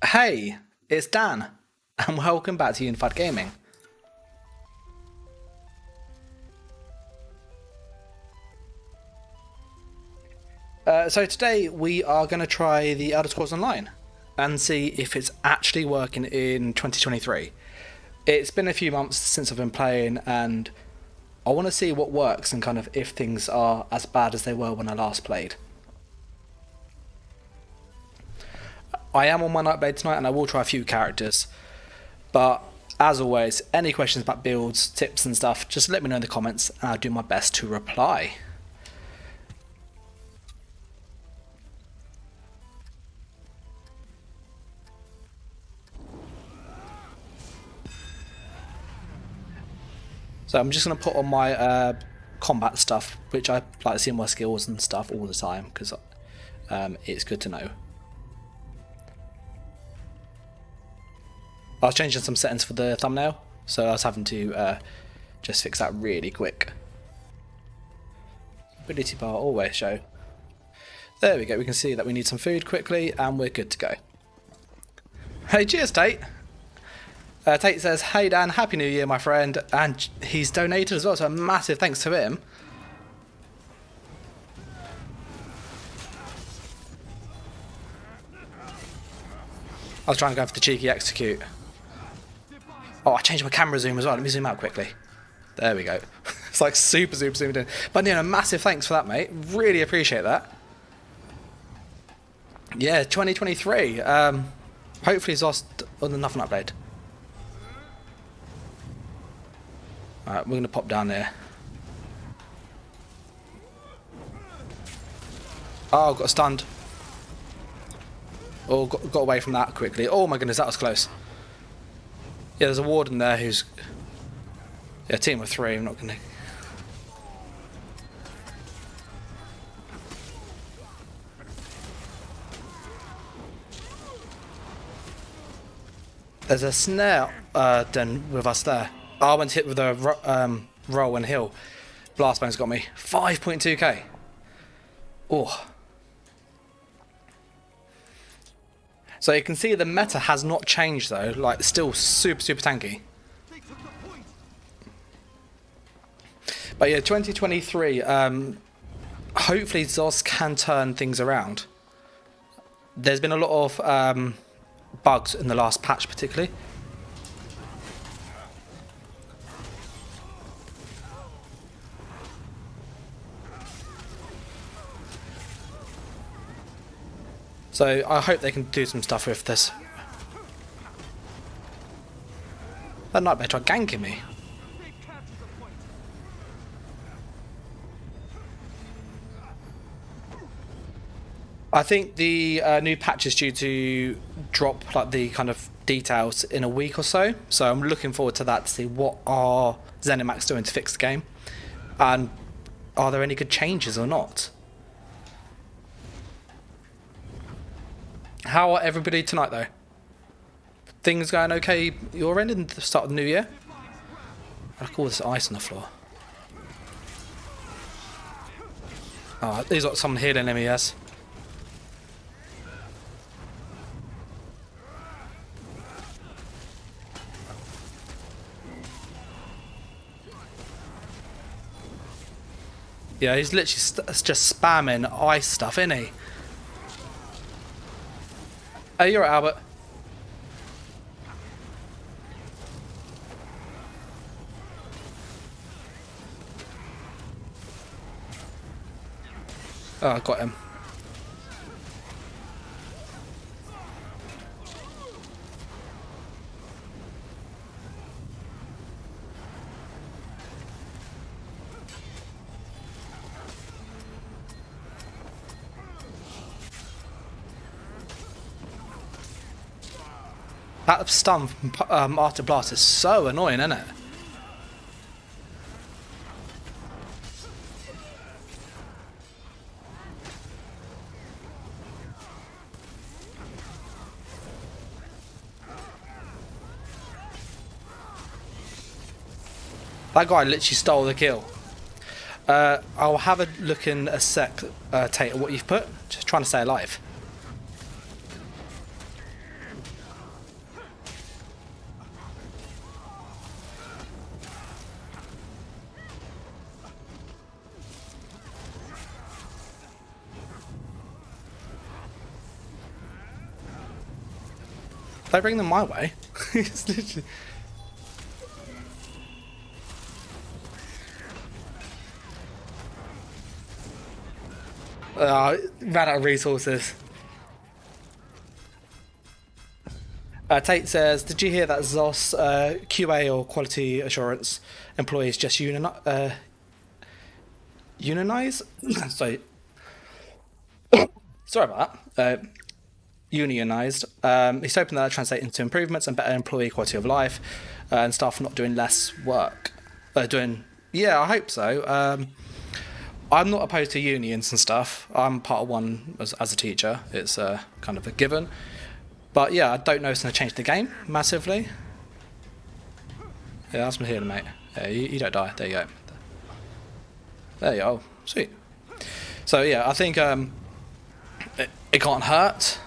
Hey, it's Dan, and welcome back to Unified Gaming. So today we are going to try the Elder Scrolls Online and see if it's actually working in 2023. It's been a few months since I've been playing, and I want to see what works and kind of if things are as bad as they were when I last played. I am on my night blade tonight and I will try a few characters, but as always, any questions about builds, tips and stuff, just let me know in the comments and I'll do my best to reply. So I'm just going to put on my combat stuff, which I like to see my skills and stuff all the time because it's good to know. I was changing some settings for the thumbnail, so I was having to just fix that really quick. Ability bar always show. There we go, we can see that we need some food quickly and we're good to go. Hey, cheers Tate! Tate says, hey Dan, Happy New Year my friend, and he's donated as well, so a massive thanks to him. I was trying to go for the cheeky execute. Oh, I changed my camera zoom as well. Let me zoom out quickly. There we go. It's like super zoomed in. But yeah, a massive thanks for that, mate. Really appreciate that. Yeah, 2023. Hopefully it's lost enough an update. Alright, we're going to pop down there. Oh, got stunned. Oh, got away from that quickly. Oh my goodness, that was close. Yeah, there's a warden there who's... Yeah, team of three, I'm not going to... There's a snare den with us there. Oh, I went hit with a roll and heal. Blast bang's got me. 5.2k. Oh. So you can see the meta has not changed though, like still super tanky. But yeah, 2023, hopefully Zos can turn things around. There's been a lot of bugs in the last patch particularly. So I hope they can do some stuff with this. That nightmare tried ganking me. I think the new patch is due to drop like the kind of details in a week or so. So I'm looking forward to that to see what are ZeniMax doing to fix the game. And are there any good changes or not? How are everybody tonight though? Things going okay your end in the start of the new year? I call this ice on the floor. Oh, he's got someone healing him, yes. Yeah, he's literally just spamming ice stuff, isn't he? Hey, you're right, Albert. Oh, I got him. That stun after blast is so annoying, isn't it? That guy literally stole the kill. I'll have a look in a sec, Tate, at what you've put. Just trying to stay alive. They bring them my way. It's literally... Ran out of resources. Tate says, did you hear that ZOS QA or quality assurance employees just unionize? Sorry. Sorry about that. Unionized. He's hoping that translate into improvements and better employee quality of life and staff not doing less work. Yeah, I hope so. I'm not opposed to unions and stuff. I'm part of one as a teacher. It's kind of a given. But yeah, I don't know if it's going to change the game massively. Yeah, that's my healer, mate. Yeah, you don't die. There you go. There you go. Sweet. So yeah, I think it can't hurt.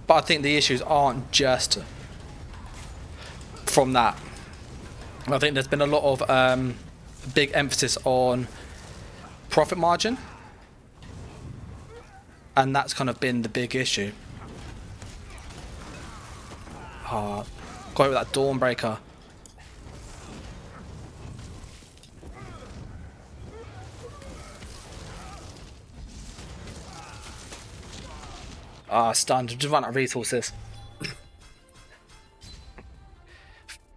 But I think the issues aren't just from that. I think there's been a lot of big emphasis on profit margin. And that's kind of been the big issue. Oh, got it with that Dawnbreaker. Stunned. Just run out of resources.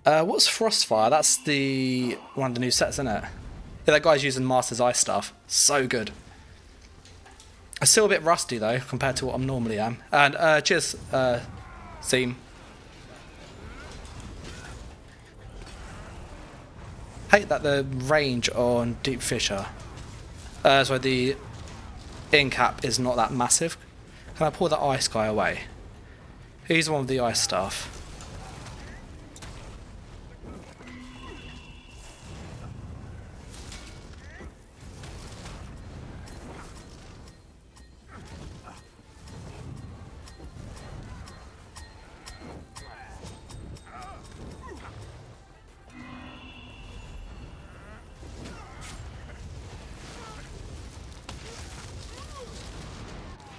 What's Frostfire? That's the one of the new sets, isn't it? Yeah, that guy's using Master's Ice stuff. So good. I'm still a bit rusty though, compared to what I normally am. And cheers, Seam. Hate that the range on Deep Fisher. So the in cap is not that massive. Can I pull the ice guy away? He's one of the ice stuff.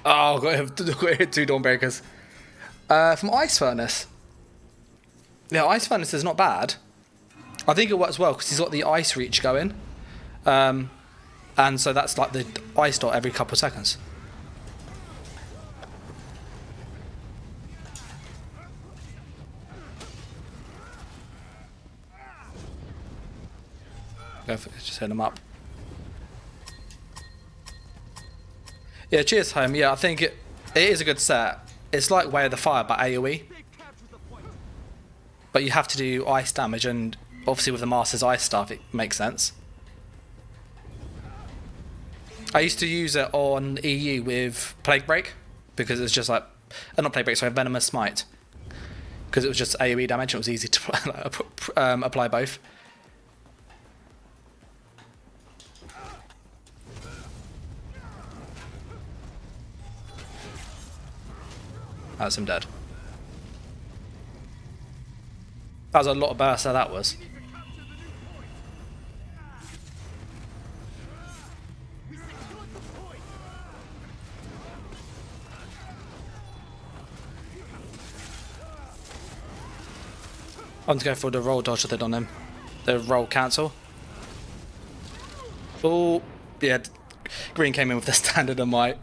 Oh, got hit 2 Dawnbreakers. From Ice Furnace. Yeah, Ice Furnace is not bad. I think it works well because he's got the ice reach going. And so that's like the ice dot every couple of seconds. Just hit him up. Yeah, cheers, home. Yeah, I think it is a good set. It's like Way of the Fire, but AoE. But you have to do ice damage, and obviously with the Master's Ice stuff, it makes sense. I used to use it on EU with Plague Break, because it's just like... not Plague Break, sorry, Venomous Smite. Because it was just AoE damage, it was easy to apply both. That's him dead. That was a lot of burst, so that was. I'm going to go for the roll dodge I did on him. The roll cancel. Oh, yeah. Green came in with the standard and white.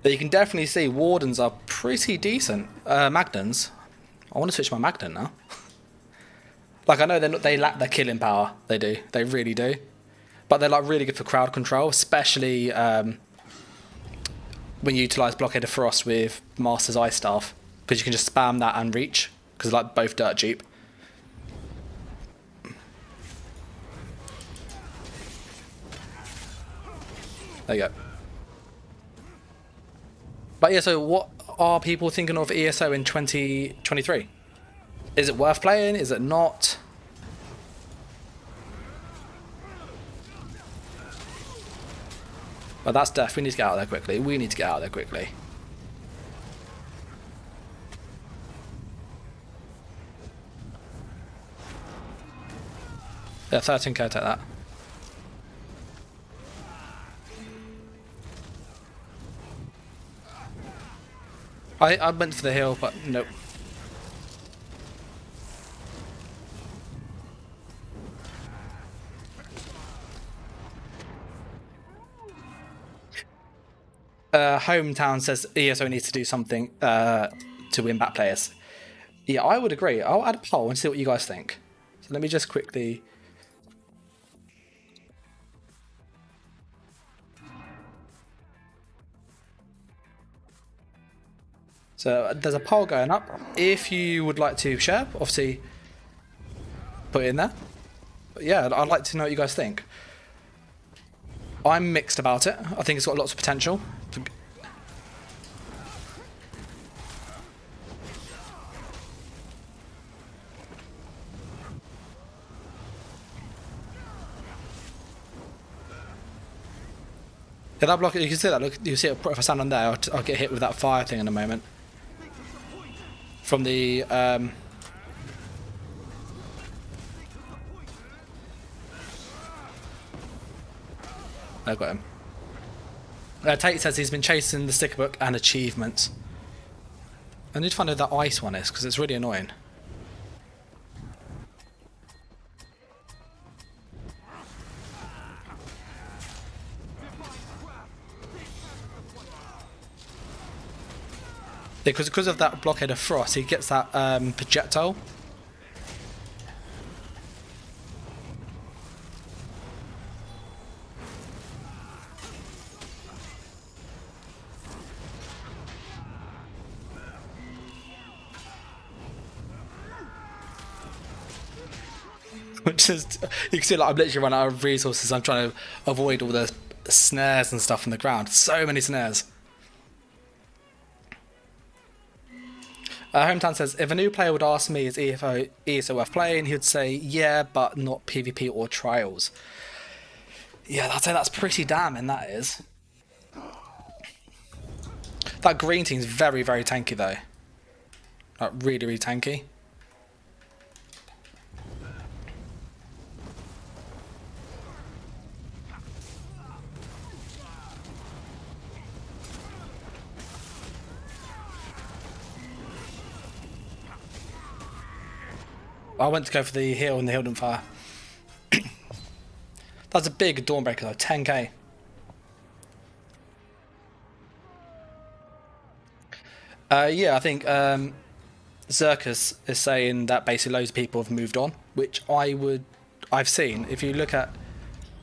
But you can definitely see Wardens are pretty decent. Magnans. I want to switch my Magnan now. Like, I know they lack their killing power. They do. They really do. But they're like really good for crowd control, especially when you utilise Blockade of Frost with Master's Ice Staff. Because you can just spam that and reach. Because like both dirt cheap. There you go. But yeah, so what are people thinking of ESO in 2023? Is it worth playing? Is it not? Well, that's death. We need to get out of there quickly. We need to get out of there quickly. Yeah, 13k, take that. I went for the hill, but nope. Hometown says ESO needs to do something to win back players. Yeah, I would agree. I'll add a poll and see what you guys think. So let me just quickly... So there's a poll going up. If you would like to share, obviously put it in there. But yeah, I'd like to know what you guys think. I'm mixed about it. I think it's got lots of potential. Yeah, that block, you can see that. Look, you see it. If I stand on there, I'll get hit with that fire thing in a moment. From the I got him. Tate says he's been chasing the sticker book and achievements. I need to find out that ice one is because it's really annoying. Because of that blockade of frost, he gets that projectile. Which is, you can see like I'm literally running out of resources. I'm trying to avoid all the snares and stuff in the ground. So many snares. Hometown says, if a new player would ask me is ESO worth playing, he would say, yeah, but not PvP or trials. Yeah, I'd say that's pretty damning, that is. That green team's very, very tanky, though. Like, really, really tanky. I went to go for the heal and the heal didn't fire. That's a big Dawnbreaker though, 10k. Yeah, I think Zirkus is saying that basically loads of people have moved on, which I've seen. If you look at,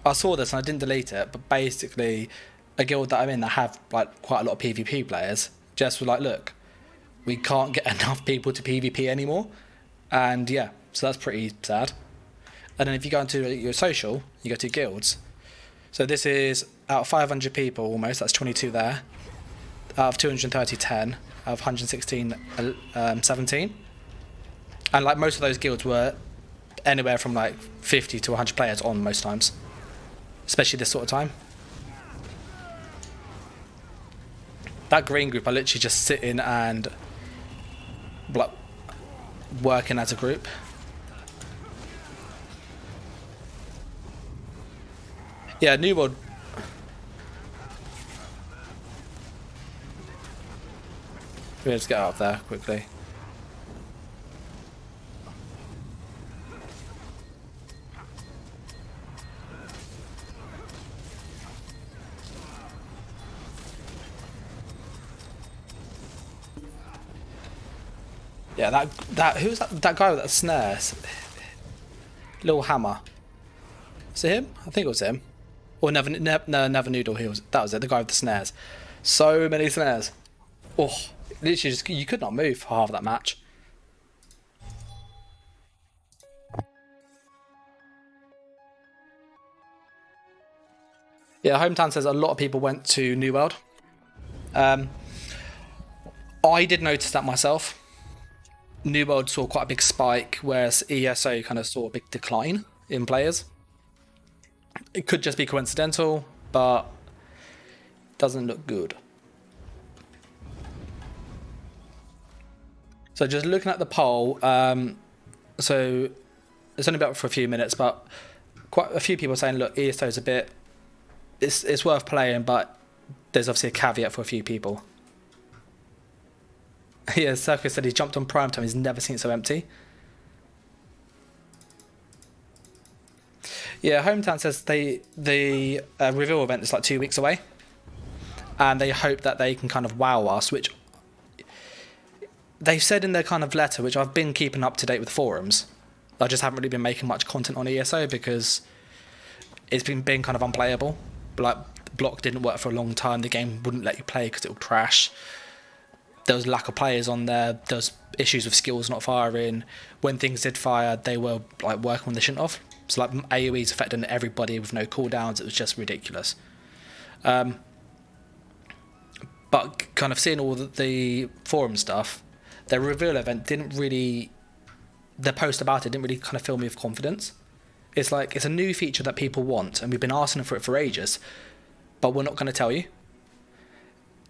I saw this and I didn't delete it, but basically a guild that I'm in that have like quite a lot of PvP players just were like, look, we can't get enough people to PvP anymore. And yeah, so that's pretty sad. And then if you go into your social, you go to guilds. So this is out of 500 people almost, that's 22 there. Out of 230, 10. Out of 116, 17. And like most of those guilds were anywhere from like 50 to 100 players on most times. Especially this sort of time. That green group are literally just sitting and like working as a group. Yeah, New World. Let's get out of there quickly. Yeah, that who's that guy with that snares? Little hammer. Is it him? I think it was him. Or Never Noodle. That was it. The guy with the snares. So many snares. Oh, literally, just, you could not move for half of that match. Yeah, Hometown says a lot of people went to New World. I did notice that myself. New World saw quite a big spike, whereas ESO kind of saw a big decline in players. It could just be coincidental, but doesn't look good. So just looking at the poll, so it's only been up for a few minutes, but quite a few people are saying, look, ESO is a bit, it's worth playing, but there's obviously a caveat for a few people. Yeah, Circus said he jumped on prime time. He's never seen it so empty. Yeah, Hometown says the reveal event is like 2 weeks away, and they hope that they can kind of wow us, which they've said in their kind of letter, which I've been keeping up to date with forums. I just haven't really been making much content on ESO because it's been kind of unplayable. Like, block didn't work for a long time. The game wouldn't let you play because it would crash. There was lack of players on there. There was issues with skills not firing. When things did fire, they were like working when they shouldn't have. So like AoEs affecting everybody with no cooldowns. It was just ridiculous. But kind of seeing all the forum stuff, their reveal event didn't really. Their post about it didn't really kind of fill me with confidence. It's like it's a new feature that people want, and we've been asking for it for ages, but we're not going to tell you.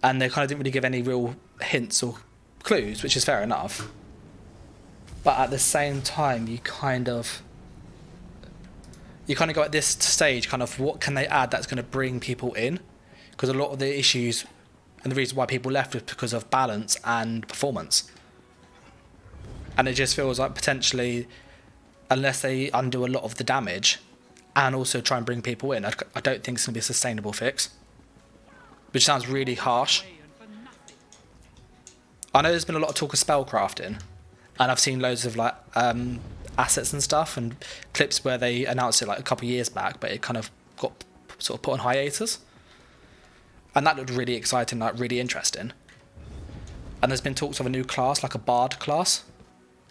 And they kind of didn't really give any real hints or clues, which is fair enough. But at the same time, you kind of go at this stage, kind of what can they add that's going to bring people in? Because a lot of the issues and the reason why people left was because of balance and performance. And it just feels like potentially, unless they undo a lot of the damage and also try and bring people in, I don't think it's going to be a sustainable fix. Which sounds really harsh. I know there's been a lot of talk of spellcrafting, and I've seen loads of like assets and stuff and clips where they announced it like a couple of years back, but it kind of got sort of put on hiatus. And that looked really exciting, like really interesting. And there's been talks of a new class, like a bard class.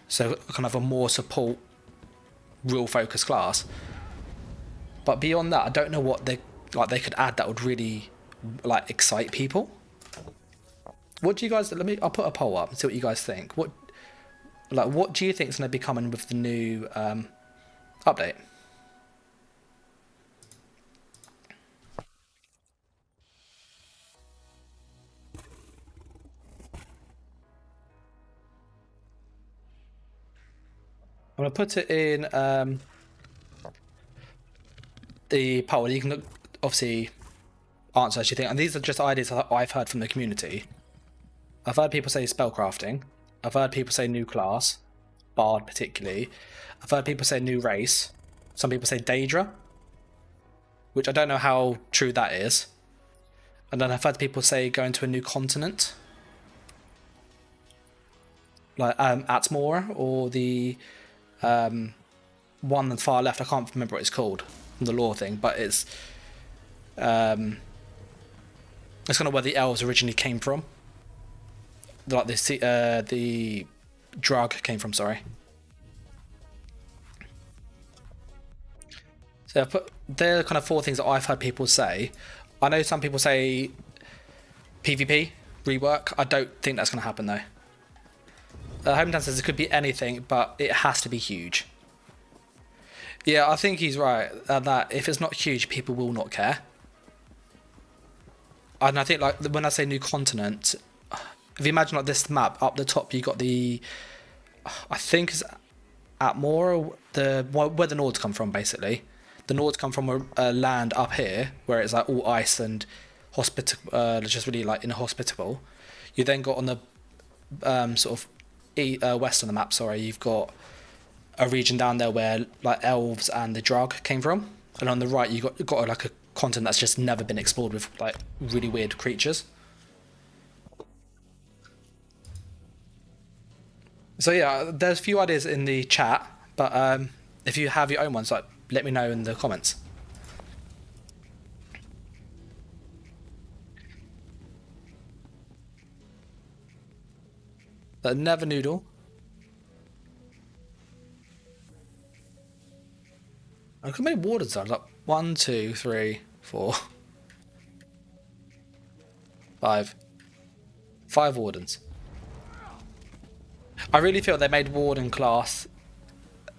So kind of a more support, real focused class. But beyond that, I don't know what they could add that would really like excite people. What do you guys? I'll put a poll up and see what you guys think. What do you think is going to be coming with the new update? I'm going to put it in the poll. You can obviously answer as you think. And these are just ideas that I've heard from the community. I've heard people say spellcrafting. I've heard people say new class, bard particularly. I've heard people say new race. Some people say Daedra, which I don't know how true that is. And then I've heard people say going to a new continent, like Atmora or the one on the far left. I can't remember what it's called from the lore thing, but it's kind of where the elves originally came from. Like the drug came from. Sorry. So they're kind of four things that I've heard people say. I know some people say PvP rework. I don't think that's going to happen though. Hometown says it could be anything, but it has to be huge. Yeah, I think he's right that if it's not huge, people will not care. And I think like when I say new continent, if you imagine like this map up the top, you got the, I think it's Atmora, where the Nords come from basically. The Nords come from a land up here where it's like all ice and just really like inhospitable. You then got on the sort of west on the map. Sorry, you've got a region down there where like elves and the Drug came from, and on the right you got like a continent that's just never been explored with like really weird creatures. So yeah, there's a few ideas in the chat, but if you have your own ones, like let me know in the comments. The Never Noodle. How many wardens are there? Like 1, 2, 3, 4, 5. 5 wardens. I really feel they made Warden class,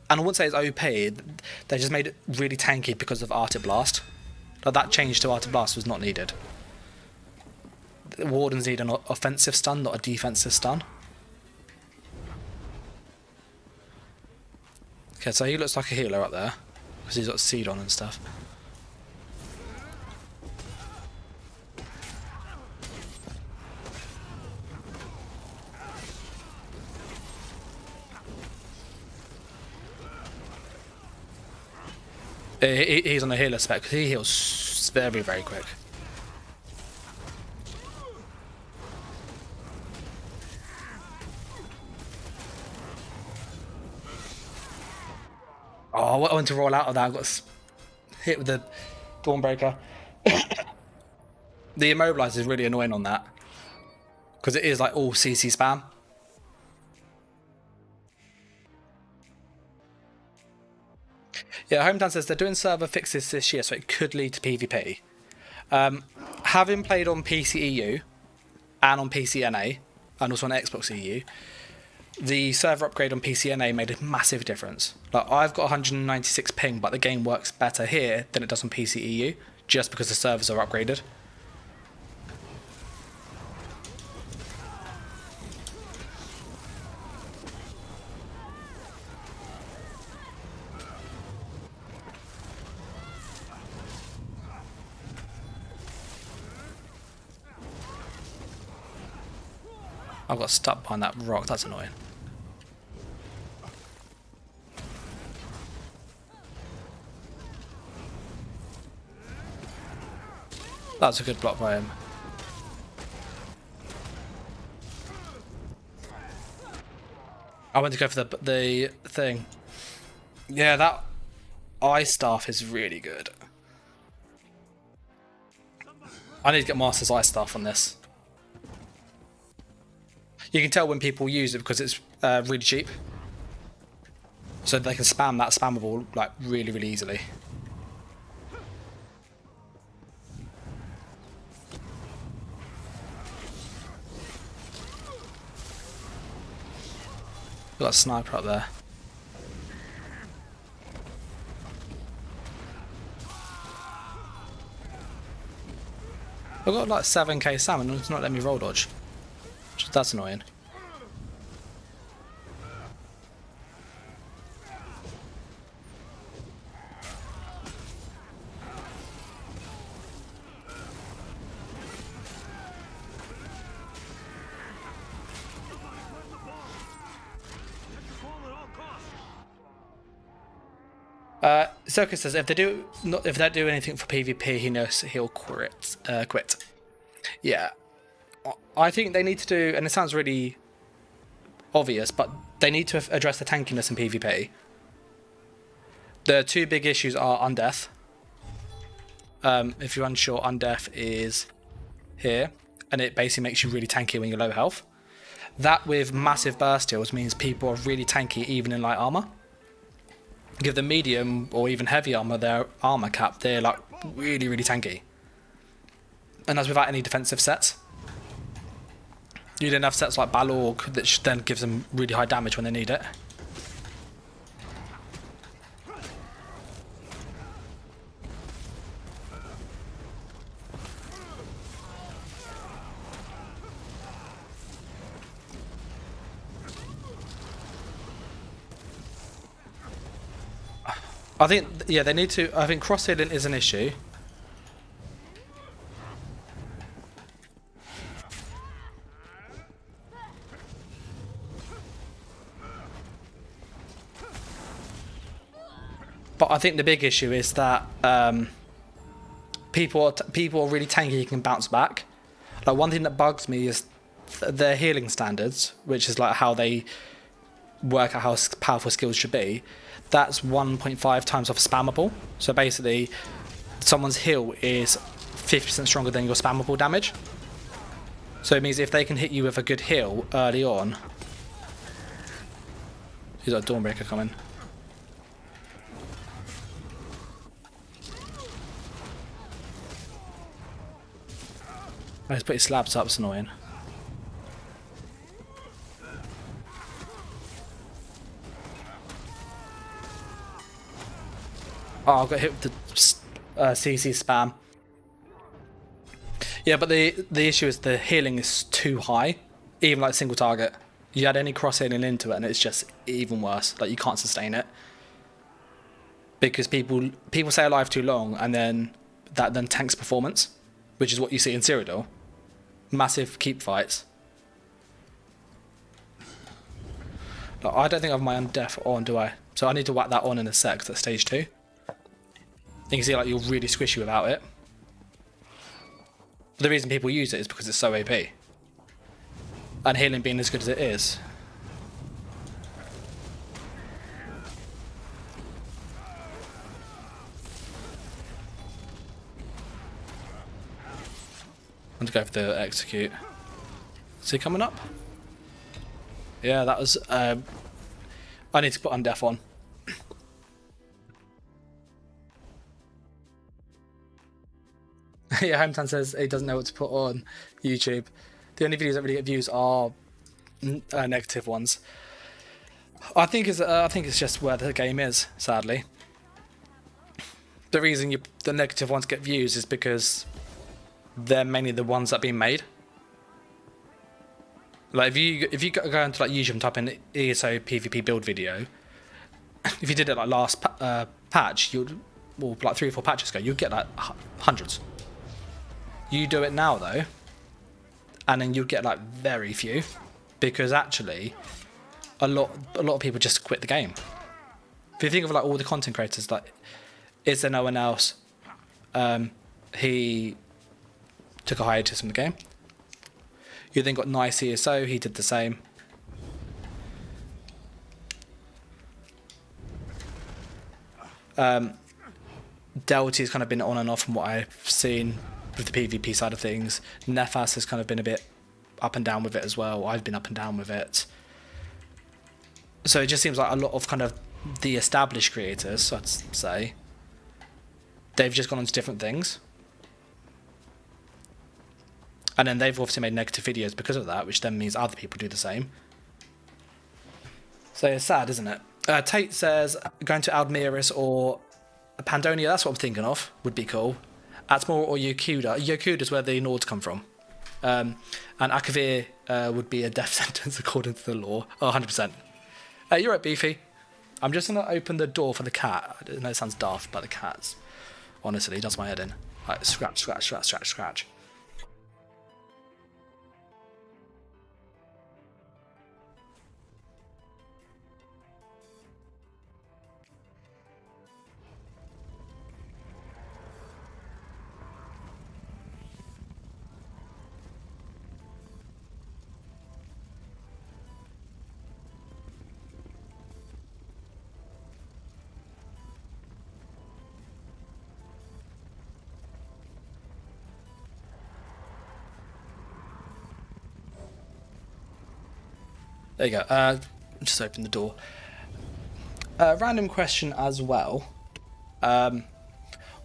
and I wouldn't say it's OP, they just made it really tanky because of Arctic Blast. Like that change to Arctic Blast was not needed. The Wardens need an offensive stun, not a defensive stun. Okay, so he looks like a healer up there, because he's got seed on and stuff. He's on a healer spec because he heals very, very quick. Oh, I went to roll out of that. I got hit with the Dawnbreaker. The immobilize is really annoying on that because it is like all CC spam. Yeah, Hometown says they're doing server fixes this year, so it could lead to PvP. Having played on PCEU and on PCNA, and also on Xbox EU, the server upgrade on PCNA made a massive difference. Like, I've got 196 ping, but the game works better here than it does on PCEU, just because the servers are upgraded. I got stuck behind that rock, that's annoying. That's a good block by him. I went to go for the thing. Yeah, that ice staff is really good. I need to get Master's ice staff on this. You can tell when people use it because it's really cheap. So they can spam that spammable like really, really easily. Got a sniper up there. I've got like 7k salmon and it's not letting me roll dodge. That's annoying. Circus says if they do anything for PvP, he knows he'll quit. Yeah, I think they need to do, and it sounds really obvious, but they need to address the tankiness in PvP. The two big issues are undeath. If you're unsure, undeath is here, and it basically makes you really tanky when you're low health. That with massive burst heals means people are really tanky even in light armor. Give them medium or even heavy armor their armor cap, they're like really, really tanky. And that's without any defensive sets. You didn't have sets like Balorg that then gives them really high damage when they need it. I think, yeah, they need to. I think cross healing is an issue. But I think the big issue is that people are really tanky. You can bounce back. Like, one thing that bugs me is their healing standards, which is like how they work out how powerful skills should be. That's 1.5 times off spammable. So basically, someone's heal is 50% stronger than your spammable damage. So it means if they can hit you with a good heal early on. He's got a Dawnbreaker coming. Oh, he's putting slabs up, it's annoying. Oh, I got hit with the CC spam. Yeah, but the issue is the healing is too high, even like single target. You add any cross healing into it, and it's just even worse. Like, you can't sustain it because people stay alive too long, and then that then tanks performance, which is what you see in Cyrodiil. Massive keep fights. Like, I don't think I have my undeath on, do I? So I need to whack that on in a sec. That's stage 2. You can see like you're really squishy without it. But the reason people use it is because it's so AP. And healing being as good as it is. I'm going to go for the execute. Is he coming up? Yeah, that was... I need to put Undef on. Yeah, Hometown says he doesn't know what to put on YouTube. The only videos that really get views are negative ones. I think it's just where the game is, sadly. The reason the negative ones get views is because they're mainly the ones that are being made. Like if you go into like YouTube and type in ESO PvP build video, if you did it like last patch, well, like 3 or 4 patches ago, you'd get like hundreds. You do it now though, and then you'll get like very few, because actually a lot of people just quit the game. If you think of like all the content creators, like is there no one else? He took a hiatus from the game. You then got Nice ESO, he did the same. Delty's kind of been on and off from what I've seen with the PvP side of things. Nefas has kind of been a bit up and down with it as well. I've been up and down with it. So it just seems like a lot of kind of the established creators, I'd say, they've just gone on to different things. And then they've obviously made negative videos because of that, which then means other people do the same. So it's sad, isn't it? Tate says, going to Aldmiris or Pandonia, that's what I'm thinking of, would be cool. Atmore or Yokuda. Yokuda is where the Nords come from. And Akavir would be a death sentence according to the law. Oh, 100%. You're right, Beefy. I'm just going to open the door for the cat. I know it sounds daft, but the cat's, honestly, does my head in. Like, scratch, scratch, scratch, scratch, scratch. There you go. Just open the door. Random question as well.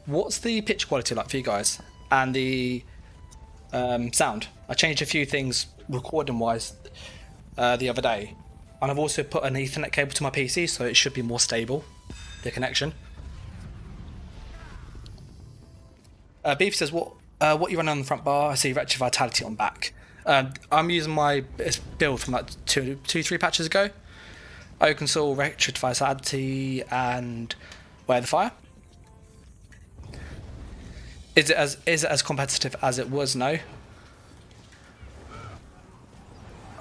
What's the pitch quality like for you guys? And the sound? I changed a few things recording-wise the other day. And I've also put an Ethernet cable to my PC, so it should be more stable, the connection. Beef says, what you run on the front bar? I see Wretched Vitality on back. I'm using my build from like 2-3 patches ago. Oaken Soul, Wretched Vitality, and Wear the Fire. Is it as competitive as it was? No.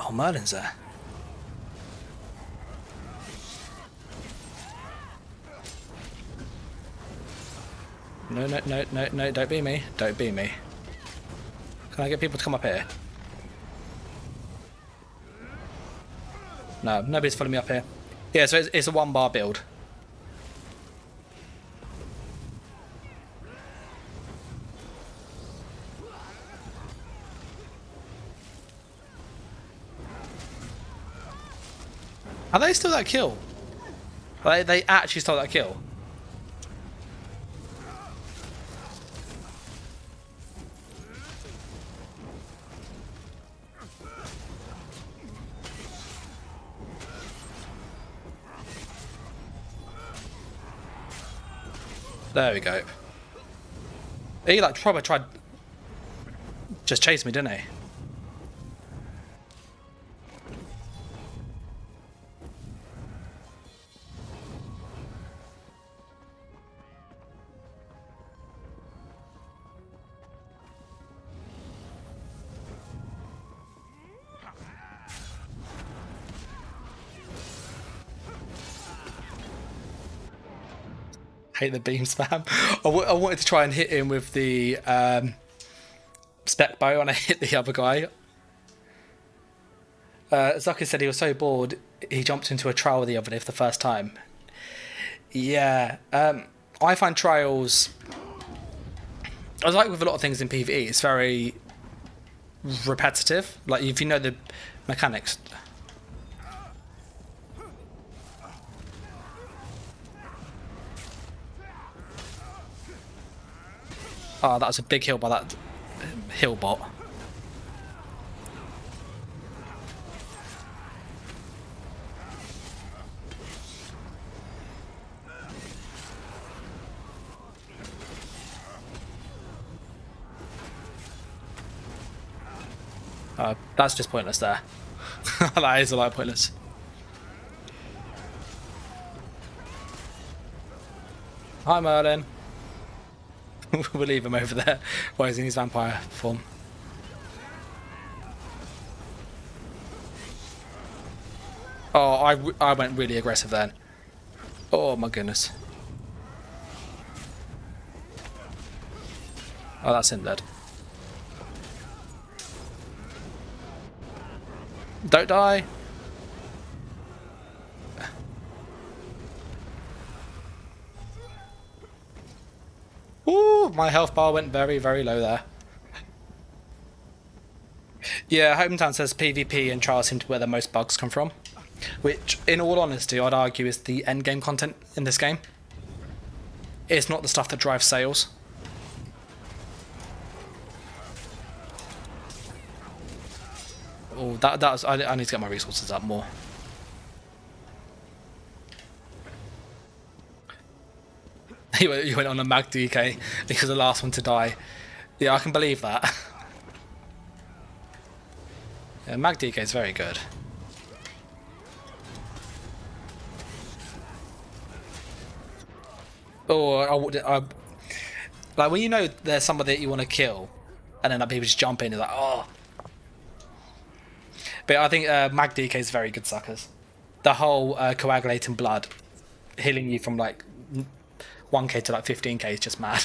Oh, Merlin's there. No, don't be me. Don't be me. Can I get people to come up here? No, nobody's following me up here. Yeah, so it's a 1-bar build. Are they still that kill? They actually stole that kill. There we go. He like probably tried just chase me, didn't he? Hate the beam spam. I wanted to try and hit him with the spec bow, and I hit the other guy. Zucker said he was so bored he jumped into a trial the other day for the first time. Yeah, I find trials. I was like with a lot of things in PvE, it's very repetitive. Like if you know the mechanics. Oh, that was a big hill by that hill bot. That's just pointless there. That is a lot pointless. Hi Merlin. We'll leave him over there while he's in his vampire form. Oh, I went really aggressive then. Oh my goodness. Oh, that's him dead. Don't die. Ooh, my health bar went very, very low there. Yeah, Hometown says PvP and trials seem to be where the most bugs come from. Which, in all honesty, I'd argue is the endgame content in this game. It's not the stuff that drives sales. Oh, I need to get my resources up more. He went on a mag DK. He was the last one to die. Yeah, I can believe that. Yeah, mag DK is very good. Oh, like when you know there's somebody that you want to kill, and then people just jump in, you're like, oh. But I think mag DK is very good suckers. The whole coagulating blood, healing you from like 1k to like 15k is just mad.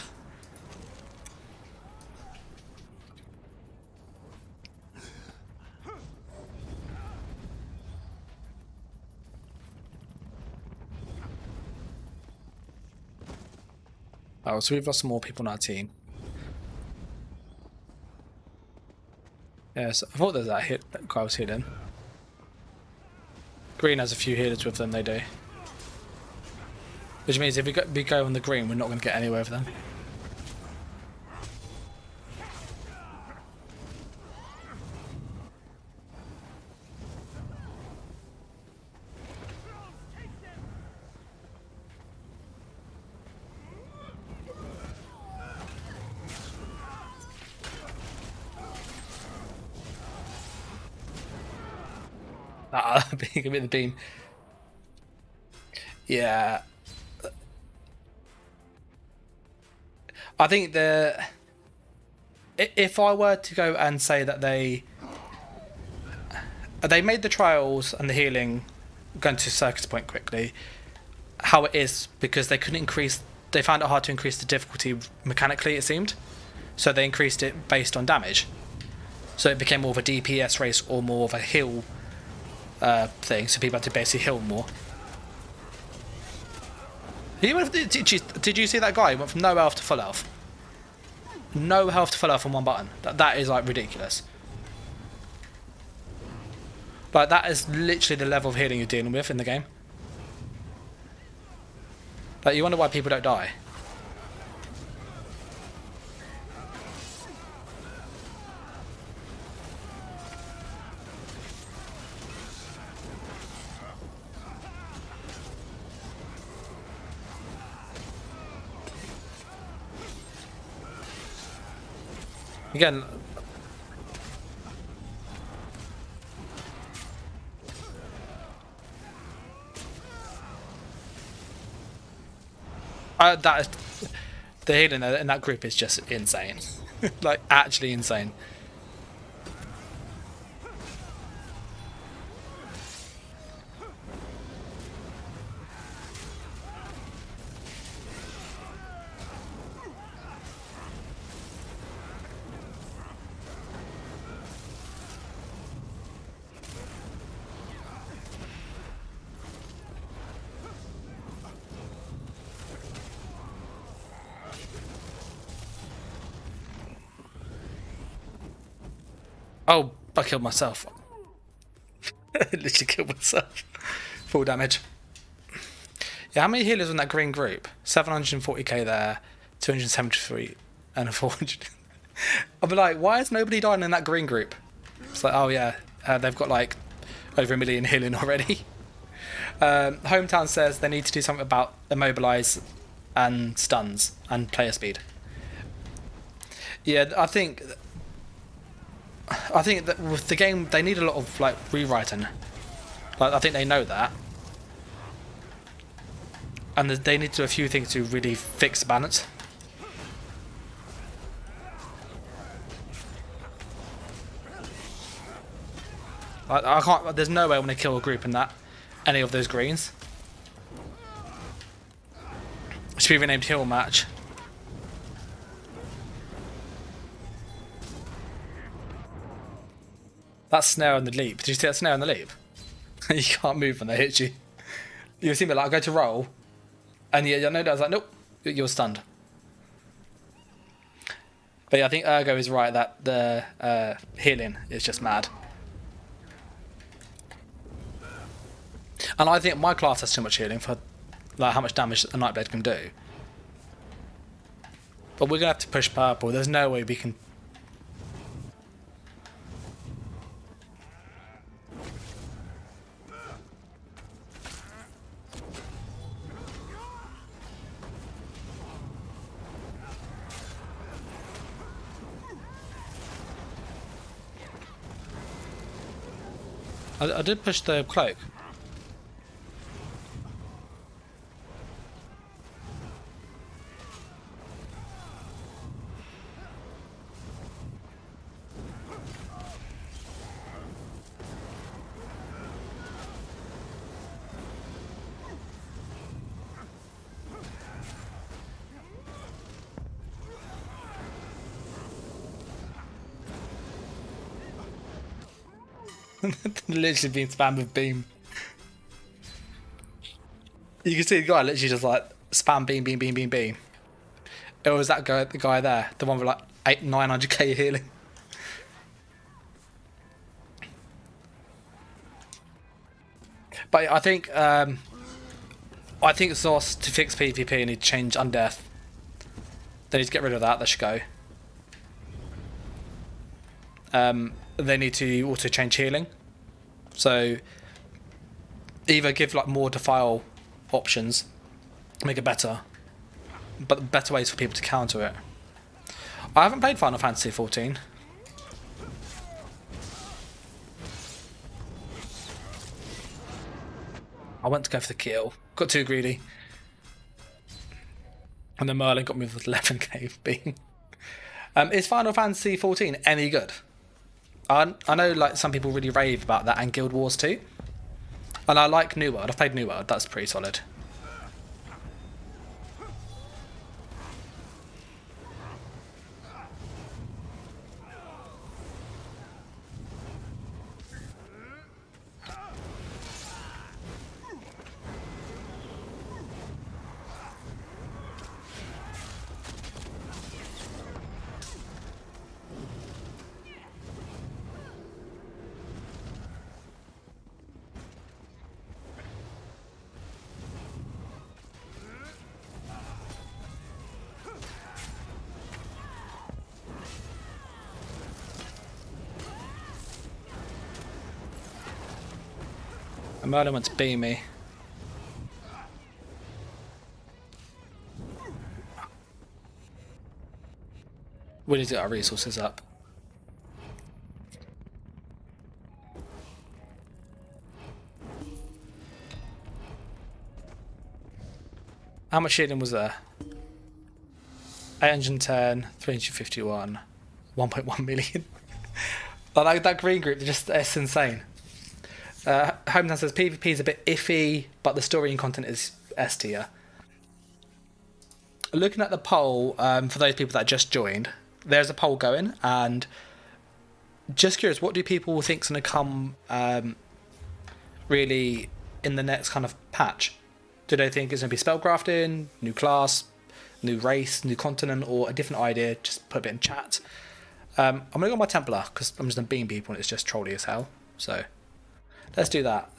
Oh, so we've got some more people on our team. Yes, I thought there's that guy was hidden. Green has a few healers with them, they do. Which means if we go on the green, we're not going to get anywhere with them. Give me the beam. Yeah. I think if I were to go and say that they made the trials and the healing going to Circus Point quickly, how it is because they found it hard to increase the difficulty mechanically, it seemed. So they increased it based on damage. So it became more of a DPS race or more of a heal thing, so people had to basically heal more. Did you see that guy? He went from no health to full health. No health to full health on one button. That is like ridiculous. Like that is literally the level of healing you're dealing with in the game. Like you wonder why people don't die. Again, the healing in that group is just insane. Like actually insane. Oh, I killed myself. Literally killed myself. Full damage. Yeah, how many healers were in that green group? 740k there, 273 and a 400. I'll be like, why is nobody dying in that green group? It's like, oh yeah, they've got like over 1 million healing already. Hometown says they need to do something about immobilize and stuns and player speed. Yeah, I think that with the game they need a lot of like rewriting. Like, I think they know that, and they need to do a few things to really fix the balance. I can't. There's no way I'm gonna kill a group in that any of those greens. It should be renamed Hill Match. That snare on the leap. Did you see that snare on the leap? You can't move when they hit you. You see me like I go to roll, and yeah, I know that I was like, nope, you're stunned. But yeah, I think Ergo is right that the healing is just mad. And I think my class has too much healing for like how much damage a Nightblade can do. But we're gonna have to push purple. There's no way we can. I did push the cloak. Literally being spammed with beam. You can see the guy literally just like spam beam, beam, beam, beam, beam. It was that guy, the guy there, the one with like 900k healing. But I think Zos to fix PvP need to change Undeath. They need to get rid of that. That should go. They need to also change healing. So either give like more defile options, make it better, but better ways for people to counter it. I haven't played Final Fantasy 14. I went to go for the kill, got too greedy, and then Merlin got me with 11k beam. Is Final Fantasy 14 any good? I know like some people really rave about that and Guild Wars 2. And I like New World. I've played New World. That's pretty solid. And Merlin went to beam me. We need to get our resources up. How much shielding was there? 810, 351, 1.1 million. Like that green group, it's insane. Hometown says PvP is a bit iffy, but the story and content is S tier. Looking at the poll, for those people that just joined, there's a poll going, and just curious, what do people think is going to come really in the next kind of patch? Do they think it's going to be spellcrafting, new class, new race, new continent, or a different idea? Just put a bit in chat. I'm gonna go my Templar because I'm just gonna beam people and it's just trolly as hell. So let's do that.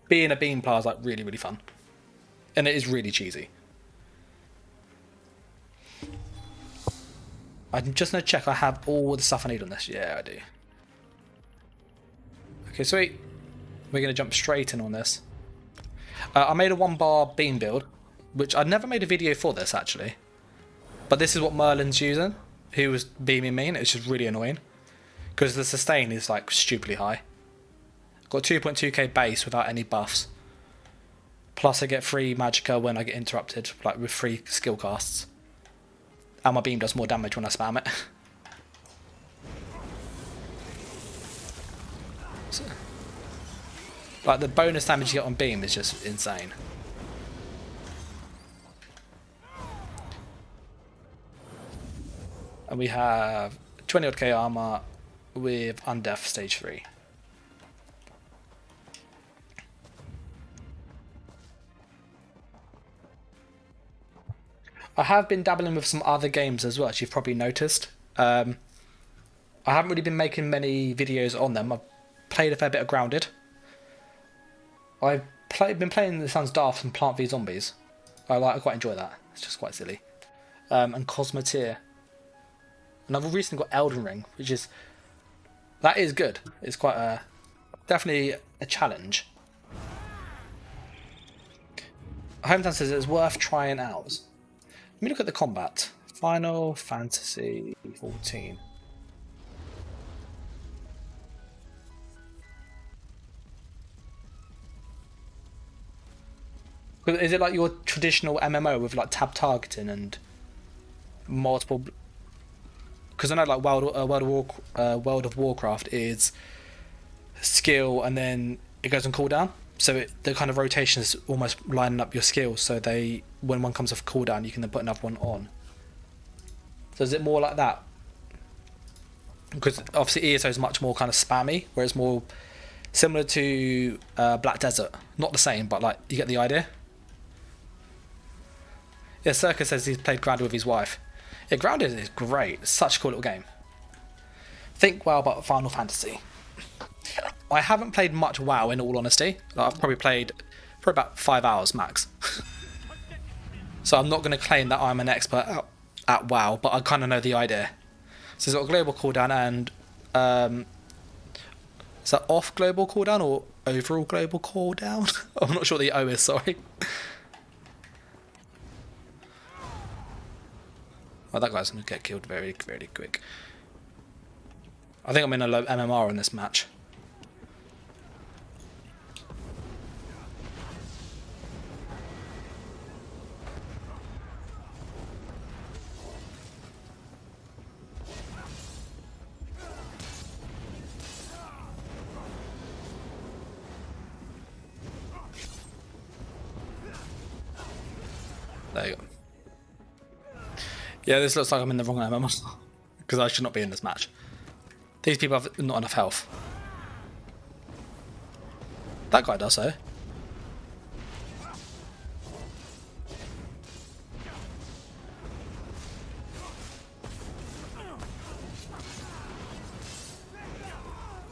Being a beam player is like really, really fun, and it is really cheesy. I'm just gonna check I have all the stuff I need on this. Yeah, I do. Okay, sweet. We're gonna jump straight in on this. I made a 1-bar beam build, which I never made a video for this actually. But this is what Merlin's using, who was beaming me, and it's just really annoying. Because the sustain is like stupidly high. Got 2.2k base without any buffs. Plus I get free magicka when I get interrupted, like with free skill casts. And my beam does more damage when I spam it. So, like the bonus damage you get on beam is just insane. And we have 20 odd K armor with Undeath stage 3. I have been dabbling with some other games as well, as you've probably noticed. I haven't really been making many videos on them. I've played a fair bit of Grounded. I've been playing The Sounds Daft and Plant v Zombies. I quite enjoy that. It's just quite silly. And Cosmoteer. And I've recently got Elden Ring, which is... That is good. It's quite definitely a challenge. Hometown says it's worth trying out. Let me look at the combat. Final Fantasy 14. Is it like your traditional MMO with like tab targeting and multiple? Because I know like World of Warcraft is skill and then it goes on cooldown. So the kind of rotation is almost lining up your skills. So when one comes off cooldown, you can then put another one on. So is it more like that? Because obviously ESO is much more kind of spammy, whereas more similar to Black Desert. Not the same, but like you get the idea. Yeah, Circus says he's played Grounded with his wife. Yeah, Grounded is great. It's such a cool little game. Think WoW about Final Fantasy. I haven't played much WoW in all honesty. Like, I've probably played for about 5 hours max. So I'm not going to claim that I'm an expert at WoW, but I kind of know the idea. So it's got a global cooldown and... is that off global cooldown or overall global cooldown? I'm not sure what the O is, sorry. Oh, that guy's going to get killed very, very quick. I think I'm in a low MMR in this match. There you go. Yeah, this looks like I'm in the wrong MMR. Because I should not be in this match. These people have not enough health. That guy does so.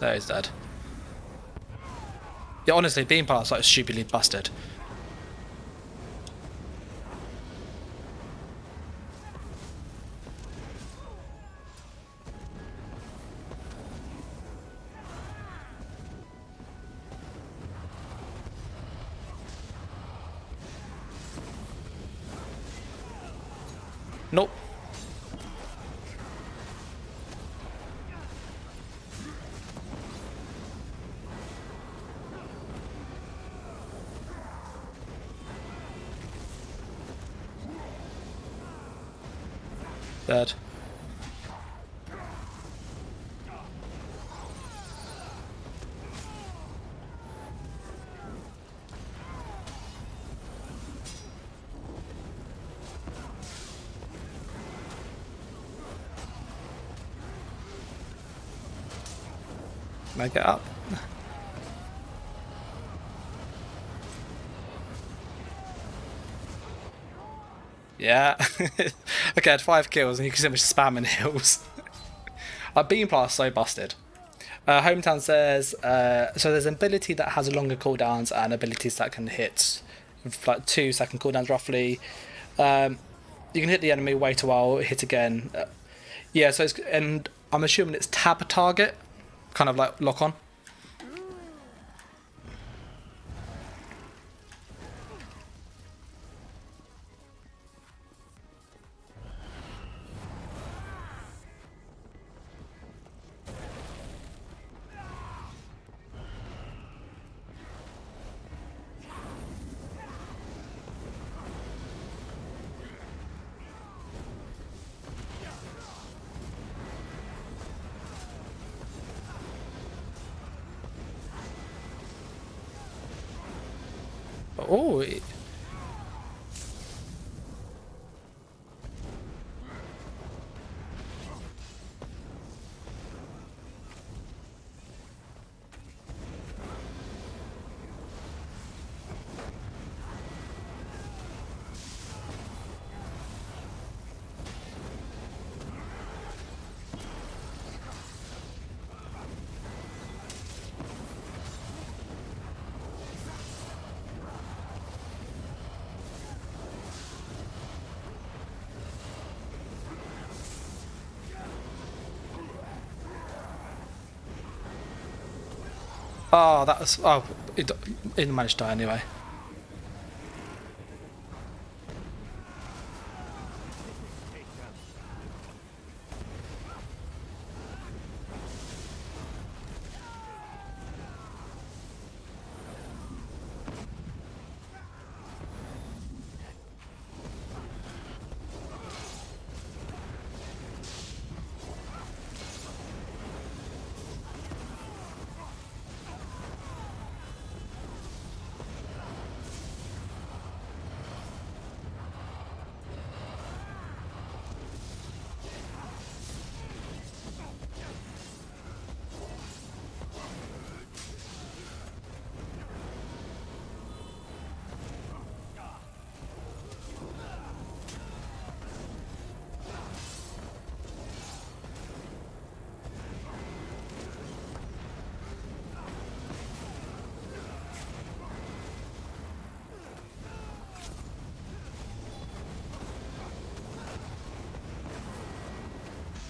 There, he's dead. Yeah, honestly, beam path's like stupidly busted. Nope. Dead. Make it up. Yeah. Okay, I had 5 kills and you can see me spamming hills. Our beam blast so busted. Hometown says so. There's an ability that has longer cooldowns and abilities that can hit with like 2 second cooldowns roughly. You can hit the enemy, wait a while, hit again. Yeah, so it's, and I'm assuming it's tab target, kind of like lock on. Oh, oh, that was it managed to die anyway.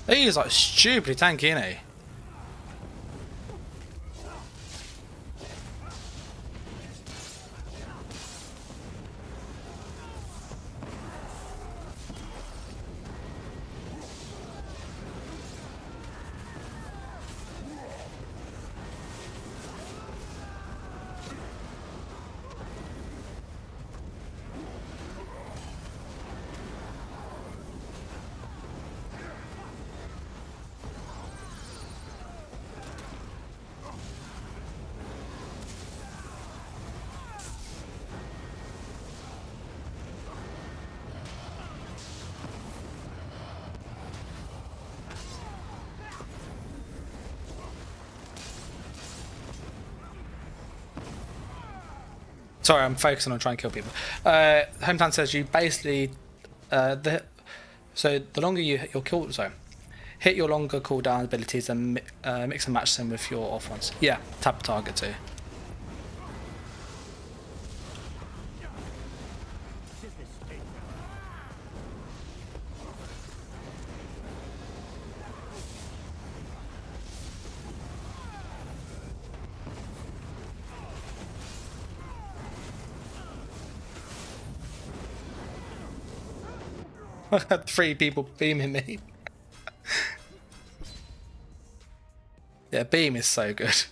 He's like stupidly tanky, isn't he? Sorry, I'm focusing on trying to kill people. Hometown says you basically so the longer your kill zone, hit your longer cooldown abilities and mix and match them with your off ones. Yeah, tab target too. I had 3 people beaming me. Yeah, beam is so good.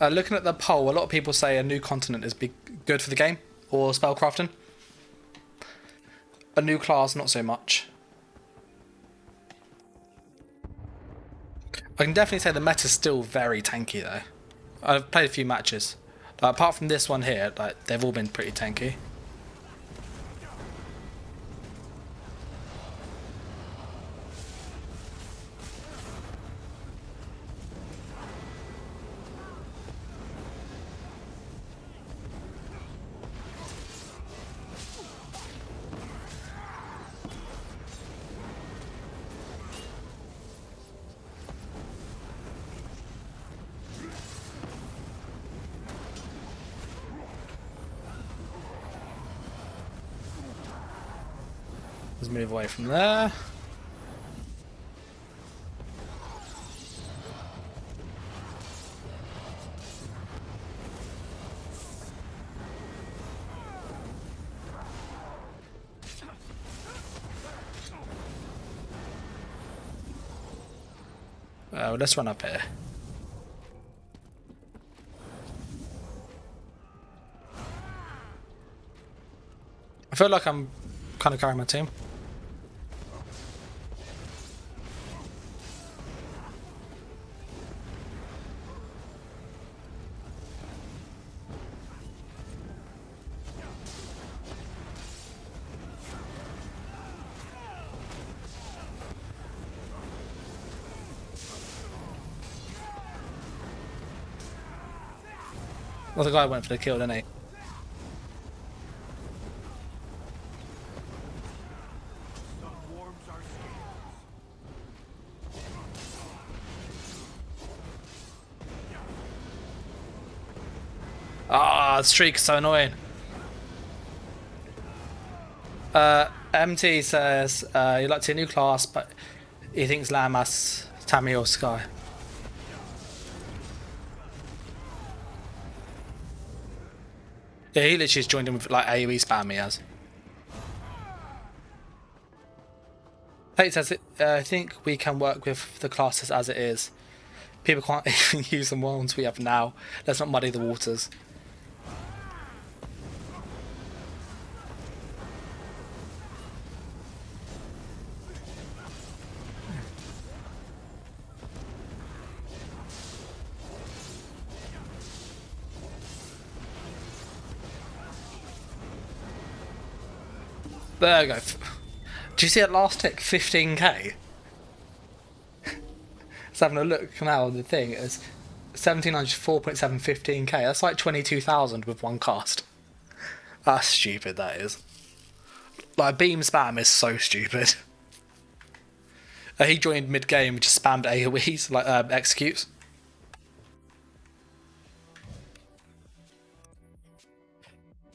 Looking at the poll, a lot of people say a new continent is good for the game, or spellcrafting. A new class, not so much. I can definitely say the meta's still very tanky though. I've played a few matches. Apart from this one here, like they've all been pretty tanky. Let's move away from there. Let's run up here. I feel like I'm kind of carrying my team. Well, the guy went for the kill, didn't he? Ah, the streak's so annoying. MT says he'd like to see a new class, but he thinks Lamas, Tammy or Sky. Yeah, he literally just joined in with like AoE spam he has. Tate says, I think we can work with the classes as it is. People can't even use the ones we have now. Let's not muddy the waters. There we go. Do you see that last tick? 15k? Just having a look now on the thing. It's 1700, 4.7, 15k. That's like 22,000 with one cast. That's stupid, that is. Like, beam spam is so stupid. He joined mid-game, just spammed AoEs, like executes.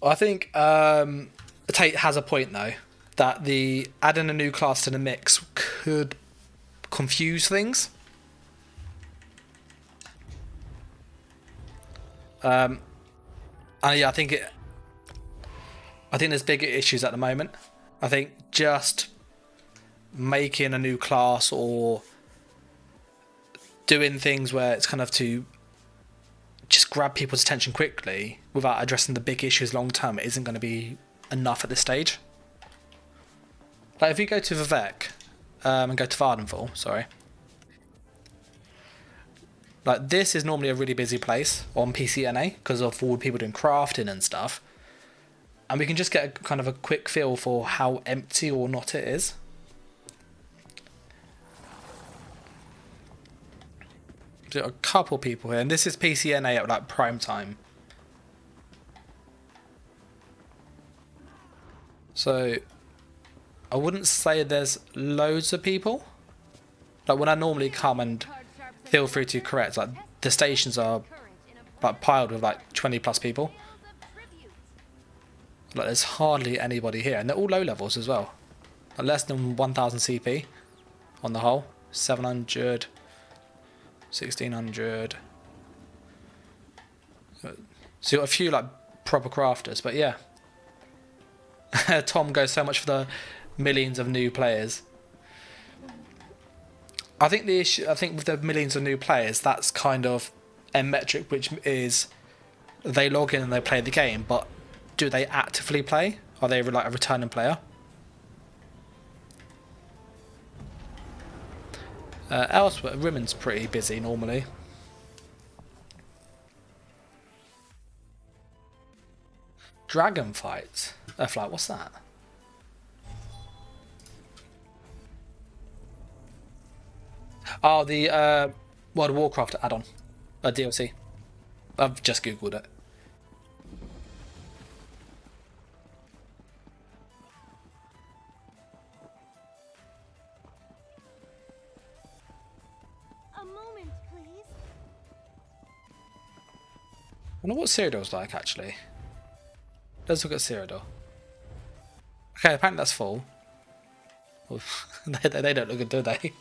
I think Tate has a point though, that the adding a new class to the mix could confuse things. And yeah, I think there's bigger issues at the moment. I think just making a new class or doing things where it's kind of to just grab people's attention quickly without addressing the big issues long term isn't going to be enough at this stage. Like if you go to Vivek and go to Vardenfall, sorry. Like this is normally a really busy place on PCNA because of all the people doing crafting and stuff. And we can just get a kind of a quick feel for how empty or not it is. So a couple people here, and this is PCNA at like prime time. So I wouldn't say there's loads of people. Like when I normally come, and feel free to correct, like the stations are like piled with like 20 plus people. Like there's hardly anybody here, and they're all low levels as well. Like less than 1000 CP on the whole. 700, 1600. So you've got a few like proper crafters, but yeah. Tom goes so much for the millions of new players. I think the issue, with the millions of new players, that's kind of a metric which is they log in and they play the game, but do they actively play? Are they like a returning player? Elsewhere, Rimmen's pretty busy normally. Dragon fight. Flight, what's that? Oh, the World of Warcraft add-on, DLC. I've just googled it. A moment, please. I wonder what Cyrodiil's like actually. Let's look at Cyrodiil. Okay, apparently that's full. They don't look good, do they?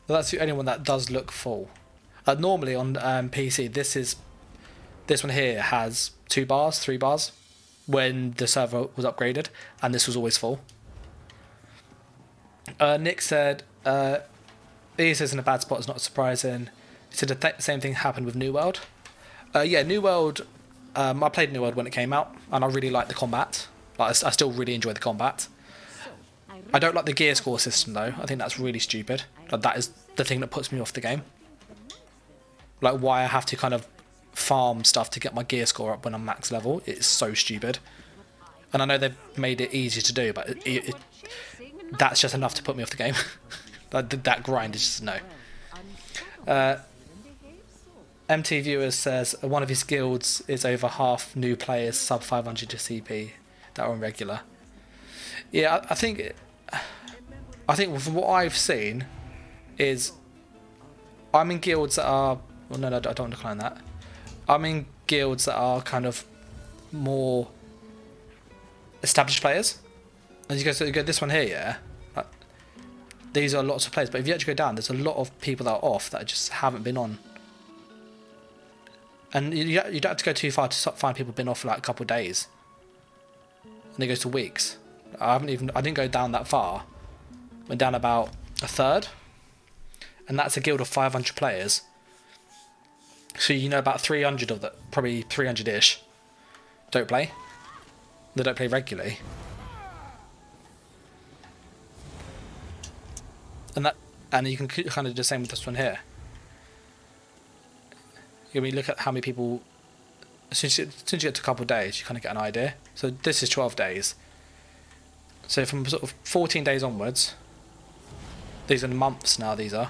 So that's the only one that does look full. Normally on PC, this one here has 2 bars, 3 bars when the server was upgraded, and this was always full. Nick said he says in a bad spot is not surprising. He said the same thing happened with New World. Yeah, New World. I played New World when it came out, and I really liked the combat. Like, I still really enjoy the combat. I don't like the gear score system though. I think that's really stupid. Like, that is the thing that puts me off the game. Like, why I have to kind of farm stuff to get my gear score up when I'm max level. It's so stupid. And I know they've made it easy to do, but that's just enough to put me off the game. That grind is just no. MT Viewers says one of his guilds is over half new players sub 500 to CP that are on regular. Yeah, I think from what I've seen is I'm in guilds that are... Well, no, I don't want to decline that. I'm in guilds that are kind of more established players. As you go this one here, yeah? These are lots of players, but if you actually go down, there's a lot of people that are off that just haven't been on. And you don't have to go too far to find people been off for like a couple of days. And it goes to weeks. I didn't go down that far. Went down about a third. And that's a guild of 500 players. So you know about 300 of that, probably 300-ish, don't play. They don't play regularly. And you can kind of do the same with this one here. You look at how many people... As soon as you get to a couple of days, you kind of get an idea. So this is 12 days. So from sort of 14 days onwards, these are months now, these are.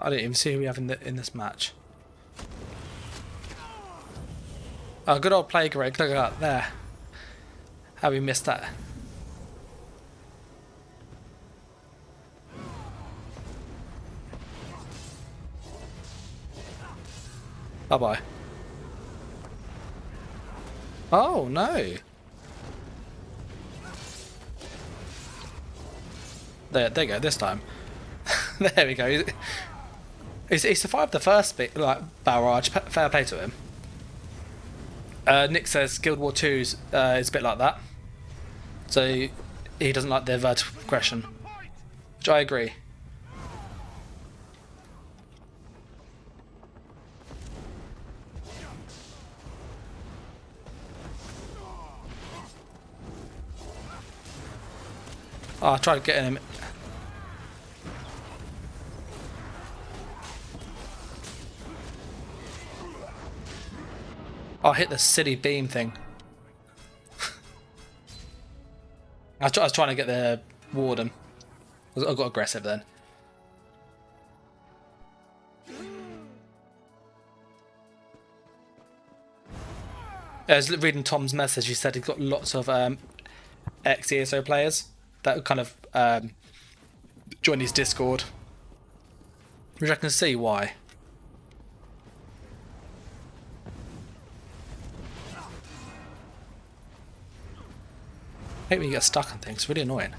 I didn't even see who we have in this match. Oh, good old play, Greg. Look at that there. How we missed that. Bye bye. Oh no. There you go. This time. There we go. He survived the first bit, like barrage. Fair play to him. Nick says Guild War 2 is a bit like that. So he doesn't like their vertical progression, which I agree. Oh, I tried getting him. Oh, I hit the city beam thing. I was trying to get the warden. I got aggressive then. I was reading Tom's message. He said he's got lots of ex-ESO players that kind of join his Discord, which I can see why. I hate when you get stuck on things. It's really annoying.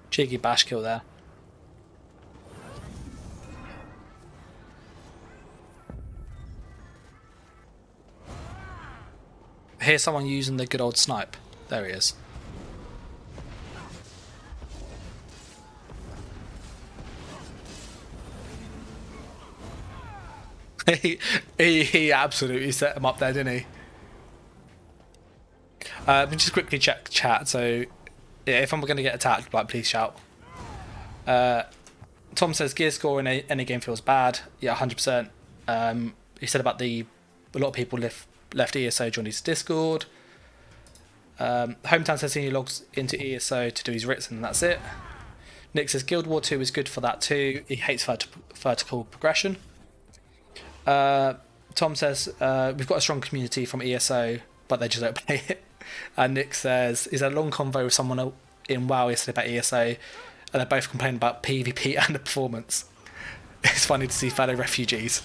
Cheeky bash kill there. Here's someone using the good old snipe. There he is. He absolutely set him up there, didn't he? Let me just quickly check chat. So, yeah, if I'm going to get attacked, like, please shout. Tom says gear score in any game feels bad. Yeah, 100%. He said about a lot of people left ESO, joined his Discord. Hometown says he logs into ESO to do his writs and that's it. Nick says Guild War 2 is good for that too. He hates vertical progression. Tom says we've got a strong community from ESO, but they just don't play it. And Nick says he's had a long convo with someone in WoW yesterday about ESO, and they're both complaining about PvP and the performance. It's funny to see fellow refugees.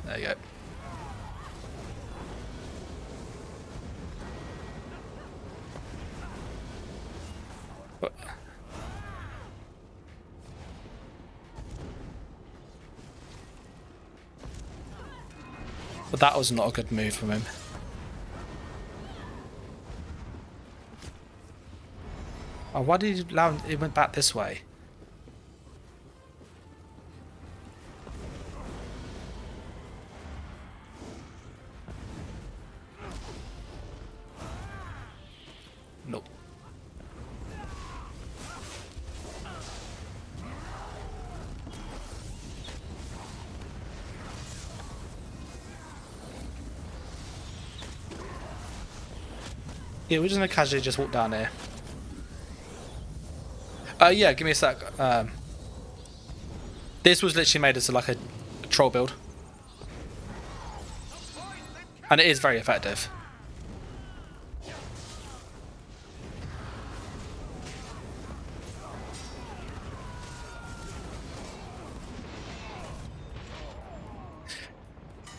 There you go. But that was not a good move from him. Oh, why did he allow him? It went back this way. Nope. Yeah, we're just gonna casually just walk down here. Yeah, give me a sec. This was literally made as like a troll build, and it is very effective.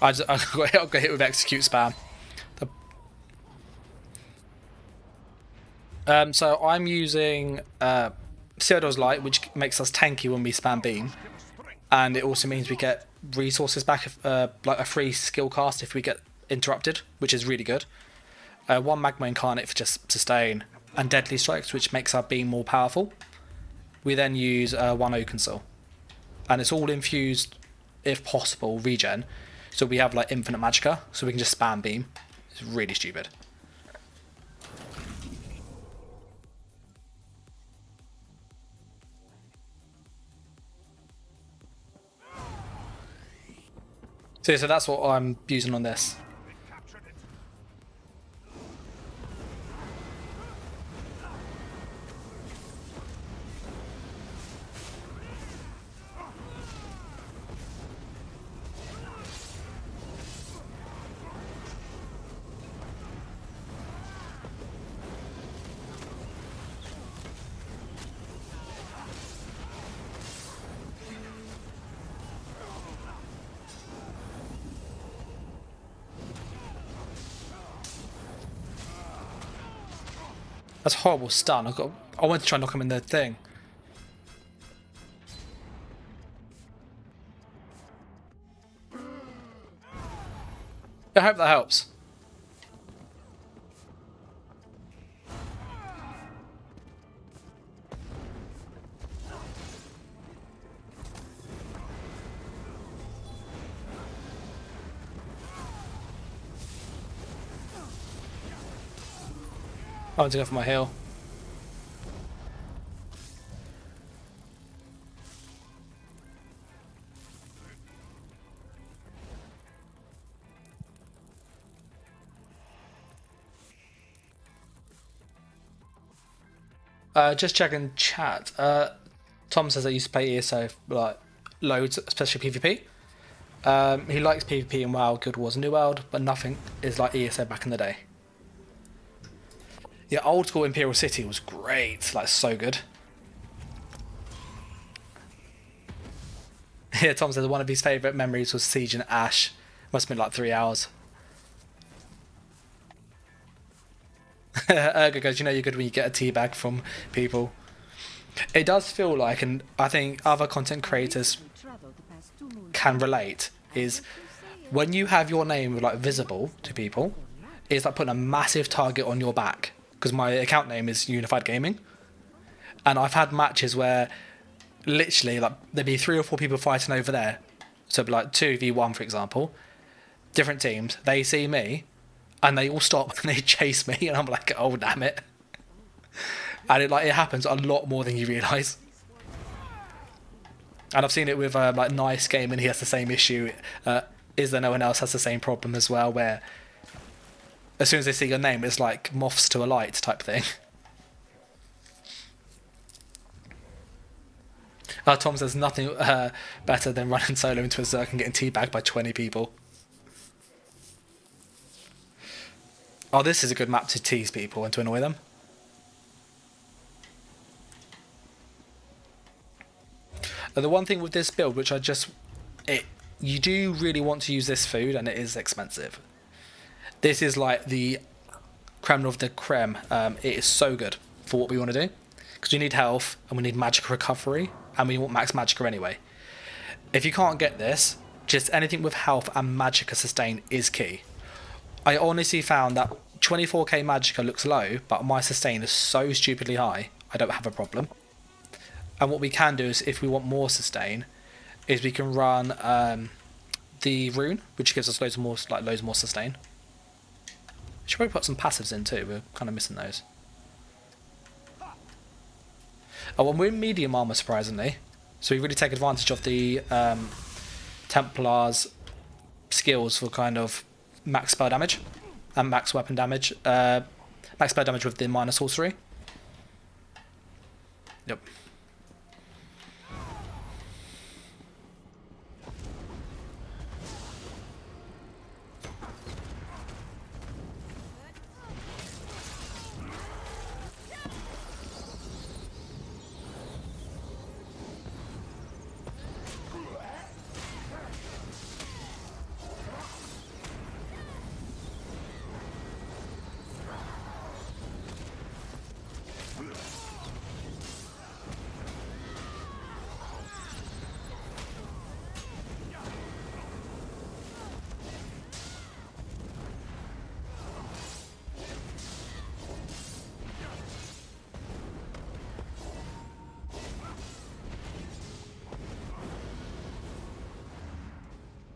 I got hit with execute spam. So I'm using Theodore's Light, which makes us tanky when we spam beam, and it also means we get resources back, like a free skill cast if we get interrupted, which is really good. One Magma Incarnate for just sustain, and Deadly Strikes, which makes our beam more powerful. We then use one Oaken Soul, and it's all infused, if possible, regen. So we have like infinite magicka, so we can just spam beam. It's really stupid. So that's what I'm using on this. That's a horrible stun. I wanted to try and knock him in the thing. I hope that helps. I want to go for my heal. Just checking chat. Tom says I used to play ESO like loads, especially PvP. He likes PvP in WoW, Guild Wars, and New World, but nothing is like ESO back in the day. Yeah, old school Imperial City was great, like so good. Yeah, Tom says one of his favourite memories was Siege and Ash. Must have been like 3 hours. Ergo goes, you know you're good when you get a teabag from people. It does feel like, and I think other content creators can relate, is when you have your name like visible to people, it's like putting a massive target on your back. Because my account name is Unified Gaming, and I've had matches where literally, like, there'd be 3 or 4 people fighting over there. So, it'd be like 2v1, for example. Different teams. They see me, and they all stop and they chase me, and I'm like, oh, damn it. And it happens a lot more than you realise. And I've seen it with like Nice Game, and he has the same issue. Is there no one else has the same problem as well, where as soon as they see your name, it's like moths to a light type thing. Tom says nothing better than running solo into a Zerk and getting teabagged by 20 people. Oh, this is a good map to tease people and to annoy them. The one thing with this build, which you do really want to use this food, and it is expensive. This is like the creme of the creme. It is so good for what we want to do, because we need health and we need magic recovery, and we want max magicka anyway. If you can't get this, just anything with health and magicka sustain is key. I honestly found that 24k magicka looks low, but my sustain is so stupidly high, I don't have a problem. And what we can do is, if we want more sustain, is we can run the rune, which gives us loads more sustain. Should probably put some passives in too. We're kind of missing those. Oh, well, we're in medium armor, surprisingly, so we really take advantage of the Templar's skills for kind of max spell damage and max weapon damage. Max spell damage with the minor sorcery. Yep.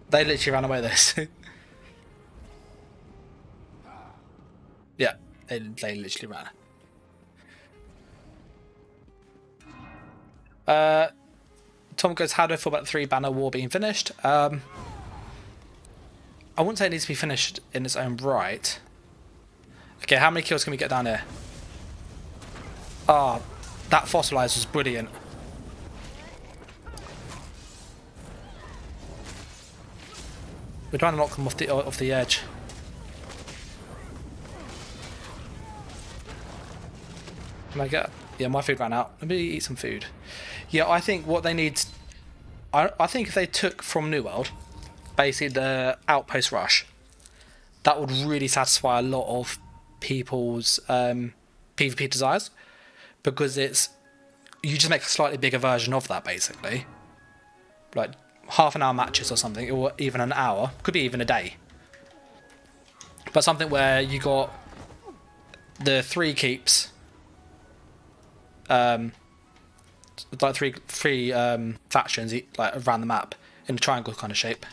They literally ran away with this. Yeah, they literally ran. Tom goes, how do I feel about the 3-banner war being finished? I wouldn't say it needs to be finished in its own right. Okay, how many kills can we get down here? Ah, that fossilize was brilliant. We're trying to knock them off the edge. Can I get? Yeah, my food ran out. Let me eat some food. Yeah, I think what they need. I think if they took from New World, basically the outpost rush, that would really satisfy a lot of people's PvP desires, because you just make a slightly bigger version of that, basically, like half-an-hour matches or something, or even an hour, could be even a day, but something where you got the 3 keeps, like three factions like around the map in a triangle kind of shape.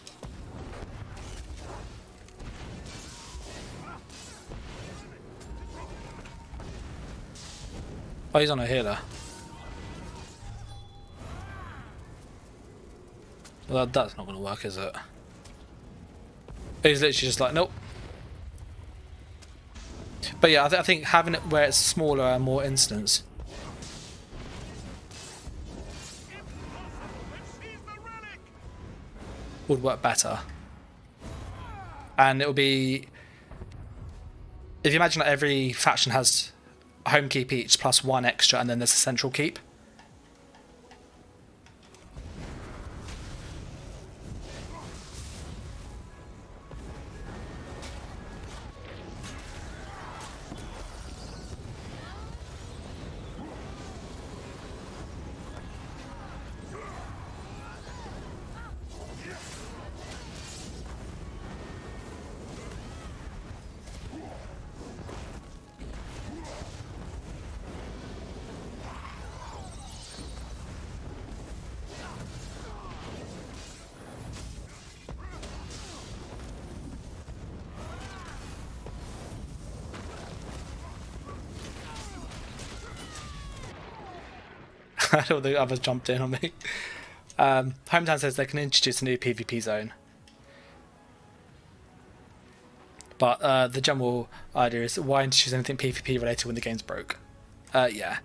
Oh, he's on a healer. Well, that's not going to work, is it? He's literally just like, nope. But yeah, I think having it where it's smaller and more instance would work better. And it will be, if you imagine that every faction has a home keep each plus 1 extra, and then there's a central keep. All the others jumped in on me. Hometown says they can introduce a new PvP zone. But the general idea is, why introduce anything PvP related when the game's broke? Yeah.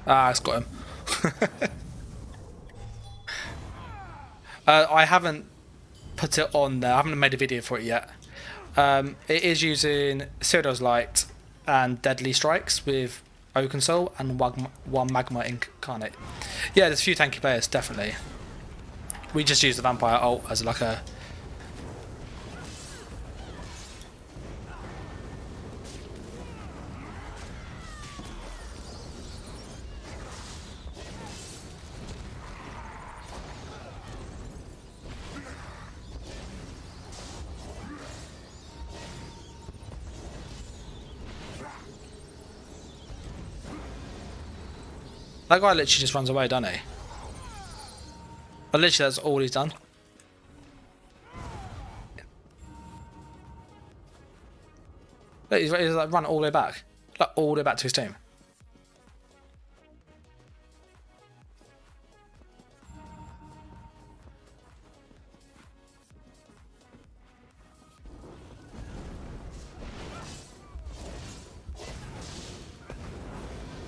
Ah, it's got him. I haven't put it on there. I haven't made a video for it yet. It is using Cyrodiil's Light and Deadly Strikes with Oaken Soul and one Magma Incarnate. Yeah, there's a few tanky players, definitely. We just use the Vampire ult as like a... That guy literally just runs away, doesn't he? But literally that's all he's done. Look, he's like run all the way back. Like all the way back to his team.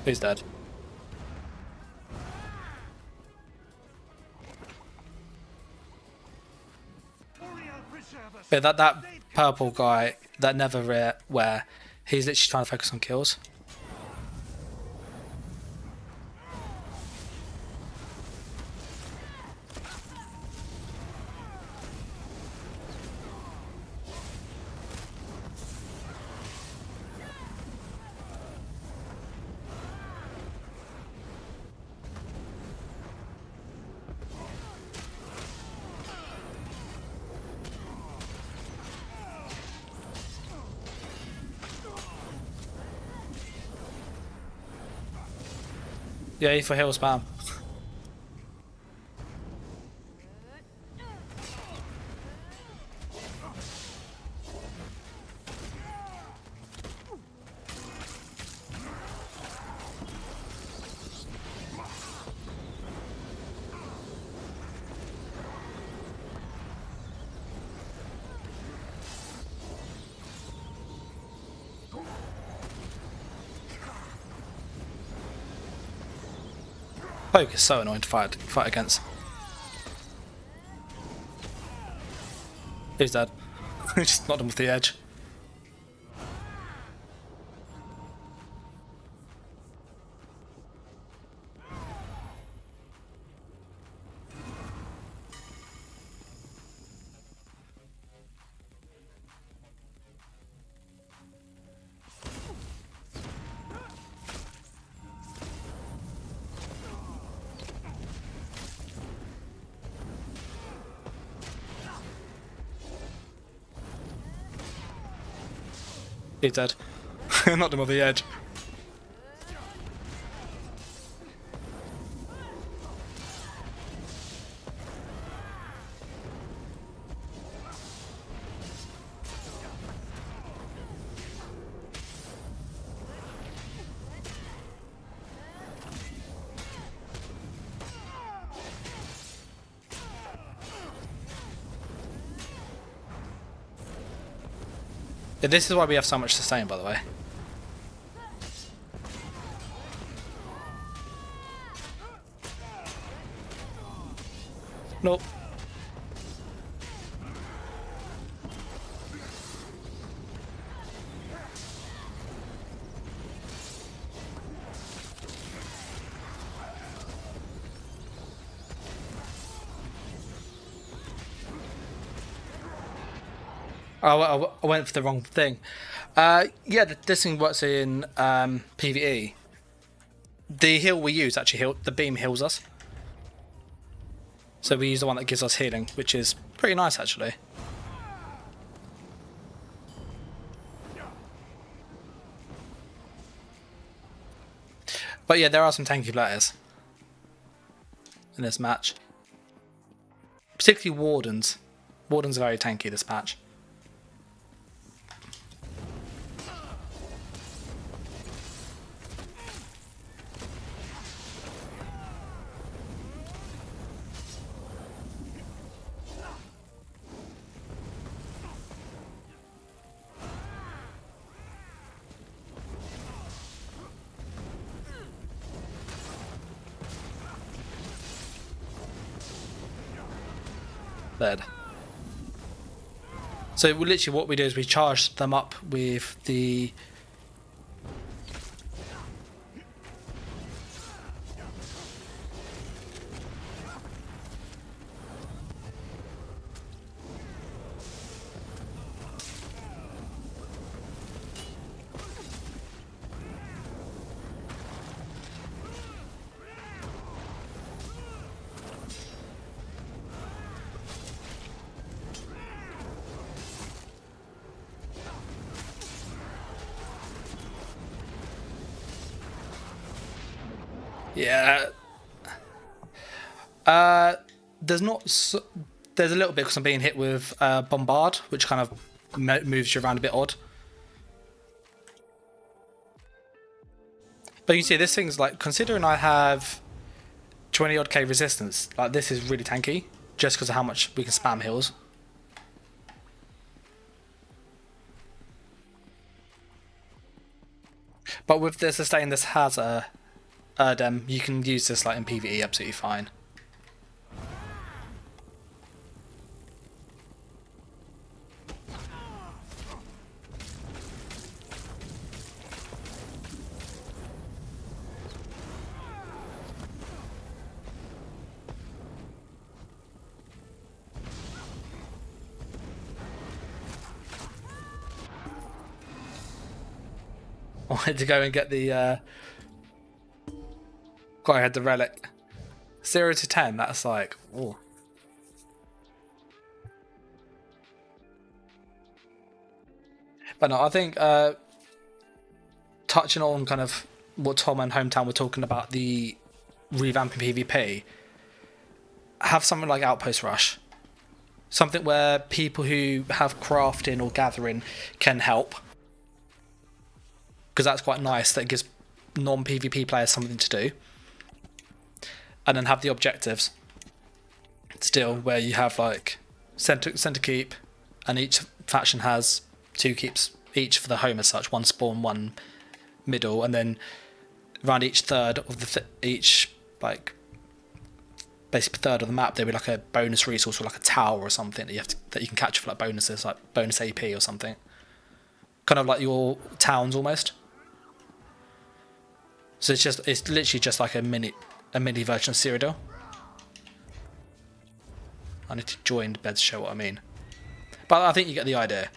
He's dead. Yeah, that purple guy that never wear, he's literally trying to focus on kills. Yeah, E for heal spam. Poke is so annoying to fight against. He's dead. Just knocked him off the edge. He's dead. Knocked him off the edge. Yeah, this is why we have so much sustain, by the way. Nope. I went for the wrong thing. Yeah, this thing works in PvE. The heal we use the beam heals us. So we use the one that gives us healing, which is pretty nice actually. But yeah, there are some tanky players in this match. Particularly Wardens. Wardens are very tanky this match. Dead. So literally what we do is we charge them up with the... Yeah. There's not... There's a little bit because I'm being hit with Bombard, which kind of moves you around a bit odd. But you can see this thing's like, considering I have 20 odd K resistance, like this is really tanky, just because of how much we can spam heals. But with the sustain this has a Erdem, you can use this like in PvE absolutely fine. I wanted to go and get the I had the relic. 0 to 10, that's like, oh. But no, I think touching on kind of what Tom and Hometown were talking about, the revamping PvP, have something like Outpost Rush. Something where people who have crafting or gathering can help. Because that's quite nice, that gives non-PvP players something to do. And then have the objectives still, where you have like center keep, and each faction has 2 keeps each for the home as such, one spawn, one middle, and then around each third of the each like basically third of the map there'll be like a bonus resource or like a tower or something that you can catch for like bonuses, like bonus AP or something, kind of like your towns almost. So it's literally just like a mini version of Cyrodiil. I need to join the bed to show what I mean. But I think you get the idea.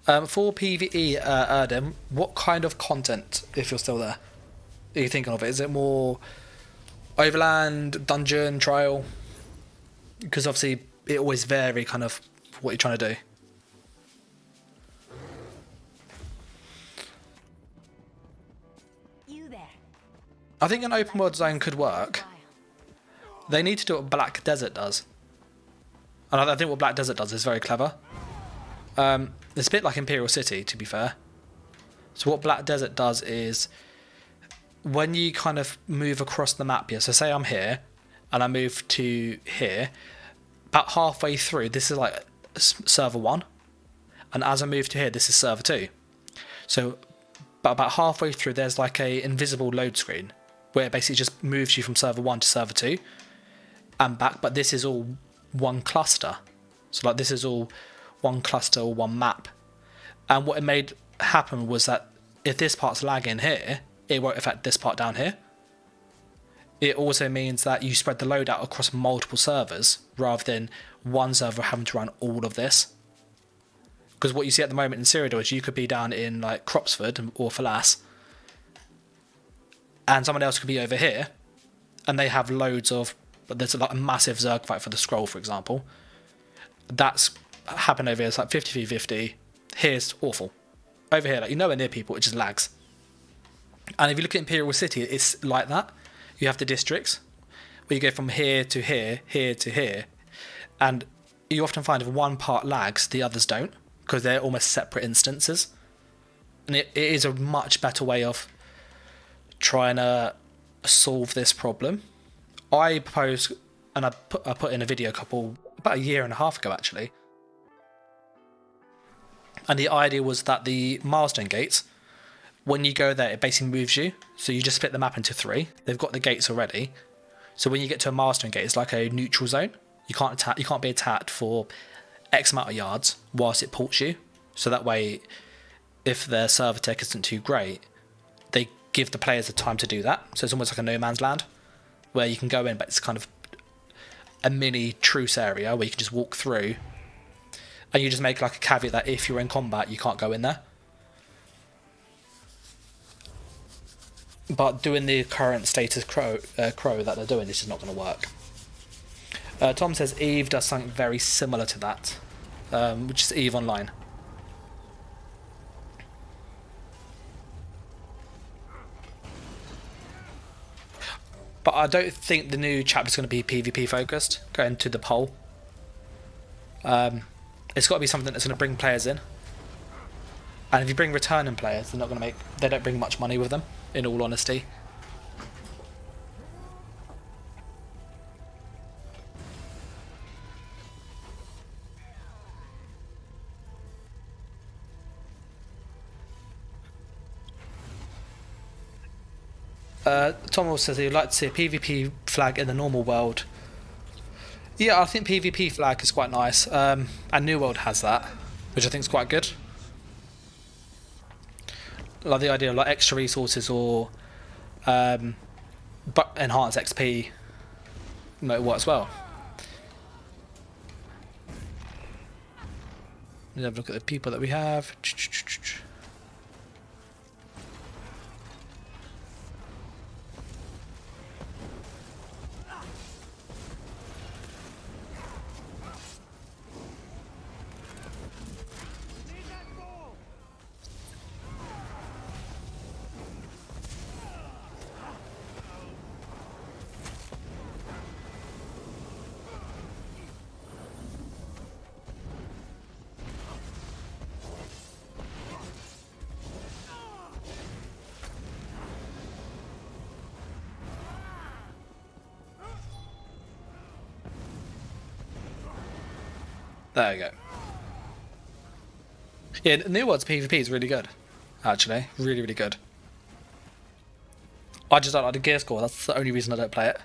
For PvE, Erdem, what kind of content, if you're still there, are you thinking of it? Is it more overland, dungeon, trial? Because obviously it always vary kind of what you're trying to do. I think an open world zone could work. They need to do what Black Desert does. And I think what Black Desert does is very clever. It's a bit like Imperial City, to be fair. So what Black Desert does is, when you kind of move across the map here, so say I'm here, and I move to here, about halfway through, this is like server 1. And as I move to here, this is server 2. So but about halfway through, there's like a invisible load screen, where it basically just moves you from server 1 to server 2 and back, but this is all one cluster. So like this is all one cluster or one map. And what it made happen was that if this part's lagging here, it won't affect this part down here. it also means that you spread the load out across multiple servers rather than one server having to run all of this. Because what you see at the moment in Cyrodiil is you could be down in like Cropsford or Falas, and someone else could be over here, and they have loads of. There's like a massive Zerg fight for the scroll, for example. That's happened over here. It's like 50v50. Here's awful. Over here, like you're nowhere near people. It just lags. And if you look at Imperial City, it's like that. You have the districts where you go from here to here, here to here, and you often find if one part lags, the others don't, because they're almost separate instances. And it is a much better way of trying to solve this problem. I proposed, and I put in a video about a year and a half ago actually, and the idea was that the milestone gates, when you go there, it basically moves you. So you just split the map into 3. They've got the gates already. So when you get to a milestone gate, it's like a neutral zone. You can't be attacked for X amount of yards whilst it ports you. So that way, if their server tech isn't too great, they give the players the time to do that. So it's almost like a no man's land, where you can go in, but it's kind of a mini truce area where you can just walk through, and you just make like a caveat that if you're in combat, you can't go in there. But doing the current status quo that they're doing, this is not going to work. Tom says Eve does something very similar to that, which is Eve Online. But I don't think the new chapter is going to be PvP focused, going to the poll. It's got to be something that's going to bring players in. And if you bring returning players, they don't bring much money with them, in all honesty. Tom also says he'd like to see a PvP flag in the normal world. Yeah, I think PvP flag is quite nice. And New World has that, which I think is quite good. Like the idea of like extra resources or but enhanced XP, it works well. Let's have a look at the people that we have. There we go. Yeah, New World's PvP is really good, actually. Really, really good. I just don't like the gear score. That's the only reason I don't play it.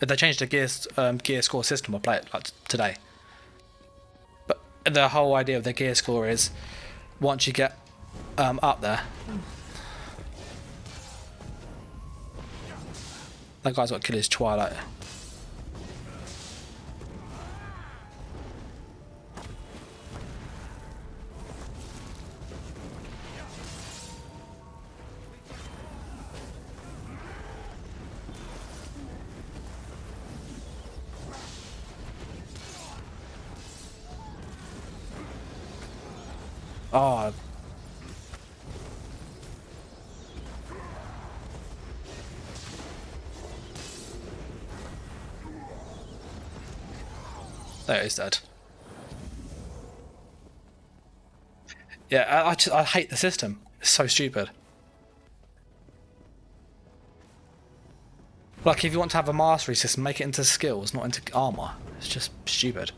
If they changed the gear score system, I'll play it like today. But the whole idea of the gear score is once you get up there. That guy's got to kill his Twilight. Oh. There, he's dead. Yeah, I hate the system. It's so stupid. Like, if you want to have a mastery system, make it into skills, not into armor. It's just stupid.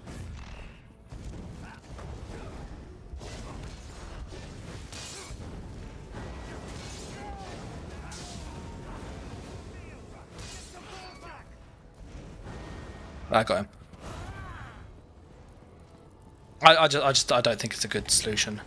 I got him. I don't think it's a good solution.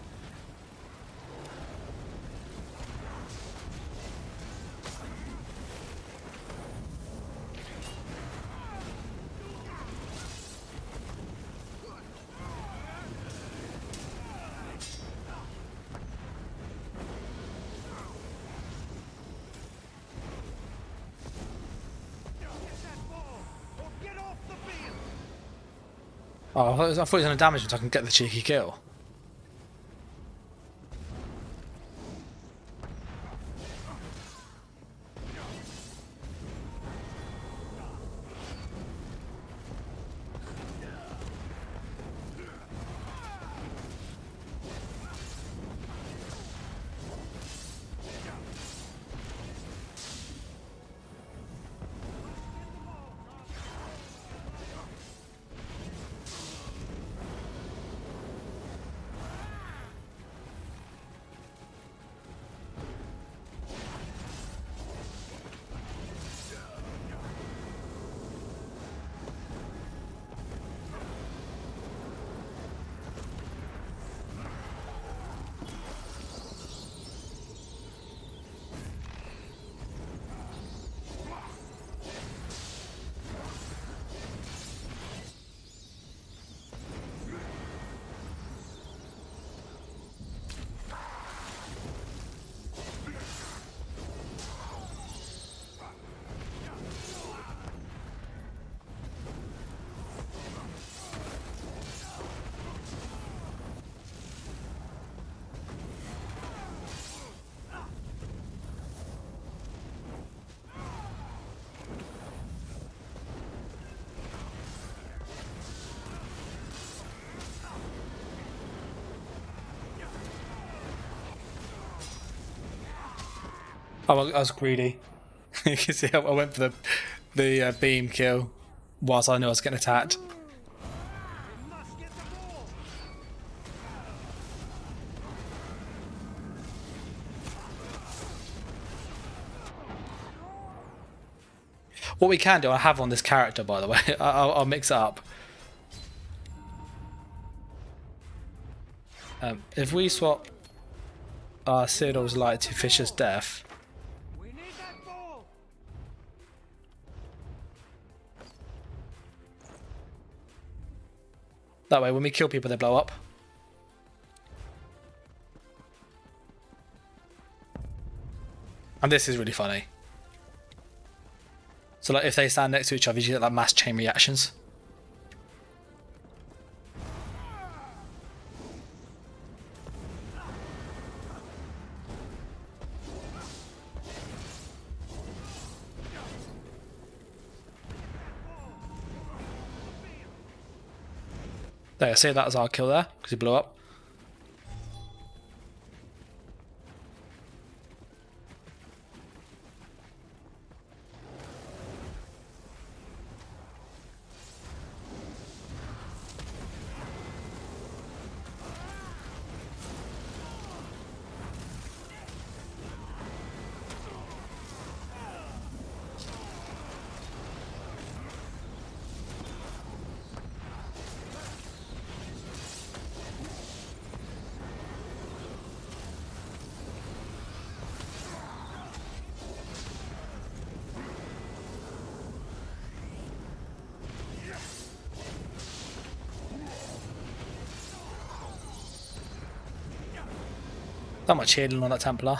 Oh, I thought he was going to damage him so I can get the cheeky kill. Oh, I was greedy. You can see I went for the beam kill whilst I knew I was getting attacked. What we can do, I have on this character, by the way. I'll mix it up. If we swap our Citadel's Light to Fisher's Death. That way, when we kill people, they blow up. And this is really funny. So, like, if they stand next to each other, you get like mass chain reactions. There, see that as our kill there, because he blew up. Not much healing on that Templar.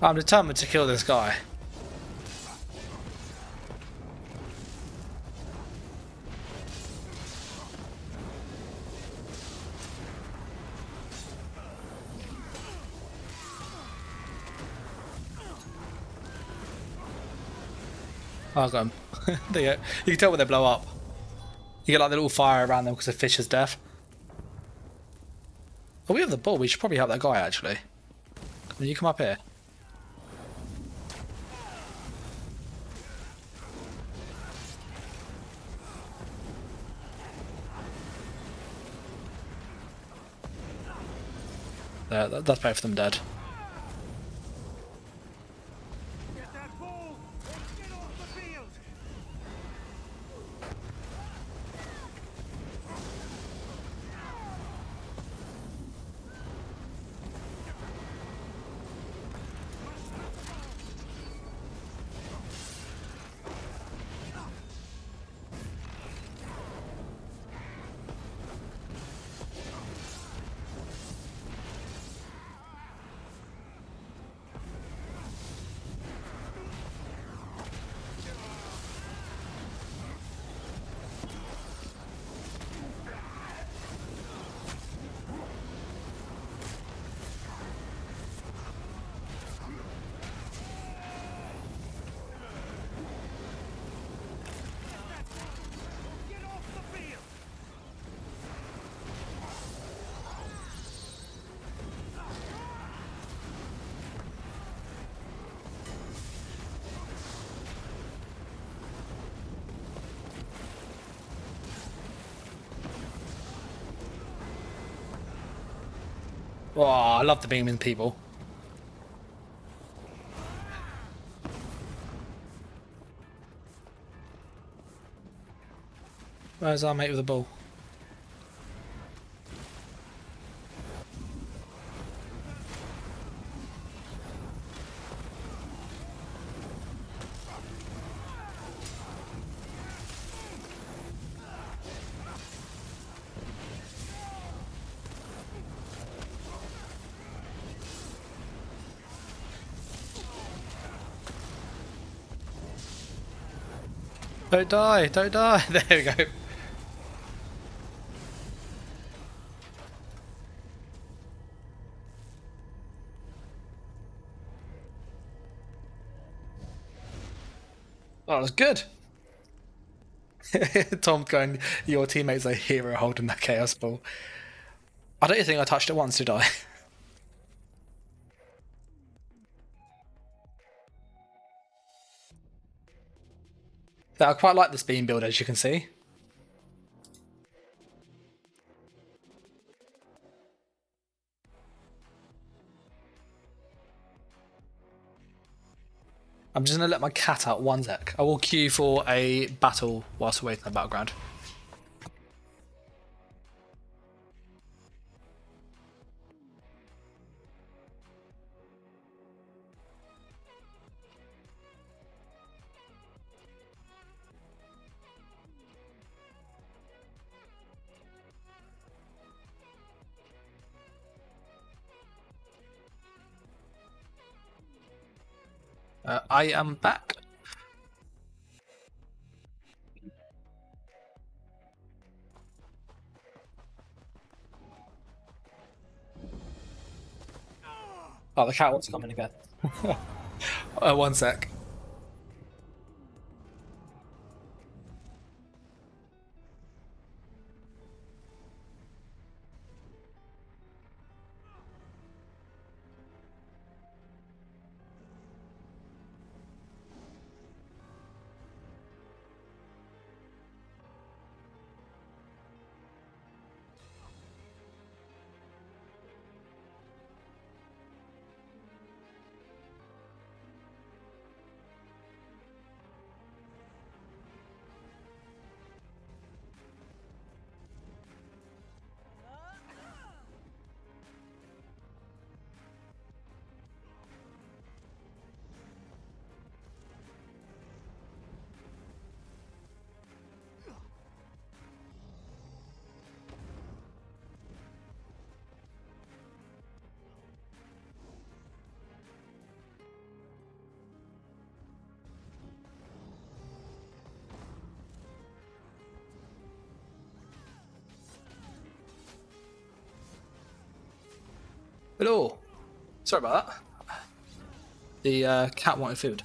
I'm determined to kill this guy. Oh, I got him. There you go. You can tell when they blow up. You get like the little fire around them because of Fisher's death. Oh, we have the ball. We should probably help that guy actually. Can you come up here? There, that's both of them dead. Oh, I love the beaming people. Where's our mate with the ball? Don't die, don't die. There we go. Oh, that was good. Tom going, your teammate's a hero holding that chaos ball. I don't think I touched it once, did I? I quite like this beam build, as you can see. I'm just going to let my cat out one sec. I will queue for a battle whilst we're waiting in the battleground. I am back. Oh, the cat wants to come in again. One sec. Hello. Sorry about that. The cat wanted food.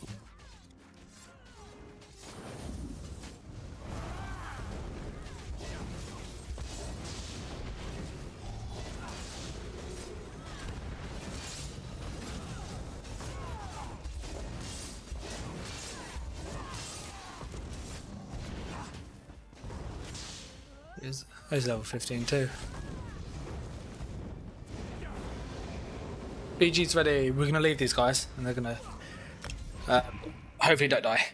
He's level 15 too. BG's ready. We're gonna leave these guys, and they're gonna hopefully don't die.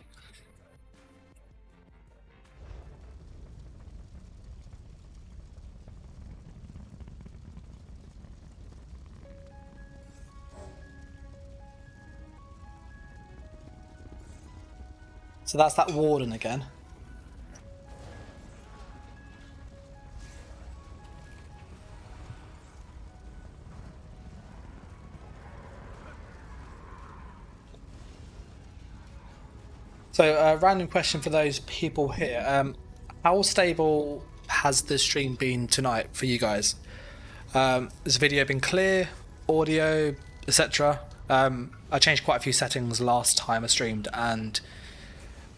So that's that warden again. So, random question for those people here. How stable has the stream been tonight for you guys? Has the video been clear, audio, etc.? I changed quite a few settings last time I streamed, and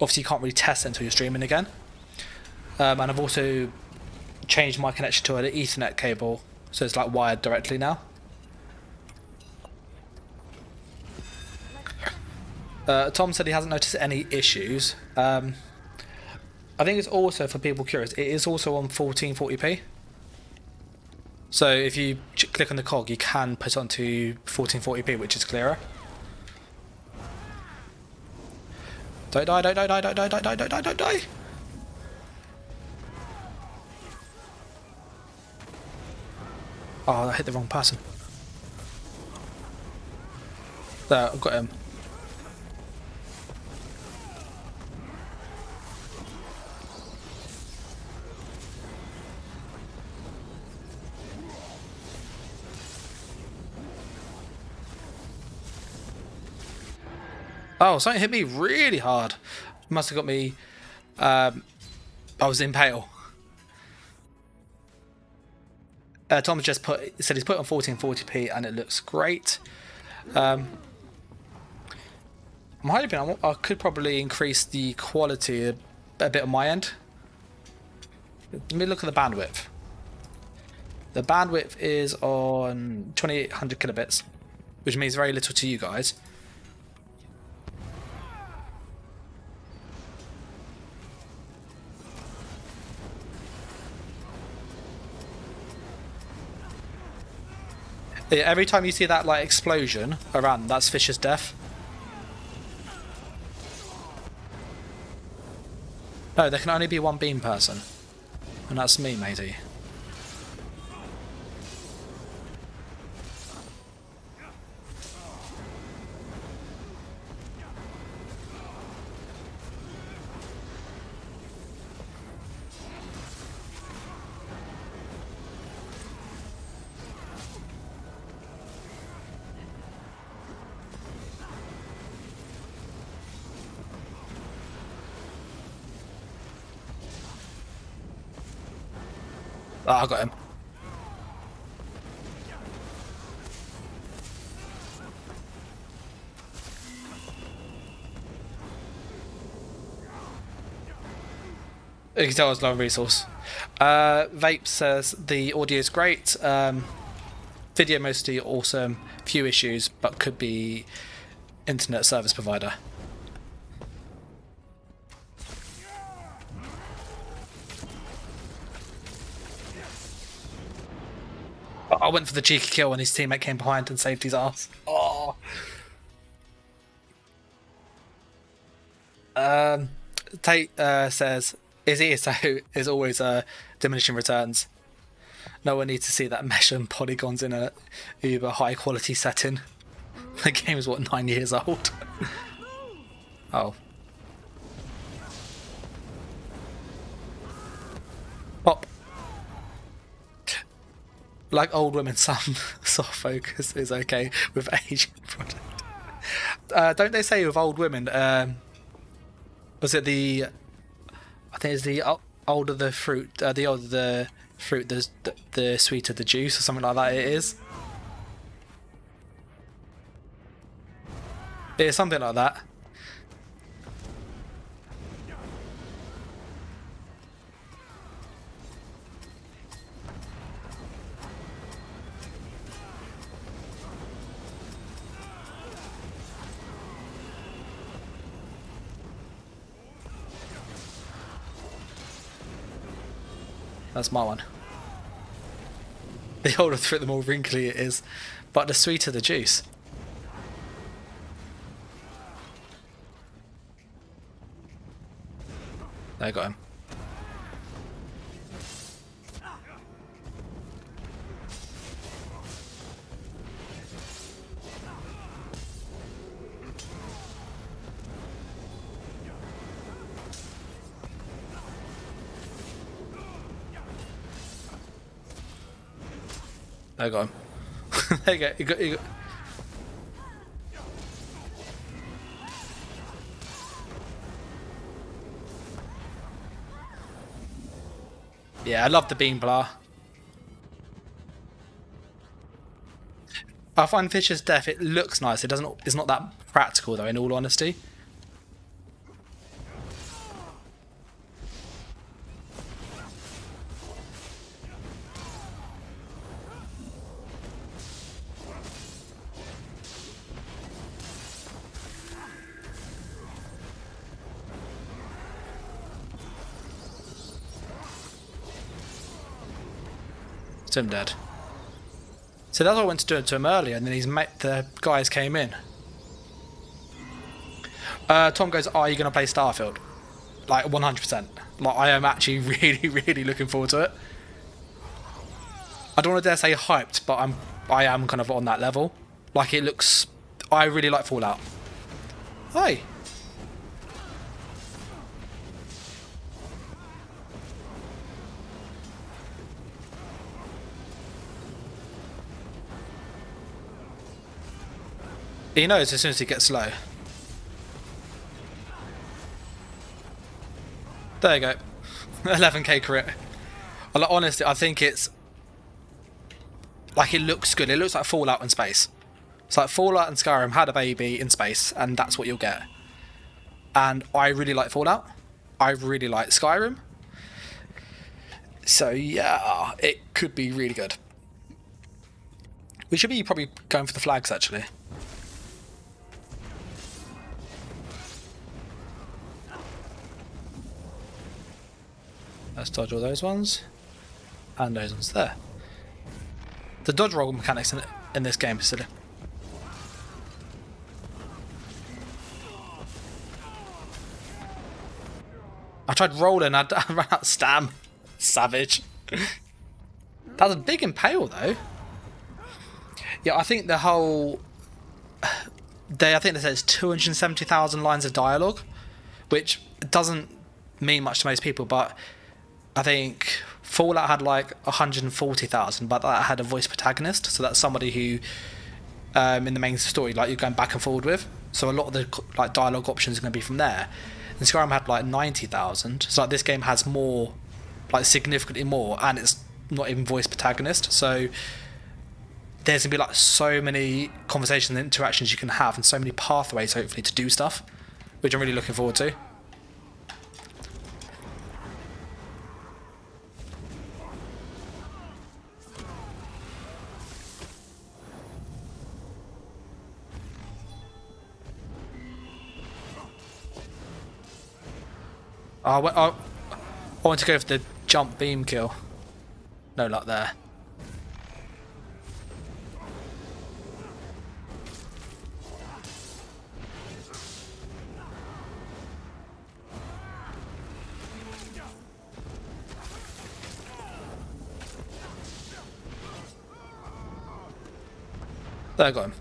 obviously you can't really test until you're streaming again. And I've also changed my connection to an Ethernet cable, so it's like wired directly now. Tom said he hasn't noticed any issues. I think it's also, for people curious, it is also on 1440p. So if you click on the cog, you can put it onto 1440p, which is clearer. Don't die, don't die, don't die, don't die, don't die, don't die. Oh, I hit the wrong person. There, I've got him. Oh, something hit me really hard. Must have got me. I was in pale. Tom just said he's put on 1440p and it looks great. I'm hoping I could probably increase the quality a bit on my end. Let me look at the bandwidth. The bandwidth is on 2800 kilobits, which means very little to you guys. Yeah, every time you see that like explosion around, that's Fisher's death. No, there can only be one beam person, and that's me, matey. Oh, I got him. You can tell I was low on resource. Vape says the audio is great. Video mostly awesome. Few issues, but could be internet service provider. I went for the cheeky kill and his teammate came behind and saved his ass. Oh. Tate says, is ESO is always diminishing returns. No one needs to see that mesh and polygons in a uber high quality setting. The game is what, 9 years old? Oh. Pop. Like old women, some soft focus is okay with Asian product. Don't they say with old women? Was it the? I think it's the older the fruit, the older the fruit, the sweeter the juice, or something like that. It is. It's something like that. That's my one. The older the fruit, the more wrinkly it is, but the sweeter the juice. I got him. I got him. There you go. You got. Yeah, I love the beam blah. I find Fisher's death, it looks nice. It doesn't. It's not that practical though. In all honesty. So I'm dead. So that's what I went to do it to him earlier, and then the guys came in. Tom goes, "Are you going to play Starfield?" Like 100%. Like I am actually really, really looking forward to it. I don't want to dare say hyped, but I am kind of on that level. Like it looks. I really like Fallout. Hi. He knows as soon as he gets low. There you go. 11k crit. Like, honestly, I think it's... Like, it looks good. It looks like Fallout in space. It's like Fallout and Skyrim had a baby in space, and that's what you'll get. And I really like Fallout. I really like Skyrim. So, yeah, it could be really good. We should be probably going for the flags, actually. Let's dodge all those ones. And those ones there. The dodge roll mechanics in this game is silly. I tried rolling, I ran out of stam. Savage. That was a big impale though. Yeah, I think the whole... I think it says 270,000 lines of dialogue, which doesn't mean much to most people, but I think Fallout had like 140,000, but that had a voice protagonist, so that's somebody who, in the main story, like you're going back and forward with. So a lot of the like dialogue options are going to be from there. And Skyrim had like 90,000, so like this game has more, like significantly more, and it's not even voice protagonist. So there's going to be like so many conversations and interactions you can have, and so many pathways hopefully to do stuff, which I'm really looking forward to. I want to go for the jump beam kill. No luck there. There, I got him.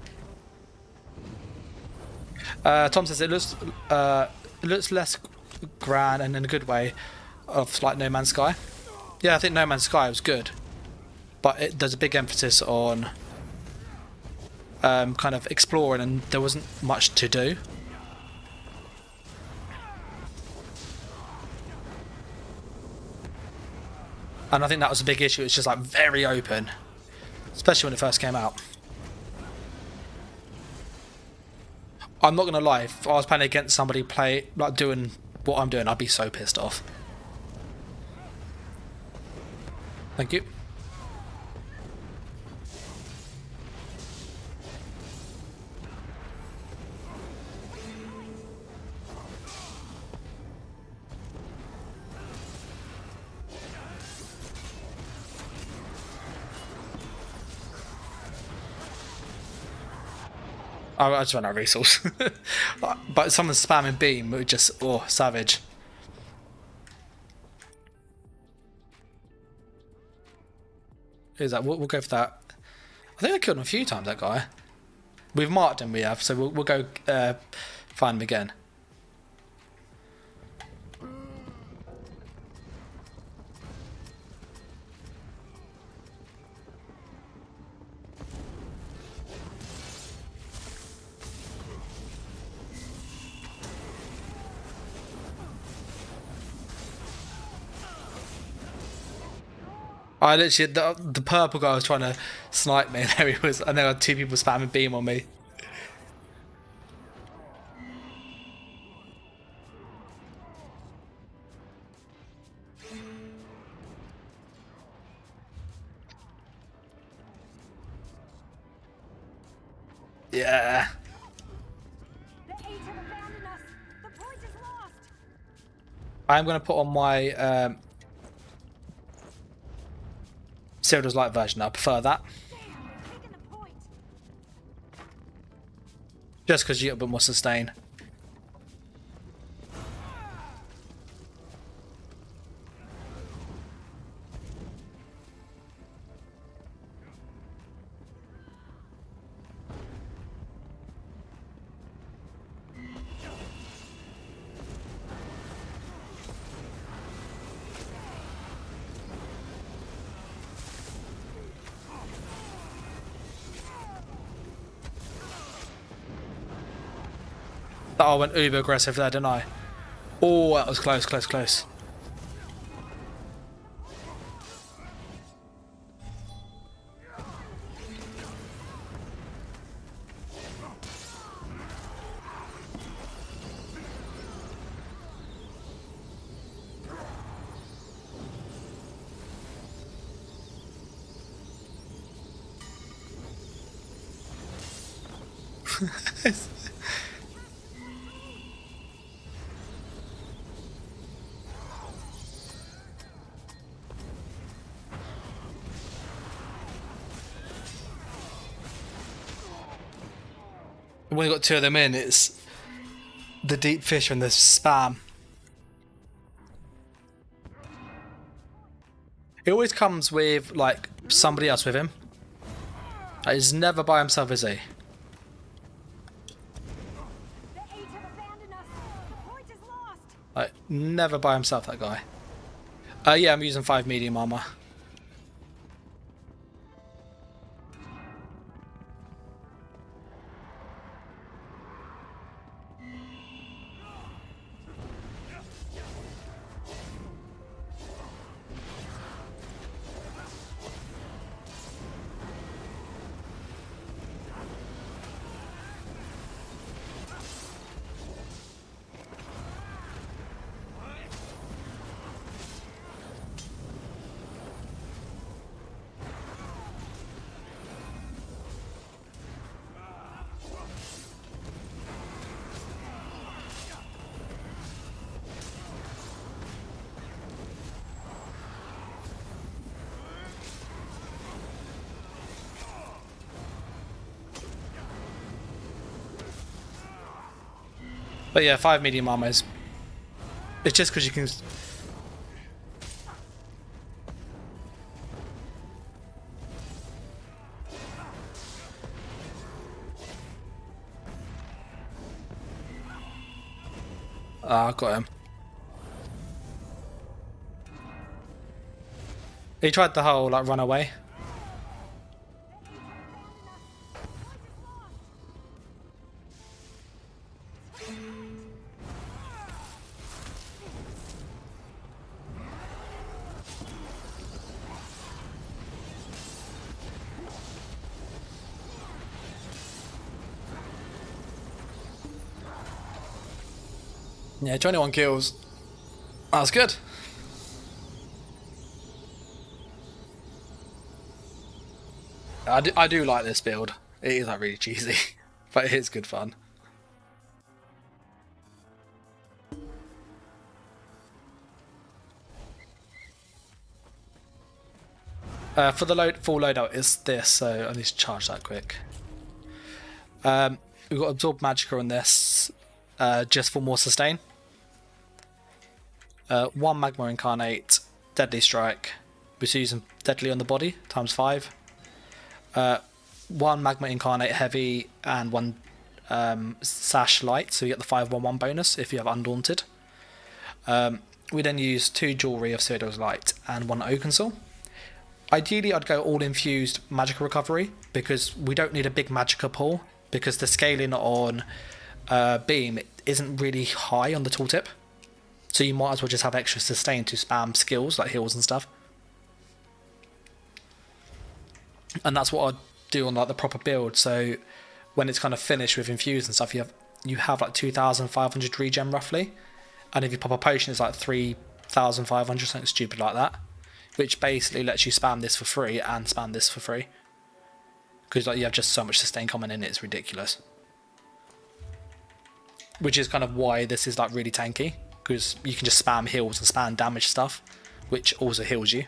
Tom says it looks less grand and in a good way of like No Man's Sky. Yeah, I think No Man's Sky was good, but there's a big emphasis on kind of exploring, and there wasn't much to do. And I think that was a big issue. It's just like very open, especially when it first came out. I'm not gonna lie, if I was playing against somebody like doing what I'm doing, I'd be so pissed off. Thank you. I just ran out of resource. But someone's spamming beam, it would just, oh, savage. Who's that? We'll go for that. I think I killed him a few times, that guy. We've marked him, we have, so we'll go find him again. I literally, the purple guy was trying to snipe me, and there he was, and there were two people spamming beam on me. Yeah. The Eight have abandoned us. The point is lost. I'm going to put on my Silver's Light version. I prefer that. Damn, they've taken Just because you get a bit more sustain. Oh, I went uber aggressive there, didn't I? Oh, that was close, close, close. When you got two of them in, it's the deep fish and the spam. He always comes with like somebody else with him. He's never by himself, is he? The eight have abandoned us. The point is lost. Like never by himself, that guy. Yeah, I'm using 5 medium armor. But yeah, 5 medium armor is... It's just because you can... Ah, I got him. He tried the whole, like, run away. Yeah, 21 kills. That's good. I do like this build. It is like really cheesy, but it is good fun. For the full loadout is this, so I need to charge that quick. We've got Absorb Magicka on this, just for more sustain. 1 Magma Incarnate, Deadly Strike, we're using Deadly on the body, times 5. 1 Magma Incarnate Heavy and 1 Sash Light, so you get the 5/1/1 bonus if you have Undaunted. We then use 2 Jewelry of Citadel's Light and 1 Oakensaw. Ideally, I'd go all infused Magicka Recovery because we don't need a big Magicka pool because the scaling on Beam isn't really high on the tooltip. So you might as well just have extra sustain to spam skills like heals and stuff. And that's what I'd do on like the proper build. So when it's kind of finished with infused and stuff, you have like 2,500 regen roughly. And if you pop a potion, it's like 3,500, something stupid like that. Which basically lets you spam this for free and spam this for free. Because like you have just so much sustain coming in, it's ridiculous. Which is kind of why this is like really tanky. Because you can just spam heals and spam damage stuff, which also heals you.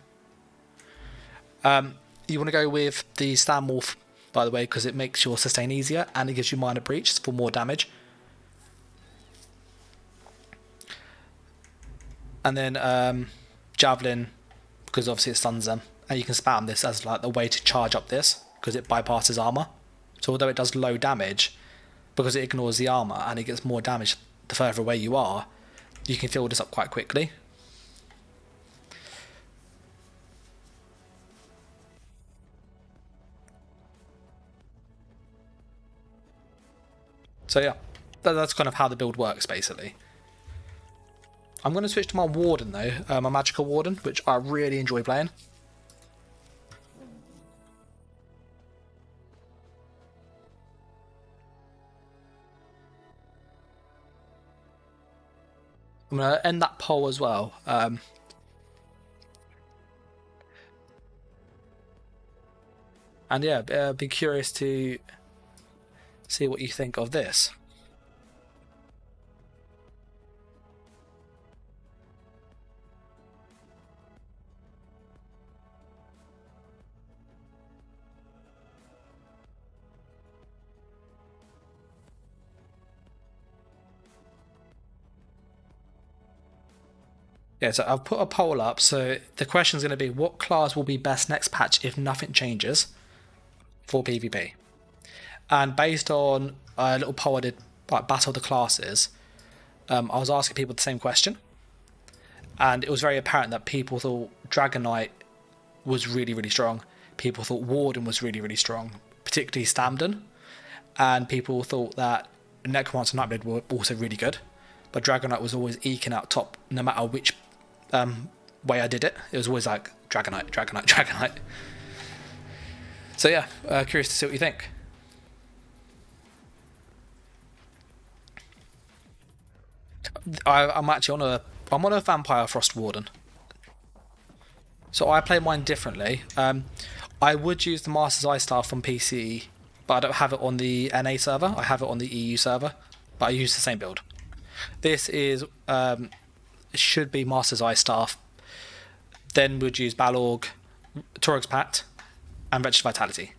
You want to go with the Stand Morph by the way, because it makes your sustain easier and it gives you minor breach for more damage. And then Javelin, because obviously it stuns them, and you can spam this as like the way to charge up this, because it bypasses armor. So although it does low damage, because it ignores the armor and it gets more damage the further away you are, you can fill this up quite quickly. So yeah, that's kind of how the build works basically. I'm going to switch to my Warden though, my Magical Warden, which I really enjoy playing. I'm going to end that poll as well. And yeah, be curious to see what you think of this. Yeah, so I've put a poll up. So the question is going to be, what class will be best next patch if nothing changes for PvP? And based on a little poll I did, like Battle of the Classes, I was asking people the same question. And it was very apparent that people thought Dragon Knight was really, really strong. People thought Warden was really, really strong, particularly Stamden. And people thought that Necromancer and Nightblade were also really good. But Dragon Knight was always eking out top no matter which way I did it. It was always like Dragon Knight, Dragon Knight, Dragon Knight. So yeah, curious to see what you think. I'm actually on a Vampire Frost Warden. So I play mine differently. I would use the Master's Eye Staff on PC, but I don't have it on the NA server. I have it on the EU server, but I use the same build. This is should be Master's Eye Staff. Then we'd use Balorg, Torag's Pact, and Wretched Vitality.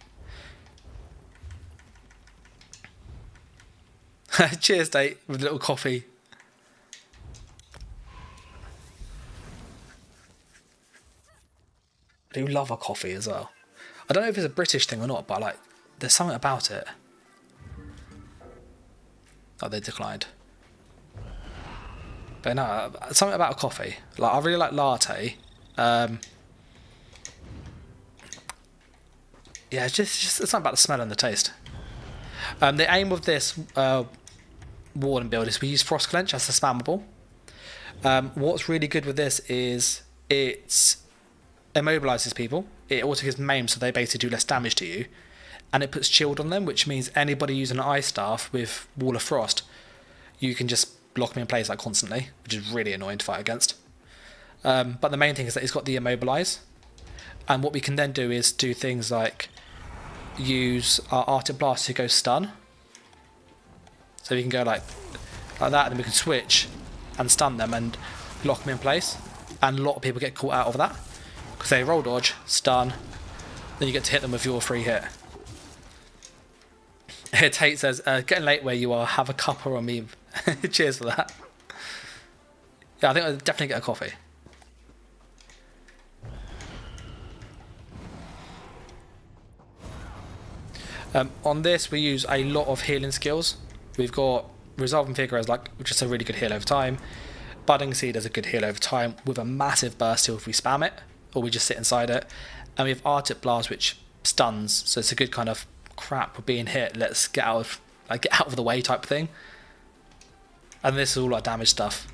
Cheers, Date, with a little coffee. I do love a coffee as well. I don't know if it's a British thing or not, but like, there's something about it. Oh, they declined. But no, something about a coffee. Like, I really like latte. Yeah, it's just it's something about the smell and the taste. The aim of this Warden build is we use Frost Clench as the spammable. What's really good with this is it immobilizes people. It also gives maim, so they basically do less damage to you. And it puts shield on them, which means anybody using an Ice Staff with Wall of Frost, you can just block me in place like constantly, which is really annoying to fight against. But the main thing is that it's got the immobilize, and what we can then do is do things like use our Arctic Blast to go stun. So we can go like that, and then we can switch and stun them and lock them in place. And a lot of people get caught out of that because they roll dodge, stun, then you get to hit them with your free hit. Tate says, getting late where you are, have a cuppa on me. Cheers for that. Yeah, I think I'll definitely get a coffee. On this, we use a lot of healing skills. We've got Resolving Figure as like just a really good heal over time. Budding Seed as a good heal over time with a massive burst heal if we spam it, or we just sit inside it. And we have Arctic Blast, which stuns, so it's a good kind of crap for being hit. Let's get out of the way type thing. And this is all our damage stuff.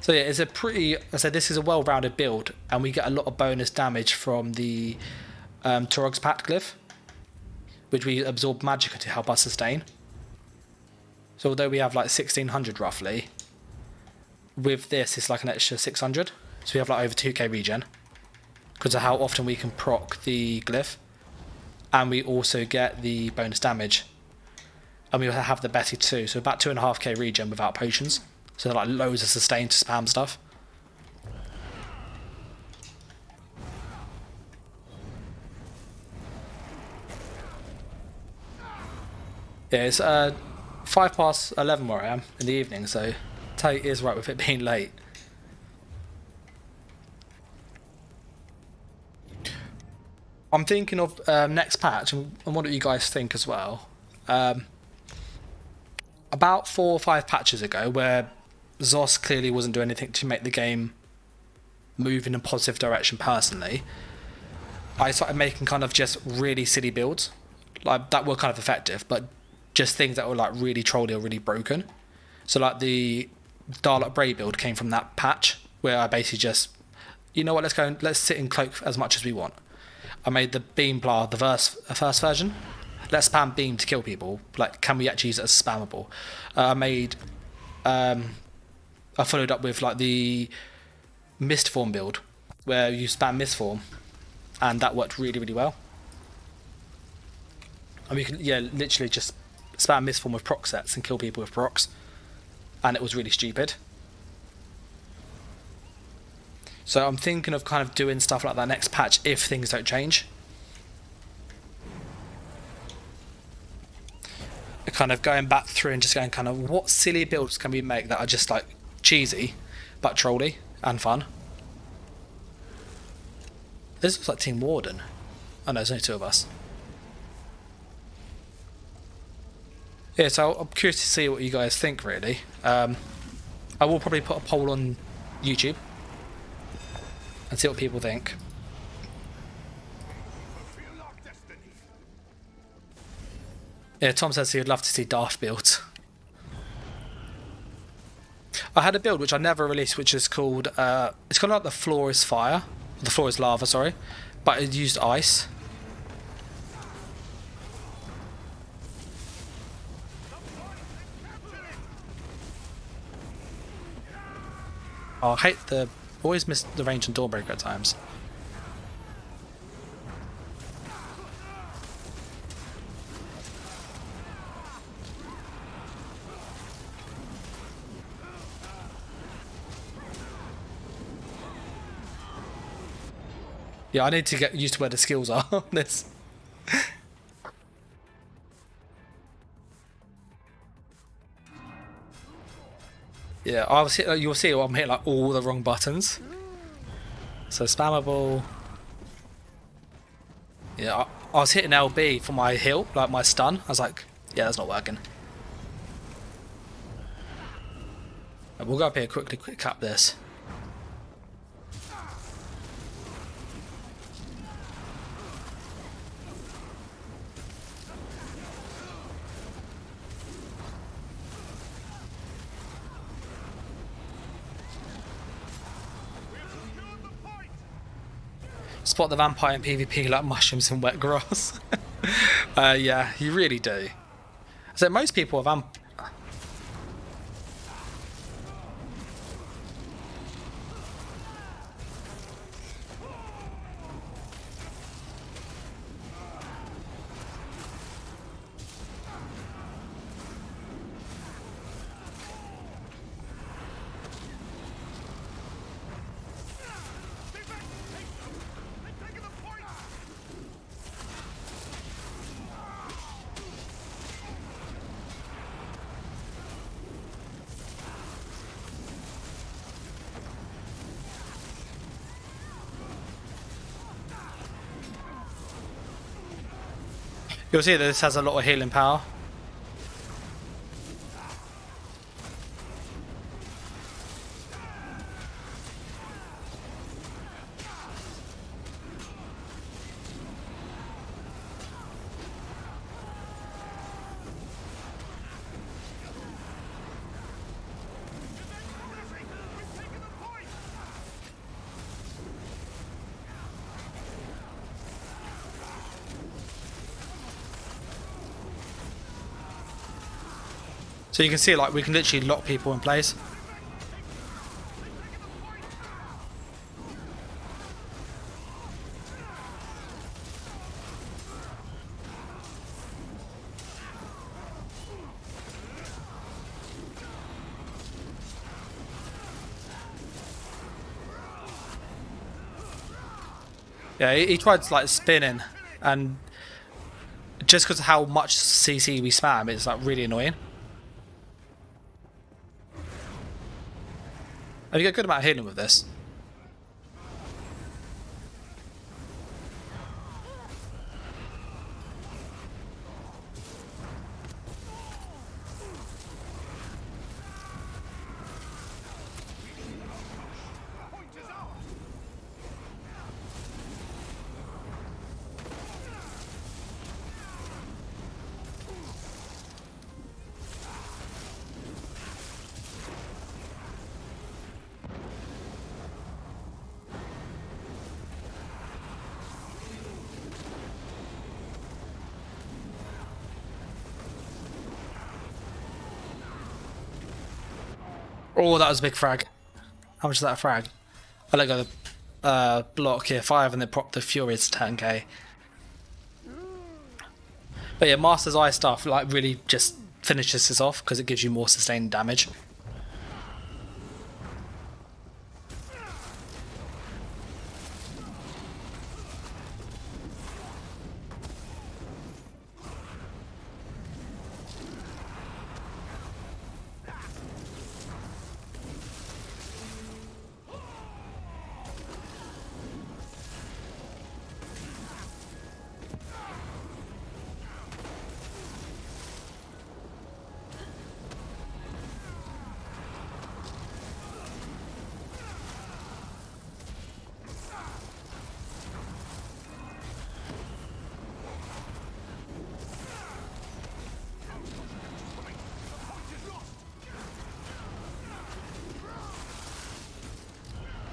So yeah, it's a pretty. I said this is a well-rounded build, and we get a lot of bonus damage from the Torag's Pact glyph, which we absorb Magicka to help us sustain. So although we have like 1600 roughly, with this it's like an extra 600. So we have like over 2k regen because of how often we can proc the glyph, and we also get the bonus damage. And we have the Betty too, so about 2.5k regen without potions. So like loads of sustain to spam stuff. Yeah, it's 11 where I am in the evening, so Tate is right with it being late. I'm thinking of next patch, and what do you guys think as well? About 4 or 5 patches ago, where Zos clearly wasn't doing anything to make the game move in a positive direction personally, I started making kind of just really silly builds. Like, that were kind of effective, but just things that were like really trolly or really broken. So like the Darlock Bray build came from that patch, where I basically just, you know what, let's sit in cloak as much as we want. I made the beam blah the first version. Let's spam beam to kill people. Like, can we actually use it as spammable? I followed up with like the mist form build, where you spam mist form, and that worked really, really well. And we can, yeah, literally just spam mist form with proc sets and kill people with procs, and it was really stupid. So I'm thinking of kind of doing stuff like that next patch if things don't change. Kind of going back through and just going kind of, what silly builds can we make that are just like cheesy but trolly and fun. This looks like Team Warden. Oh no, there's only 2 of us. Yeah, so I'm curious to see what you guys think, really. I will probably put a poll on YouTube and see what people think. Yeah, Tom says he would love to see Daft builds. I had a build which I never released, which is called, it's kind of like the floor is fire. The floor is lava, sorry. But it used ice. Oh, I always miss the range and Dawnbreaker at times. Yeah, I need to get used to where the skills are on this. Yeah, you'll see I'm hitting like all the wrong buttons. So spammable. Yeah, I was hitting LB for my heal, like my stun. I was like, yeah, that's not working. And we'll go up here quickly, quick cap this. Spot the vampire in PvP like mushrooms in wet grass. Yeah, you really do. So most people are You'll see that this has a lot of healing power. So you can see, like, we can literally lock people in place. Yeah, he tried like spinning and Just because of how much CC we spam, it's like really annoying. And you get a good amount of healing with this. Oh, that was a big frag. How much is that a frag? I let go the block here, 5, and then prop the Fury to 10k. But yeah, Master's Eye stuff like really just finishes this off because it gives you more sustained damage.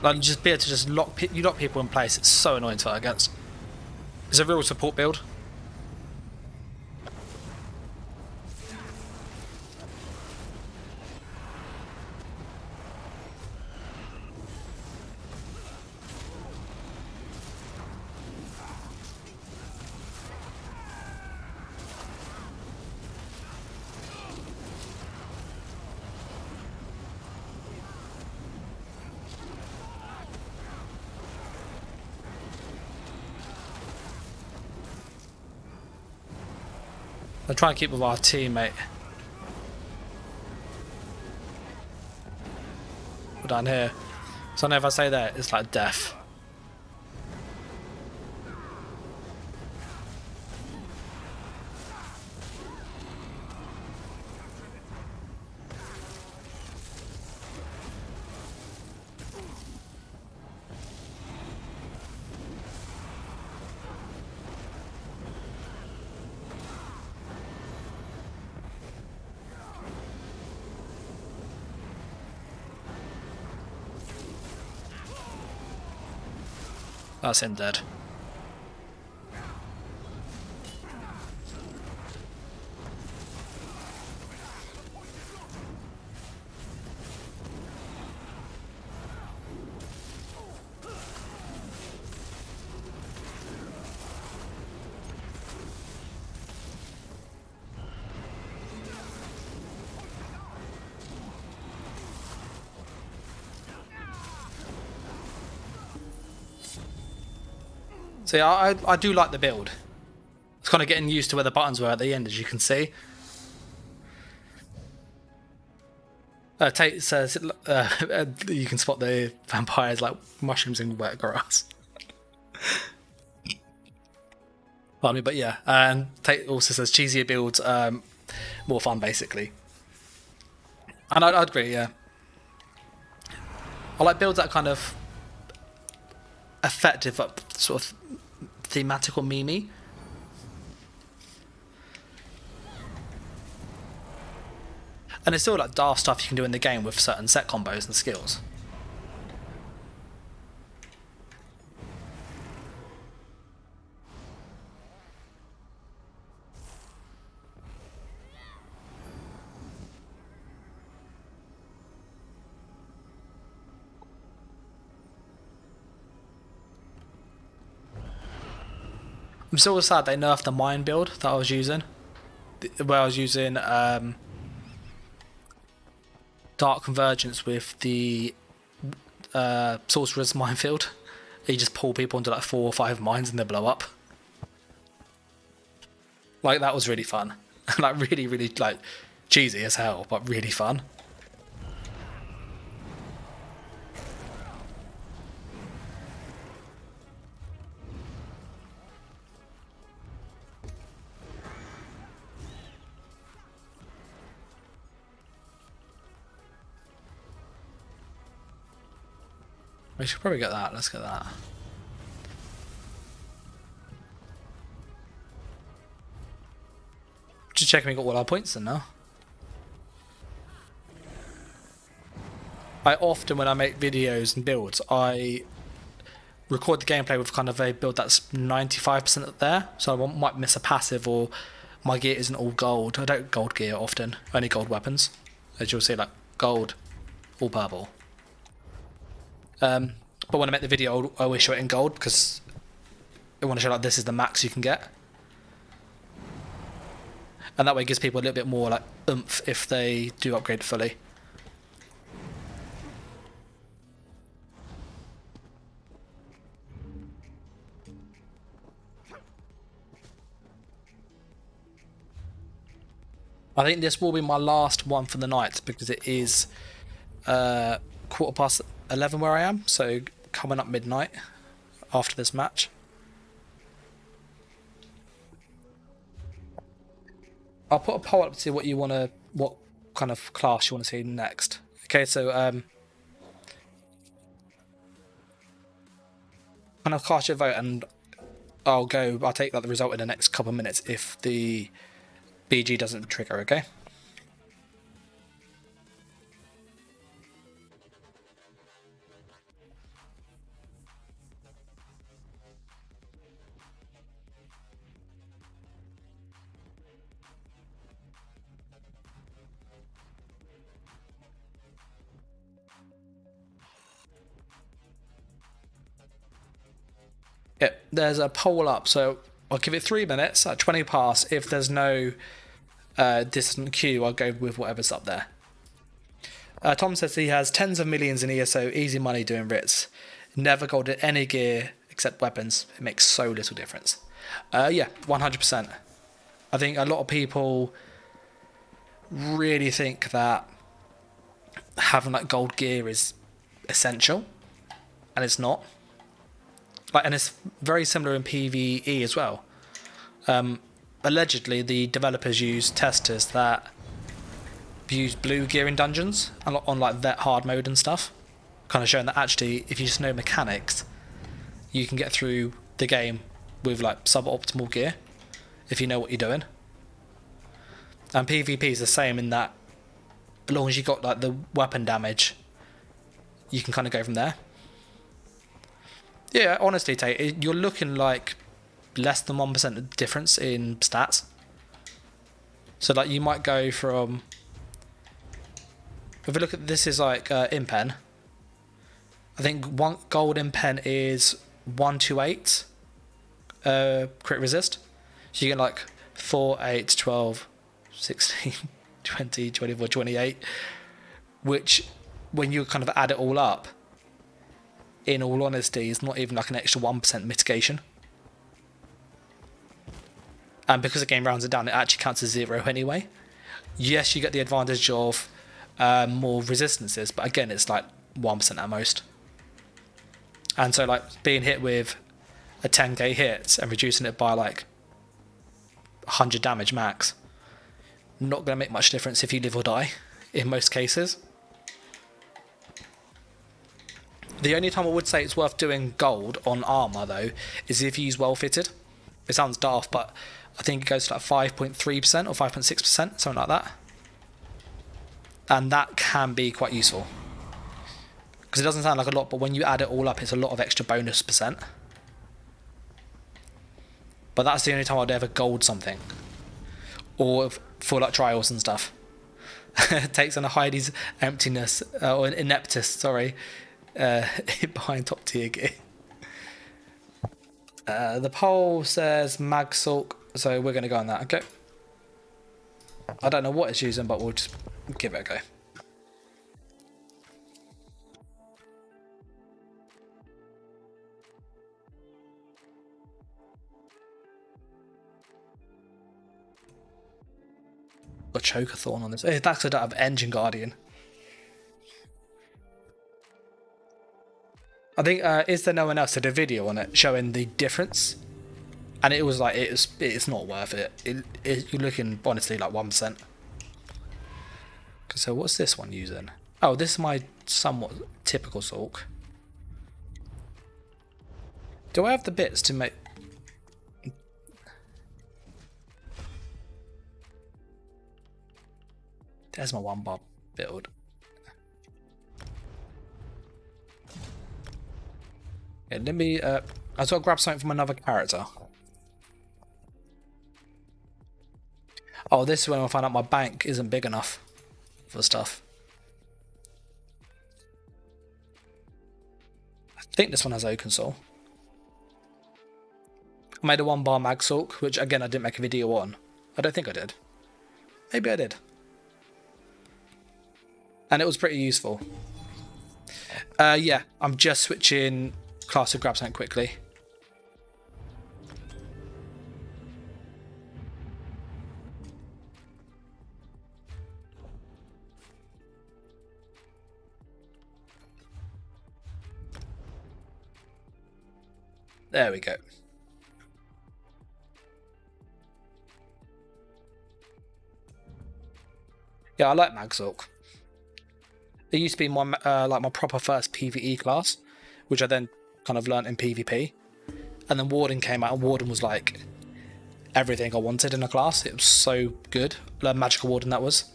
Like, just be able to just lock people in place. It's so annoying to fight against. It's a real support build. I'm trying to keep with our teammate. We're down here. So I know if I say that, it's like death. That's him dead. So yeah, I do like the build. It's kind of getting used to where the buttons were at the end, as you can see. Tate says you can spot the vampires like mushrooms in wet grass. Pardon me, but yeah. And Tate also says cheesier builds, more fun, basically. And I'd agree, yeah. I like builds that kind of effective, but sort of thematic or memey. And it's still like daft stuff you can do in the game with certain set combos and skills. I'm still sad they nerfed the mine build that I was using. Where I was using Dark Convergence with the Sorcerer's Minefield. You just pull people into like 4 or 5 mines and they blow up. Like, that was really fun. Like, really, really, like, cheesy as hell, but really fun. We should probably get that. Let's get that. Just checking we got all our points in now. I often, when I make videos and builds, I record the gameplay with kind of a build that's 95% there. So I might miss a passive, or my gear isn't all gold. I don't gold gear often, only gold weapons. As you'll see, like gold, all purple. But when I make the video, I always show it in gold because I want to show like this is the max you can get. And that way it gives people a little bit more like oomph if they do upgrade fully. I think this will be my last one for the night because it is 11:15 where I am, so coming up midnight after this match. I'll put a poll up to see what kind of class you want to see next. Okay, so kind of cast your vote, and I'll take like the result in the next couple of minutes if the BG doesn't trigger. Okay. Yep, there's a poll up, so I'll give it 3 minutes at 20 past. If there's no distant queue, I'll go with whatever's up there. Tom says he has tens of millions in ESO, easy money doing writs. Never golded any gear except weapons. It makes so little difference. Yeah, 100%. I think a lot of people really think that having like gold gear is essential, and it's not. Like, and it's very similar in PvE as well. Allegedly, the developers use testers that use blue gear in dungeons on like that hard mode and stuff, kind of showing that actually, if you just know mechanics, you can get through the game with like suboptimal gear if you know what you're doing. And PvP is the same in that, as long as you got like the weapon damage, you can kind of go from there. Yeah, honestly, Tate, you're looking like less than 1% difference in stats. So like you might go from, if we look at this is like in pen, I think one gold in pen is 128 crit resist. So you get like 4, 8, 12, 16, 20, 24, 28, which when you kind of add it all up, in all honesty, is not even like an extra 1% mitigation. And because the game rounds it down, it actually counts as 0 anyway. Yes, you get the advantage of more resistances, but again, it's like 1% at most. And so like being hit with a 10k hit and reducing it by like 100 damage max, not going to make much difference if you live or die in most cases. The only time I would say it's worth doing gold on armor though is if you use well fitted. It sounds daft, but I think it goes to like 5.3% or 5.6%, something like that. And that can be quite useful. Because it doesn't sound like a lot, but when you add it all up, it's a lot of extra bonus percent. But that's the only time I'd ever gold something. Or for like trials and stuff. Takes on a Heidi's emptiness, or an ineptus, sorry, behind top tier gear. The poll says Magsulk, so we're going to go on that, okay? I don't know what it's using, but we'll just give it a go. choker thorn on this. That's because I don't have engine guardian. I think is there no one else did a video on it showing the difference? And it was like it's not worth it. You're looking honestly like 1%. So what's this one using? Oh, this is my somewhat typical Sulk. Do I have the bits to make? There's my 1-bar build. Yeah, let me. I've got to grab something from another character. Oh, this is when I find out my bank isn't big enough for stuff. I think this one has Oaken Soul. I made a 1-bar mag Sulk, which again I didn't make a video on. I don't think I did. Maybe I did. And it was pretty useful. Yeah, I'm just switching class to grab something quickly. There we go. Yeah, I like Mag Sulk. It used to be my like my proper first PvE class, which I then kind of learnt in PvP. And then Warden came out, and Warden was like everything I wanted in a class. It was so good. Magical Warden, that was.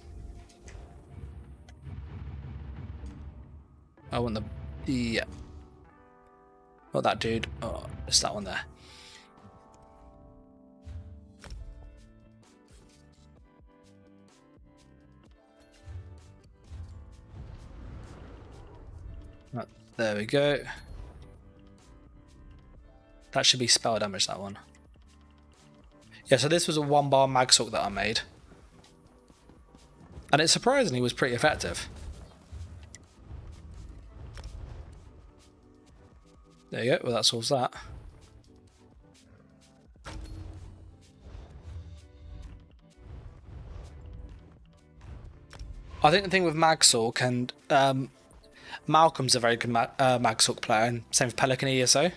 I want the... Yeah. Not that dude. Oh, it's that one there. Right, there we go. That should be spell damage, that one. Yeah, so this was a 1-bar mag Sulk that I made. And it surprisingly was pretty effective. There you go, well that solves that. I think the thing with Mag Sulk, and Malcolm's a very good Mag Sulk player, and same with Pelican ESO.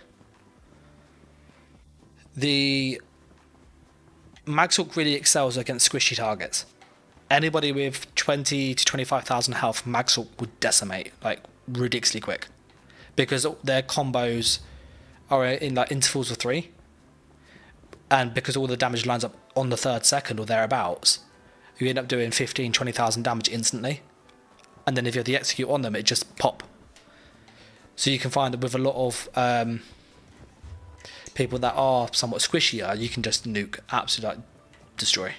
The Mag Sulk really excels against squishy targets. Anybody with 20 to 25,000 health, Mag Sulk would decimate like ridiculously quick, because their combos are in like intervals of 3, and because all the damage lines up on the 3rd second or thereabouts, you end up doing 15, 20,000 damage instantly. And then if you have the execute on them, it just pop. So you can find that with a lot of people that are somewhat squishier, you can just nuke, absolutely like, destroy.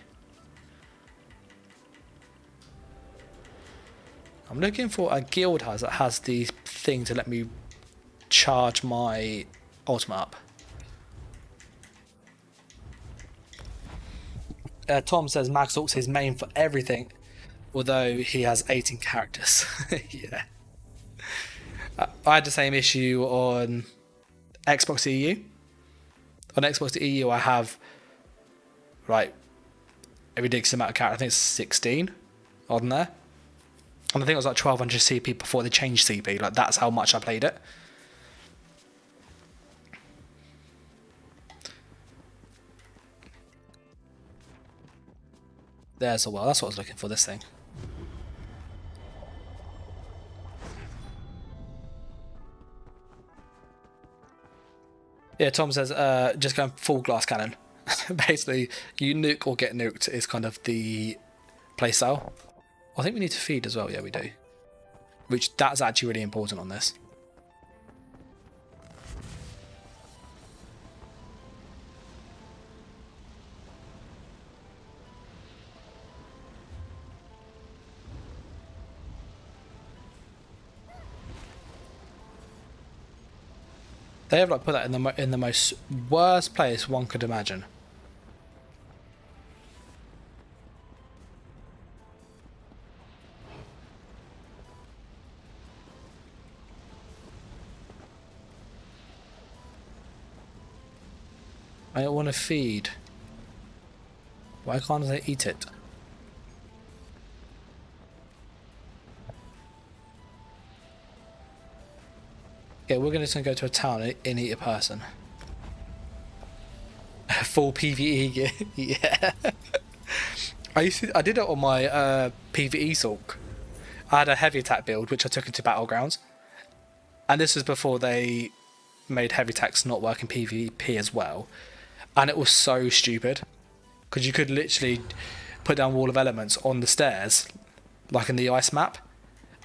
I'm looking for a guild house that has the thing to let me charge my ultimate up. Tom says Mag Sulk's his main for everything, although he has 18 characters. Yeah. I had the same issue on Xbox EU. On Xbox EU, I have like a ridiculous amount of characters. I think it's 16 on there. And I think it was like 1200 CP before they changed CP. Like, that's how much I played it. There's a well. That's what I was looking for, this thing. Yeah, Tom says, just going full glass cannon. Basically, you nuke or get nuked is kind of the playstyle. I think we need to feed as well. Yeah, we do. Which, that's actually really important on this. They have like put that in the most worst place one could imagine. I don't want to feed. Why can't I eat it? Yeah, we're just gonna go to a town and eat a person. Full PvE gear. Yeah. I did it on my PvE Sulk. I had a heavy attack build which I took into Battlegrounds, and this was before they made heavy attacks not work in PvP as well, and it was so stupid because you could literally put down Wall of Elements on the stairs like in the ice map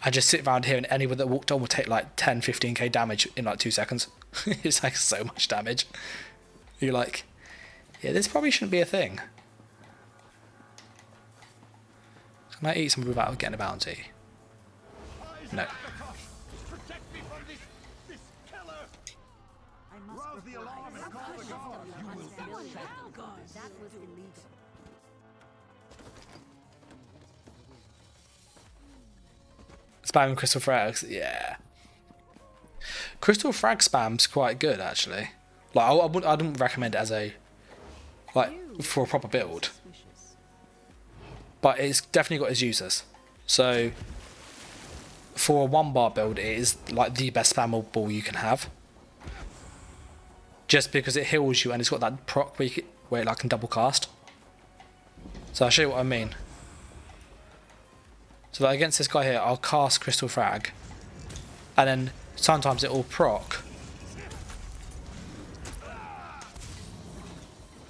and just sit around here, and anyone that walked on would take like 10-15k damage in like 2 seconds. It's like so much damage. You're like, yeah, this probably shouldn't be a thing. Can I eat something without getting a bounty? No. Spamming crystal frags, yeah. Crystal frag spam's quite good actually. Like I wouldn't recommend it as a for a proper build, but it's definitely got its uses. So for a 1-bar build, it is like the best spammable you can have, just because it heals you and it's got that proc where it like can double cast. So I'll show you what I mean. So like against this guy here, I'll cast Crystal Frag, and then sometimes it will proc,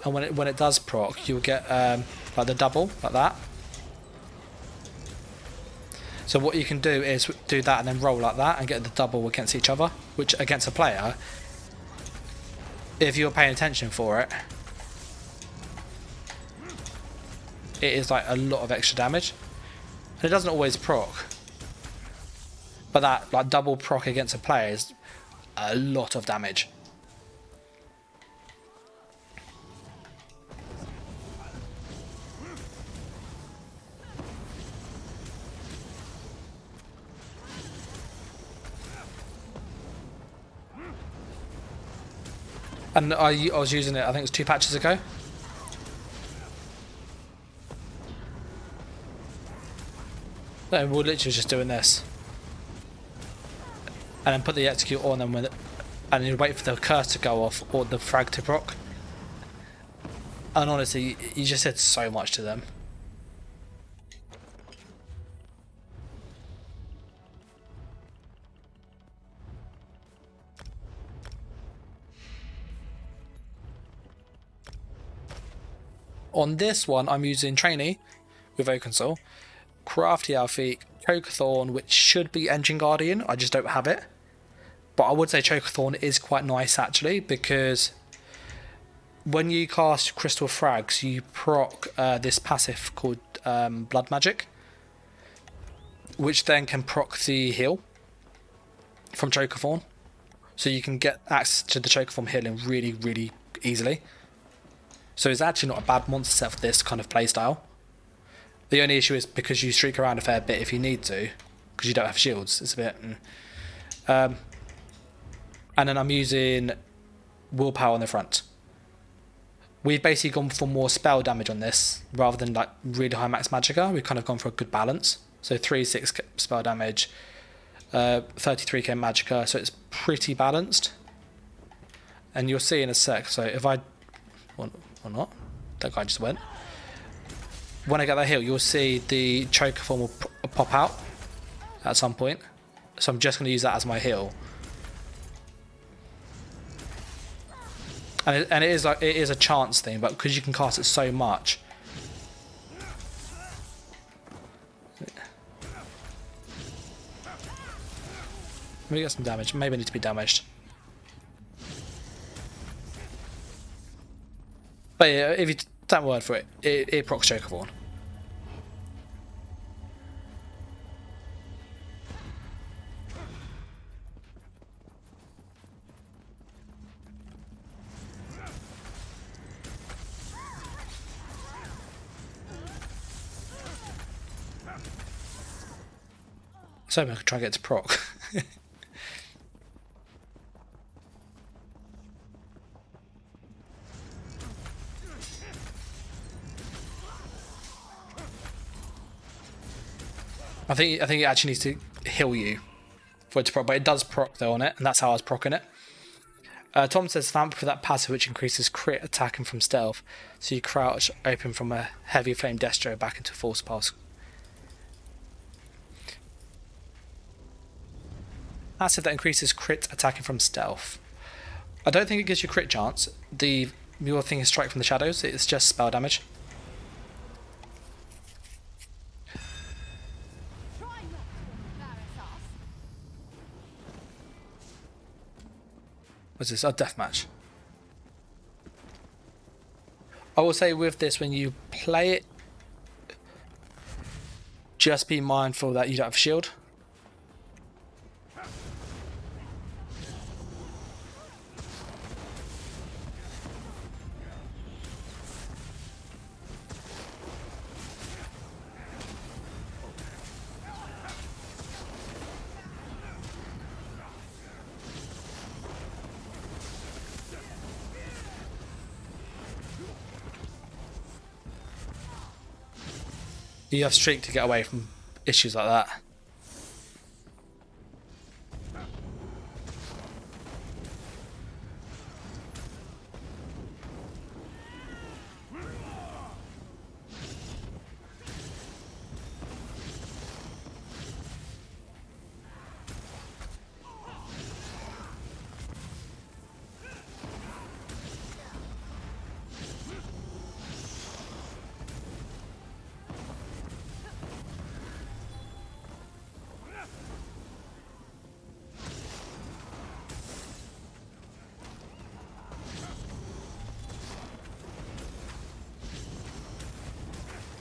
and when it does proc, you'll get like the double like that. So what you can do is do that and then roll like that and get the double against each other, which against a player, if you're paying attention for it, it is like a lot of extra damage. And it doesn't always proc, but that like double proc against a player is a lot of damage. And I was using it, I think it was 2 patches ago. No, we're literally just doing this. And then put the execute on, and you wait for the curse to go off or the frag to proc. And honestly, you just did so much to them. On this one, I'm using Trainee with Oakensol, Crafty Alfie, Chokathorn, which should be Engine Guardian, I just don't have it. But I would say Chokathorn is quite nice actually, because when you cast Crystal Frags, you proc this passive called Blood Magic, which then can proc the heal from Chokathorn. So you can get access to the Chokathorn healing really, really easily. So it's actually not a bad monster set for this kind of playstyle. The only issue is because you streak around a fair bit if you need to, because you don't have shields. It's a bit... and then I'm using Willpower on the front. We've basically gone for more spell damage on this, rather than like really high max magicka. We've kind of gone for a good balance. So 3-6 spell damage, 33k magicka, so it's pretty balanced. And you'll see in a sec, so if I... or not, that guy just went. When I get that heal, you'll see the Chokathorn will pop out at some point. So I'm just going to use that as my heal. And it is like, it is a chance thing, but because you can cast it so much. Let me get some damage. Maybe I need to be damaged. But yeah, if you take my word for it, it procs Chokathorn. So I could try and get to proc. I think it actually needs to heal you for it to proc, but it does proc though on it, and that's how I was procking it. Tom says vamp for that passive which increases crit attacking from stealth, so you crouch open from a heavy flame destro back into force pass. Passive that increases crit attacking from stealth. I don't think it gives you crit chance. Your thing is strike from the shadows. It's just spell damage. What's this? A deathmatch. I will say with this, when you play it, just be mindful that you don't have a shield. You have streak to get away from issues like that.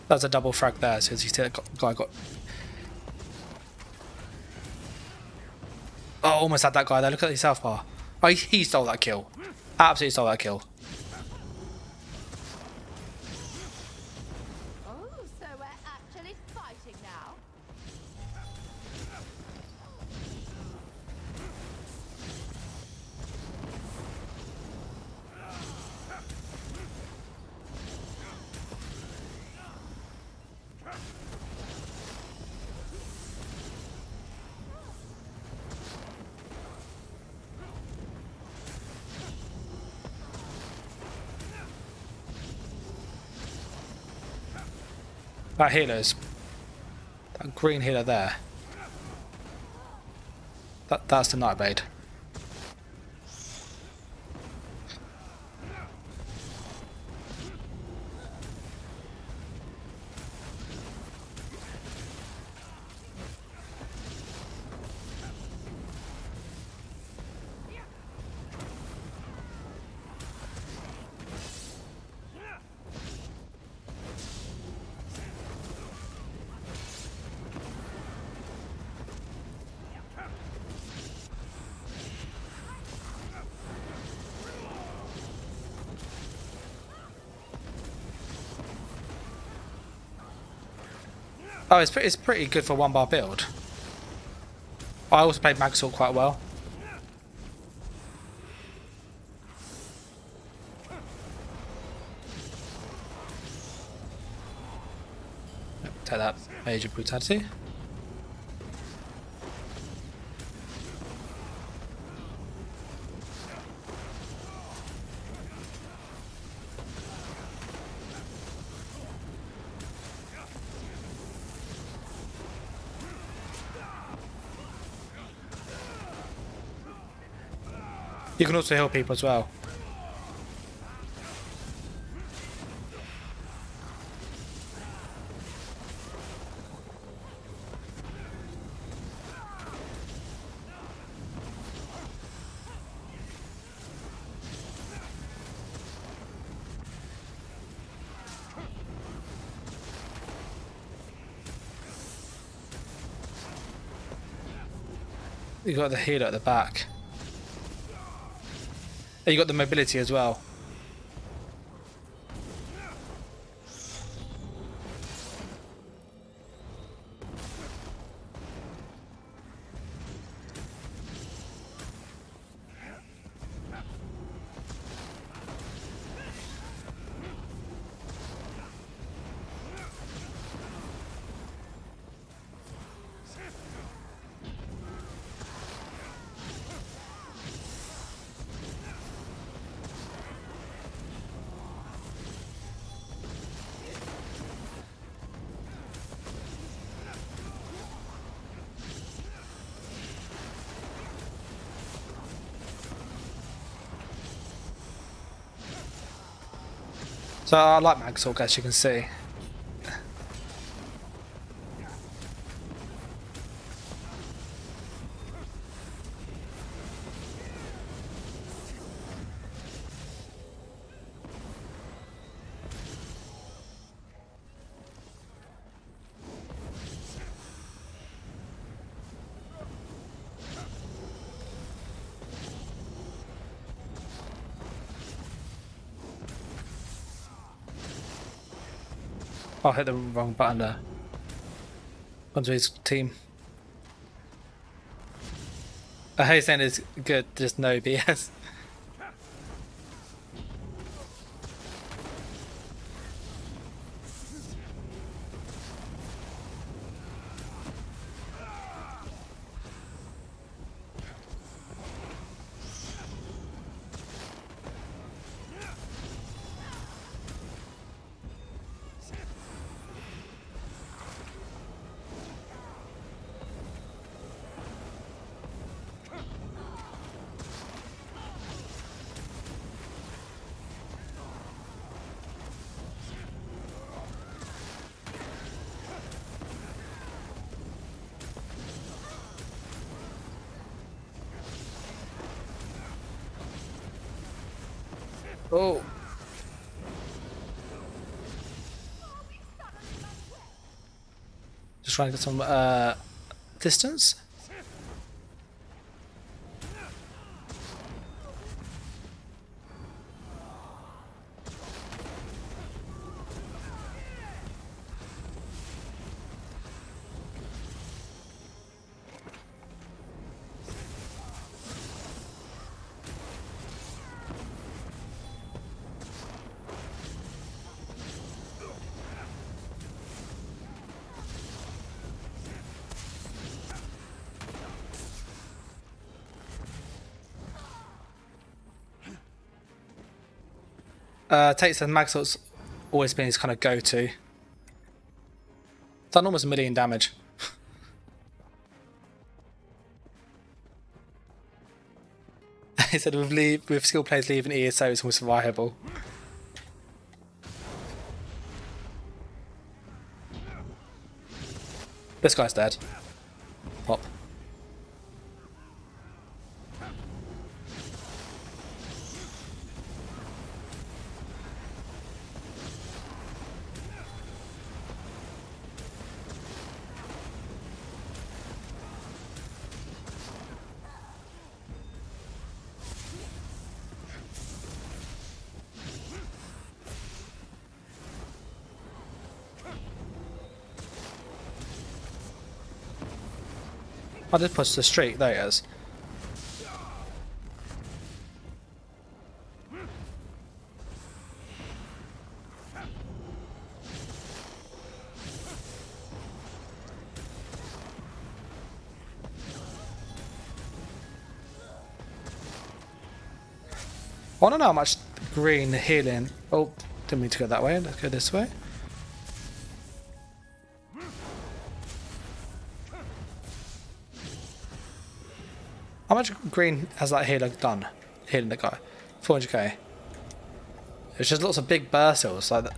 That's a double frag there, so as you see that guy got... Oh, almost had that guy there. Look at the south bar. Oh, he stole that kill. Absolutely stole that kill. Oh, so we're actually fighting now. That healer's... That green healer there. That's the Nightblade. Oh, it's pretty good for one bar build. I also played Magsort quite well. Take that major brutality. You can also heal people as well. You got the healer at the back. You got the mobility as well. So I like Magsorg, as you can see. I hit the wrong button there. Onto his team. His saying is good, just no BS. Oh. Just trying to get some distance. Tate said Magsort's always been his kind of go-to. Done almost 1 million damage. He said with skill players leaving ESO it's almost viable. This guy's dead. Pop. I did push the streak, there it is. I don't know how much green healing. Oh, didn't mean to go that way. Let's go this way. How much green has that healer done? Healing the guy. 400k. It's just lots of big burst heals like that.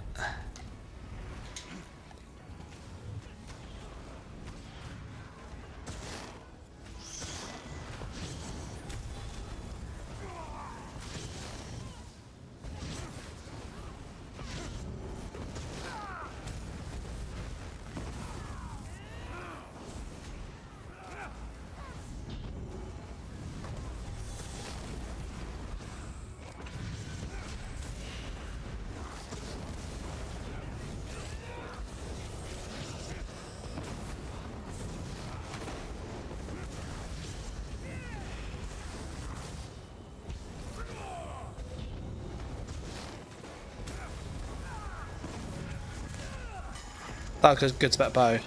That was good to bet bow.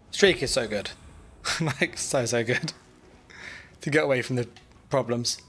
Streak is so good. Like, so good. to get away from the problems.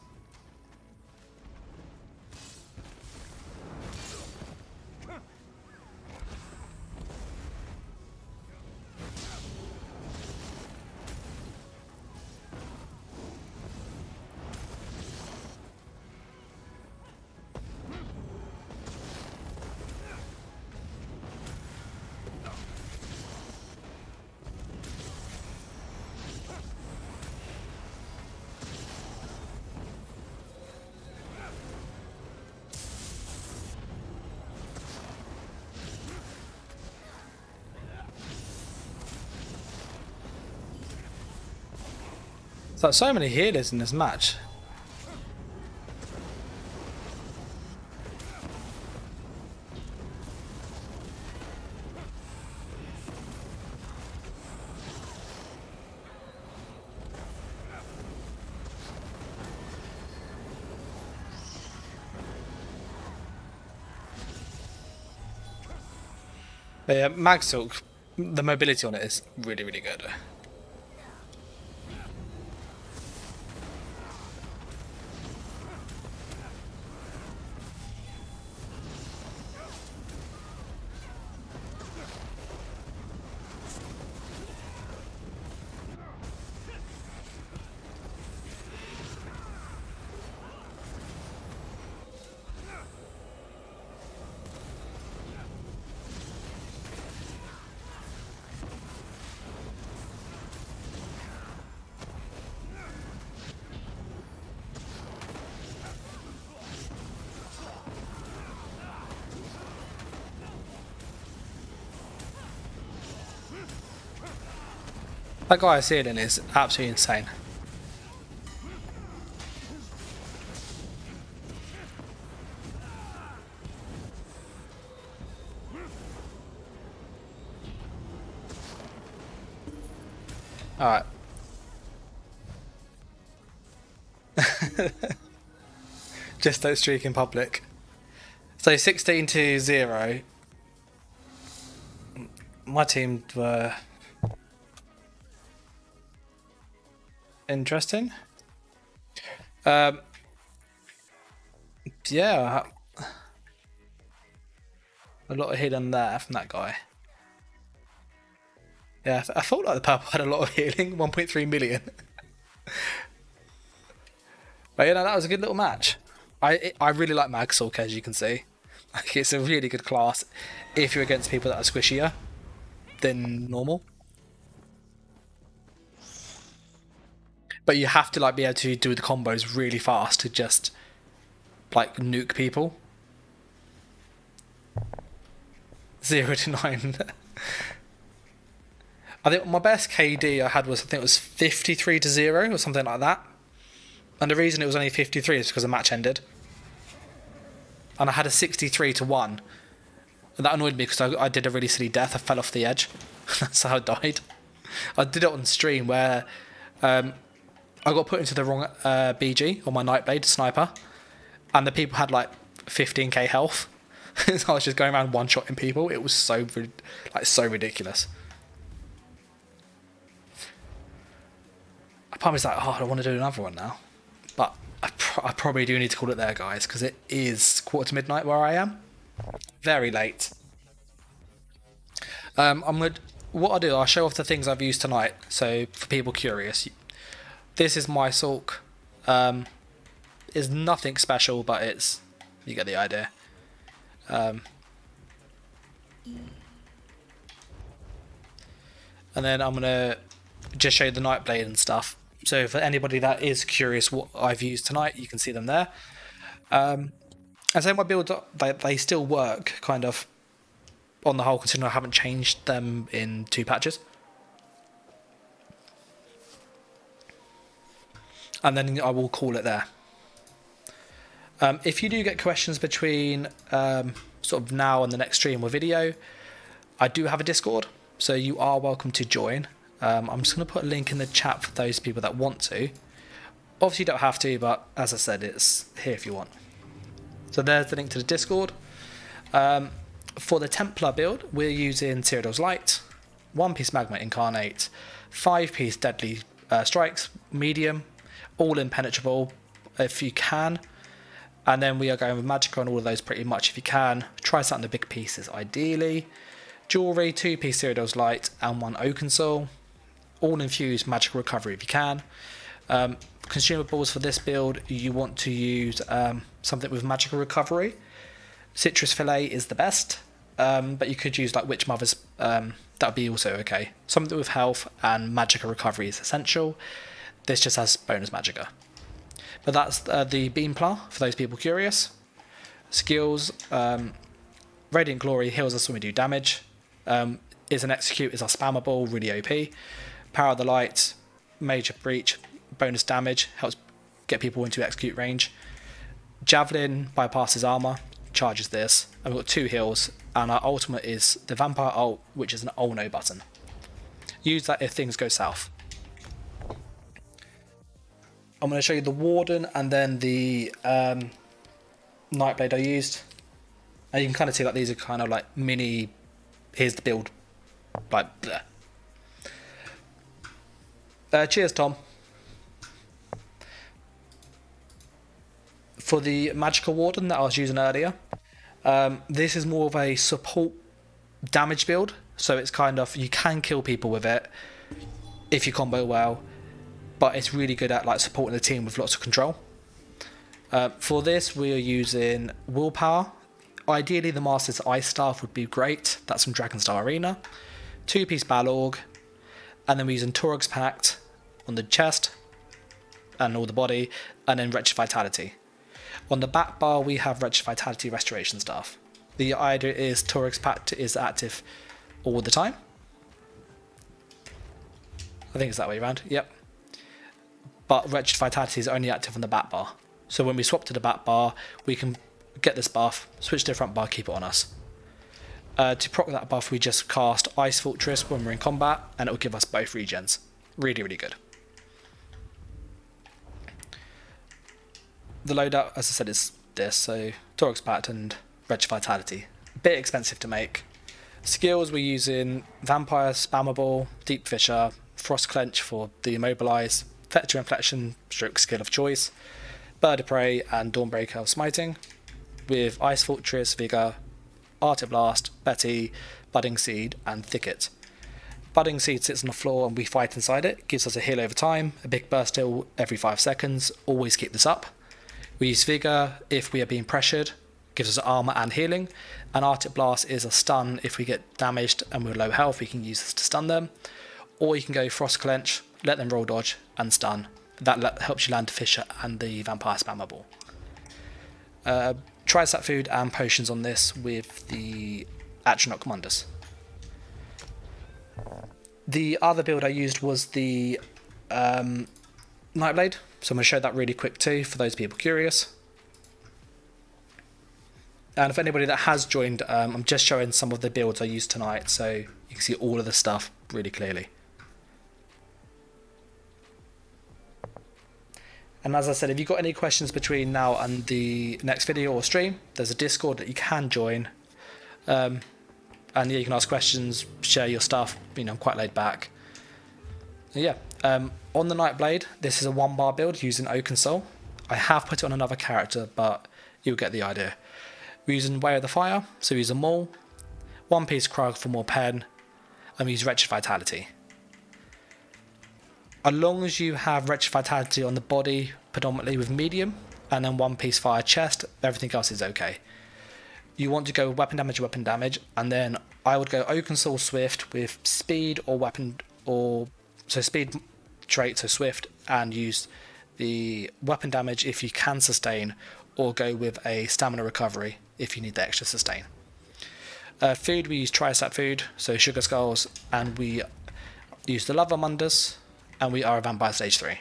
So many healers in this match. But yeah, Mag Silk, the mobility on it is really, really good. That guy ceiling is absolutely insane. Alright. Just don't streak in public. So 16-0. My team were interesting. Yeah, a lot of healing there from that guy. Yeah, I thought like the purple had a lot of healing, 1.3 million. But you know, that was a good little match. I really like Magsalk, as you can see. Like, it's a really good class if you're against people that are squishier than normal. But you have to like be able to do the combos really fast to just like nuke people. 0-9. I think my best KD I had was, I think it was 53-0 or something like that. And the reason it was only 53 is because the match ended. And I had a 63-1. And that annoyed me because I did a really silly death. I fell off the edge. That's how I died. I did it on stream where I got put into the wrong BG on my Nightblade sniper. And the people had like 15k health. So I was just going around one-shotting people. It was so ridiculous. Part of me's like, oh, I don't want to do another one now. But I probably do need to call it there, guys, because it is 1:45 where I am. Very late. What I'll do, I'll show off the things I've used tonight. So for people curious, this is my Sulk. It's nothing special, but you get the idea. And then I'm gonna just show you the Nightblade and stuff. So for anybody that is curious what I've used tonight, you can see them there. And so my builds, they still work kind of on the whole, considering I haven't changed them in 2 patches. And then I will call it there. If you do get questions between sort of now and the next stream or video, I do have a Discord, so you are welcome to join. I'm just going to put a link in the chat for those people that want to. Obviously you don't have to, but as I said, it's here if you want. So there's the link to the Discord. For the Templar build, we're using Cyrodiil's Light, 1-piece Magma Incarnate, 5-piece Deadly Strikes, medium, all impenetrable if you can. And then we are going with Magicka on all of those pretty much if you can. Try something the big pieces ideally. Jewellery, 2-piece Cyrodiil's Light and 1 Oakensole. All infused magical recovery if you can. Consumables for this build, you want to use something with magical recovery. Citrus Fillet is the best, but you could use like Witch Mother's, that would be also okay. Something with health and magical recovery is essential. This just has bonus magicka. But that's the Beamplar for those people curious. Skills, Radiant Glory heals us when we do damage. Is an Execute, is our spammable, really OP. Power of the Light, Major Breach, bonus damage, helps get people into Execute range. Javelin bypasses armor, charges this. And we've got 2 heals, and our ultimate is the Vampire ult, which is an all no button. Use that if things go south. I'm going to show you the Warden and then the Nightblade I used. And you can kind of see that these are kind of like mini, here's the build, like bleh. Cheers, Tom. For the Magical Warden that I was using earlier, this is more of a support damage build. So it's kind of, you can kill people with it if you combo well. But it's really good at like supporting the team with lots of control. For this, we are using Willpower. Ideally, the Master's Ice Staff would be great. That's from Dragonstar Arena. 2-piece Balorg. And then we're using Torag's Pact on the chest and all the body. And then Wretched Vitality. On the back bar, we have Wretched Vitality Restoration Staff. The idea is Torag's Pact is active all the time. I think it's that way around. Yep. But Wretched Vitality is only active on the back bar. So when we swap to the back bar, we can get this buff, switch to the front bar, keep it on us. To proc that buff, we just cast Ice Fortress when we're in combat, and it will give us both regens. Really, really good. The loadout, as I said, is this. So Torag's Pact and Wretched Vitality. A bit expensive to make. Skills, we're using Vampire, Spammable, Deep Fissure, Frost Clench for the Immobilize, Fetcher Inflection, stroke skill of choice, Bird of Prey and Dawnbreaker of Smiting, with Ice Fortress, Vigor, Arctic Blast, Betty, Budding Seed and Thicket. Budding Seed sits on the floor and we fight inside it, gives us a heal over time, a big burst heal every 5 seconds, always keep this up. We use Vigor if we are being pressured, gives us armor and healing, and Arctic Blast is a stun if we get damaged and we're low health, we can use this to stun them. Or you can go Frost Clench, let them roll dodge and stun. That helps you land Fissure and the Vampire Spammable. Try stat food and potions on this with the Atronach Commanders. The other build I used was the Nightblade, so I'm going to show that really quick too for those people curious. And for anybody that has joined, I'm just showing some of the builds I used tonight, so you can see all of the stuff really clearly. And as I said, if you've got any questions between now and the next video or stream, there's a Discord that you can join. And yeah, you can ask questions, share your stuff, you know, I'm quite laid back. Yeah, on the Nightblade, this is a 1-bar build using Oakensole. I have put it on another character, but you'll get the idea. We're using Way of the Fire, so we use a Maul, 1-piece Krug for more pen, and we use Wretched Vitality. As long as you have Wretched Vitality on the body, predominantly with medium, and then 1-piece Fire chest, everything else is okay. You want to go weapon damage, and then I would go Oakensole Swift with speed or weapon, or so speed trait, so Swift, and use the weapon damage if you can sustain, or go with a stamina recovery if you need the extra sustain. Food, we use Tri-Stat food, so Sugar Skulls, and we use the Lava Mundus, and we are a Vampire Stage 3.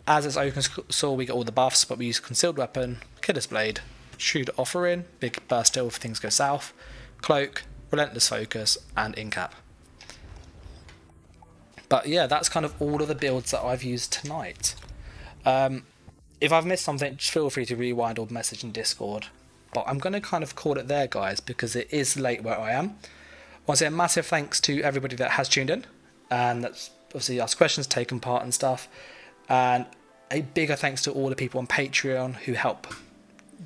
As it's Oakensole, we get all the buffs, but we use Concealed Weapon, Killer's Blade, Shrewd Offering, Big Burst Heal if things go south, Cloak, Relentless Focus, and Incap. But yeah, that's kind of all of the builds that I've used tonight. If I've missed something, just feel free to rewind or message in Discord. But I'm going to kind of call it there, guys, because it is late where I am. Once again, massive thanks to everybody that has tuned in, and that's obviously asked questions, taken part and stuff. And a bigger thanks to all the people on Patreon who help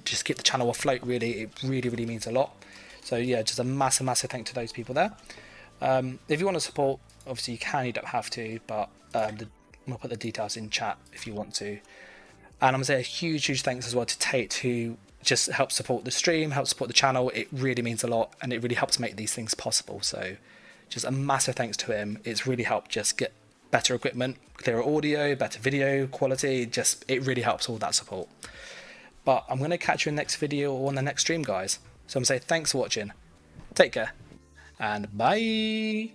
just keep the channel afloat. Really, it really means a lot. So yeah, just a massive thank to those people there. If you want to support, obviously you can, you don't have to, but we'll put the details in chat if you want to. And I'm going to say a huge thanks as well to Tate, who just helps support the stream, helps support the channel. It really means a lot, and it really helps make these things possible. So just a massive thanks to him. It's really helped just get better equipment, clearer audio, better video quality. Just, it really helps, all that support. But I'm going to catch you in the next video or on the next stream, guys. So I'm going to say thanks for watching. Take care, and bye.